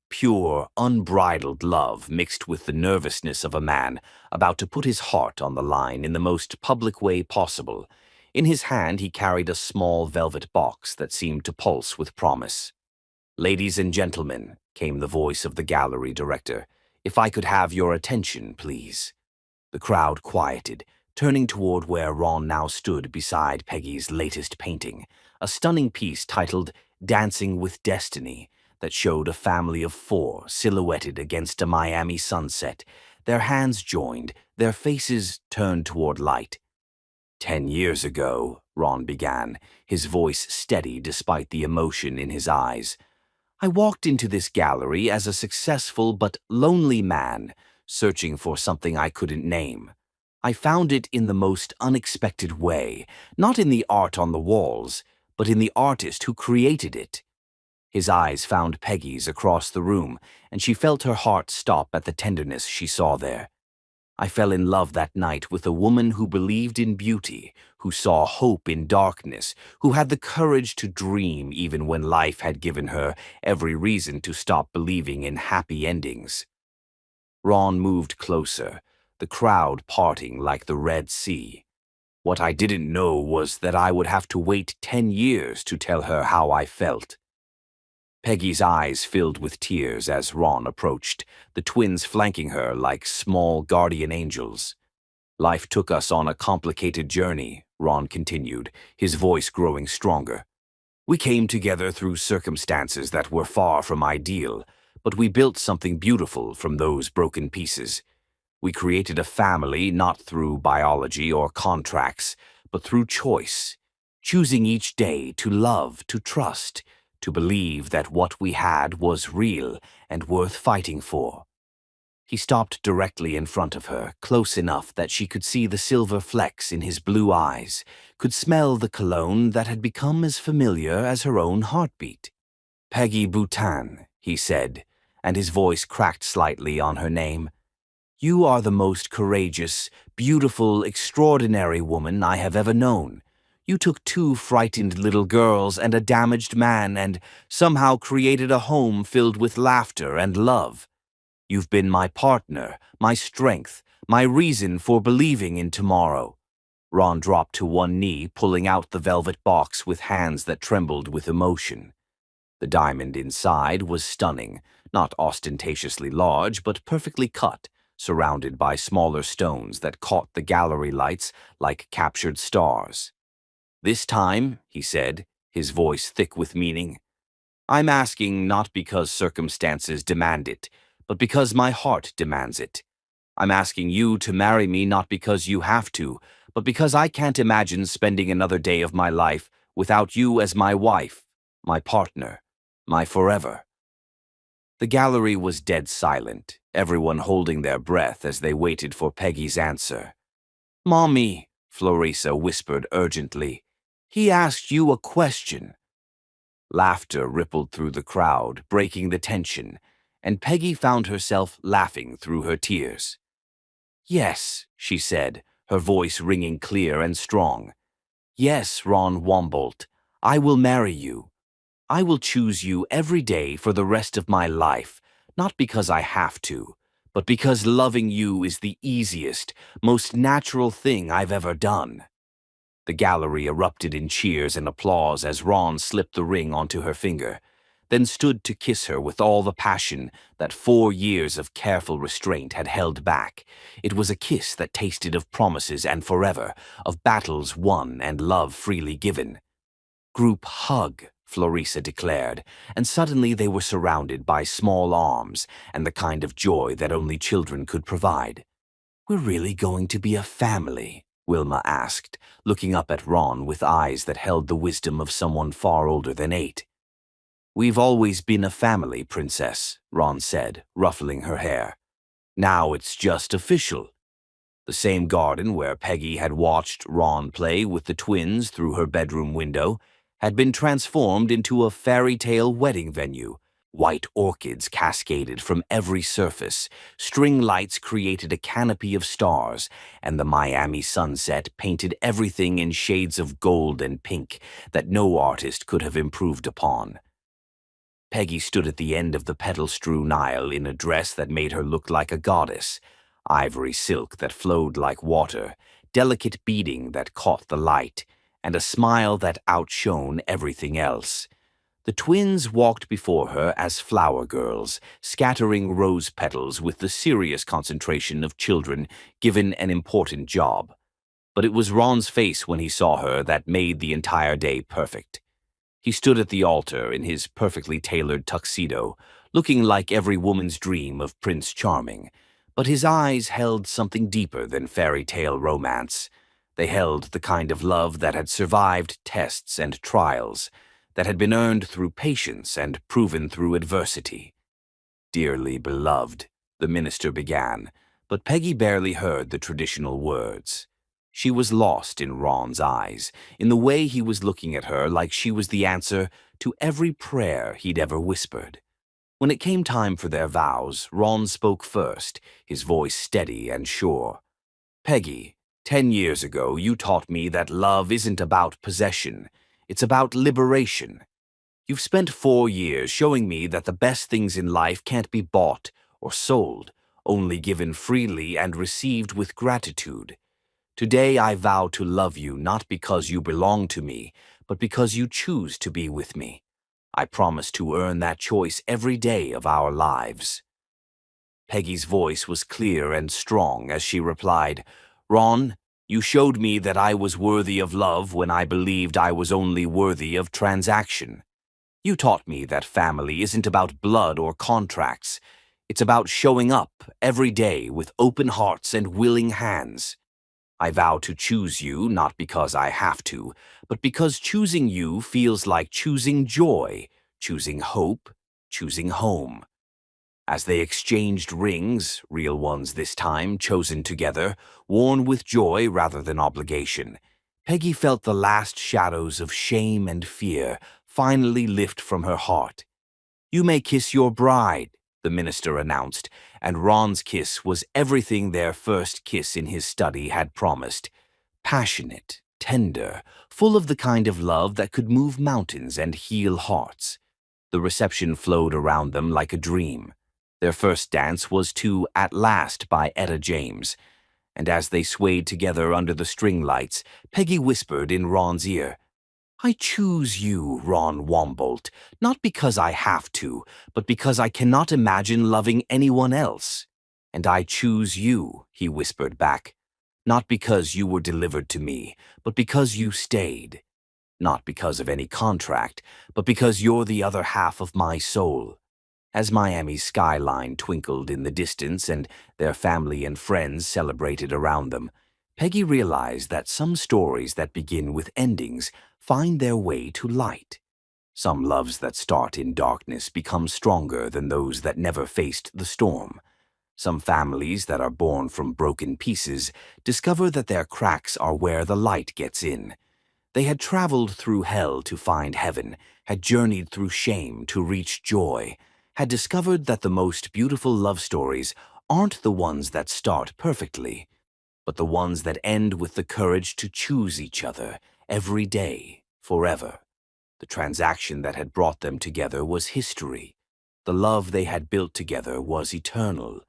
Pure, unbridled love mixed with the nervousness of a man about to put his heart on the line in the most public way possible. In his hand he carried a small velvet box that seemed to pulse with promise. "Ladies and gentlemen," came the voice of the gallery director, "if I could have your attention, please." The crowd quieted, turning toward where Ron now stood beside Peggy's latest painting, a stunning piece titled "Dancing with Destiny," that showed a family of 4 silhouetted against a Miami sunset, their hands joined, their faces turned toward light. "10 years ago," Ron began, his voice steady despite the emotion in his eyes, "I walked into this gallery as a successful but lonely man, searching for something I couldn't name. I found it in the most unexpected way, not in the art on the walls, but in the artist who created it." His eyes found Peggy's across the room, and she felt her heart stop at the tenderness she saw there. "I fell in love that night with a woman who believed in beauty, who saw hope in darkness, who had the courage to dream even when life had given her every reason to stop believing in happy endings." Ron moved closer, the crowd parting like the Red Sea. "What I didn't know was that I would have to wait 10 years to tell her how I felt." Peggy's eyes filled with tears as Ron approached, the twins flanking her like small guardian angels. Life took us on a complicated journey, Ron continued, his voice growing stronger. We came together through circumstances that were far from ideal, but we built something beautiful from those broken pieces. We created a family not through biology or contracts, but through choice, choosing each day to love, to trust, to believe that what we had was real and worth fighting for. He stopped directly in front of her, close enough that she could see the silver flecks in his blue eyes, could smell the cologne that had become as familiar as her own heartbeat. "Peggy Boutin," he said, and his voice cracked slightly on her name. "You are the most courageous, beautiful, extraordinary woman I have ever known. You took two frightened little girls and a damaged man and somehow created a home filled with laughter and love. You've been my partner, my strength, my reason for believing in tomorrow." Ron dropped to one knee, pulling out the velvet box with hands that trembled with emotion. The diamond inside was stunning, not ostentatiously large, but perfectly cut, surrounded by smaller stones that caught the gallery lights like captured stars. "This time," he said, his voice thick with meaning, "I'm asking not because circumstances demand it, but because my heart demands it. I'm asking you to marry me not because you have to, but because I can't imagine spending another day of my life without you as my wife, my partner, my forever." The gallery was dead silent, everyone holding their breath as they waited for Peggy's answer. "Mommy," Florissa whispered urgently, "he asked you a question." Laughter rippled through the crowd, breaking the tension, and Peggy found herself laughing through her tears. "Yes," she said, her voice ringing clear and strong. "Yes, Ron Wombolt, I will marry you. I will choose you every day for the rest of my life, not because I have to, but because loving you is the easiest, most natural thing I've ever done." The gallery erupted in cheers and applause as Ron slipped the ring onto her finger, then stood to kiss her with all the passion that 4 years of careful restraint had held back. It was a kiss that tasted of promises and forever, of battles won and love freely given. "Group hug," Florissa declared, and suddenly they were surrounded by small arms and the kind of joy that only children could provide. "We're really going to be a family?" Wilma asked, looking up at Ron with eyes that held the wisdom of someone far older than 8. "We've always been a family, Princess," Ron said, ruffling her hair. "Now it's just official." The same garden where Peggy had watched Ron play with the twins through her bedroom window had been transformed into a fairy tale wedding venue. White orchids cascaded from every surface, string lights created a canopy of stars, and the Miami sunset painted everything in shades of gold and pink that no artist could have improved upon. Peggy stood at the end of the petal-strewn aisle in a dress that made her look like a goddess, ivory silk that flowed like water, delicate beading that caught the light, and a smile that outshone everything else. The twins walked before her as flower girls, scattering rose petals with the serious concentration of children given an important job. But it was Ron's face when he saw her that made the entire day perfect. He stood at the altar in his perfectly tailored tuxedo, looking like every woman's dream of Prince Charming, but his eyes held something deeper than fairy tale romance. They held the kind of love that had survived tests and trials, that had been earned through patience and proven through adversity. "Dearly beloved," the minister began, but Peggy barely heard the traditional words. She was lost in Ron's eyes, in the way he was looking at her like she was the answer to every prayer he'd ever whispered. When it came time for their vows, Ron spoke first, his voice steady and sure. "Peggy, 10 years ago you taught me that love isn't about possession, it's about liberation. You've spent 4 years showing me that the best things in life can't be bought or sold, only given freely and received with gratitude. Today I vow to love you not because you belong to me, but because you choose to be with me. I promise to earn that choice every day of our lives." Peggy's voice was clear and strong as she replied, Ron, you showed me that I was worthy of love when I believed I was only worthy of transaction. You taught me that family isn't about blood or contracts. It's about showing up every day with open hearts and willing hands. I vow to choose you not because I have to, but because choosing you feels like choosing joy, choosing hope, choosing home. As they exchanged rings, real ones this time, chosen together, worn with joy rather than obligation, Peggy felt the last shadows of shame and fear finally lift from her heart. "You may kiss your bride," the minister announced, and Ron's kiss was everything their first kiss in his study had promised. Passionate, tender, full of the kind of love that could move mountains and heal hearts. The reception flowed around them like a dream. Their first dance was to "At Last" by Etta James, and as they swayed together under the string lights, Peggy whispered in Ron's ear, "I choose you, Ron Wombolt, not because I have to, but because I cannot imagine loving anyone else." "And I choose you," he whispered back, "not because you were delivered to me, but because you stayed. Not because of any contract, but because you're the other half of my soul." As Miami's skyline twinkled in the distance and their family and friends celebrated around them, Peggy realized that some stories that begin with endings find their way to light. Some loves that start in darkness become stronger than those that never faced the storm. Some families that are born from broken pieces discover that their cracks are where the light gets in. They had traveled through hell to find heaven, had journeyed through shame to reach joy, had discovered that the most beautiful love stories aren't the ones that start perfectly, but the ones that end with the courage to choose each other every day, forever. The transaction that had brought them together was history. The love they had built together was eternal.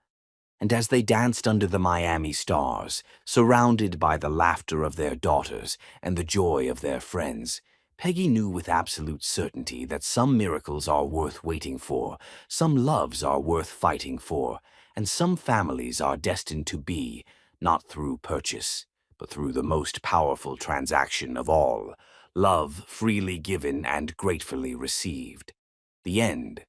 And as they danced under the Miami stars, surrounded by the laughter of their daughters and the joy of their friends, Peggy knew with absolute certainty that some miracles are worth waiting for, some loves are worth fighting for, and some families are destined to be, not through purchase, but through the most powerful transaction of all, love freely given and gratefully received. The end.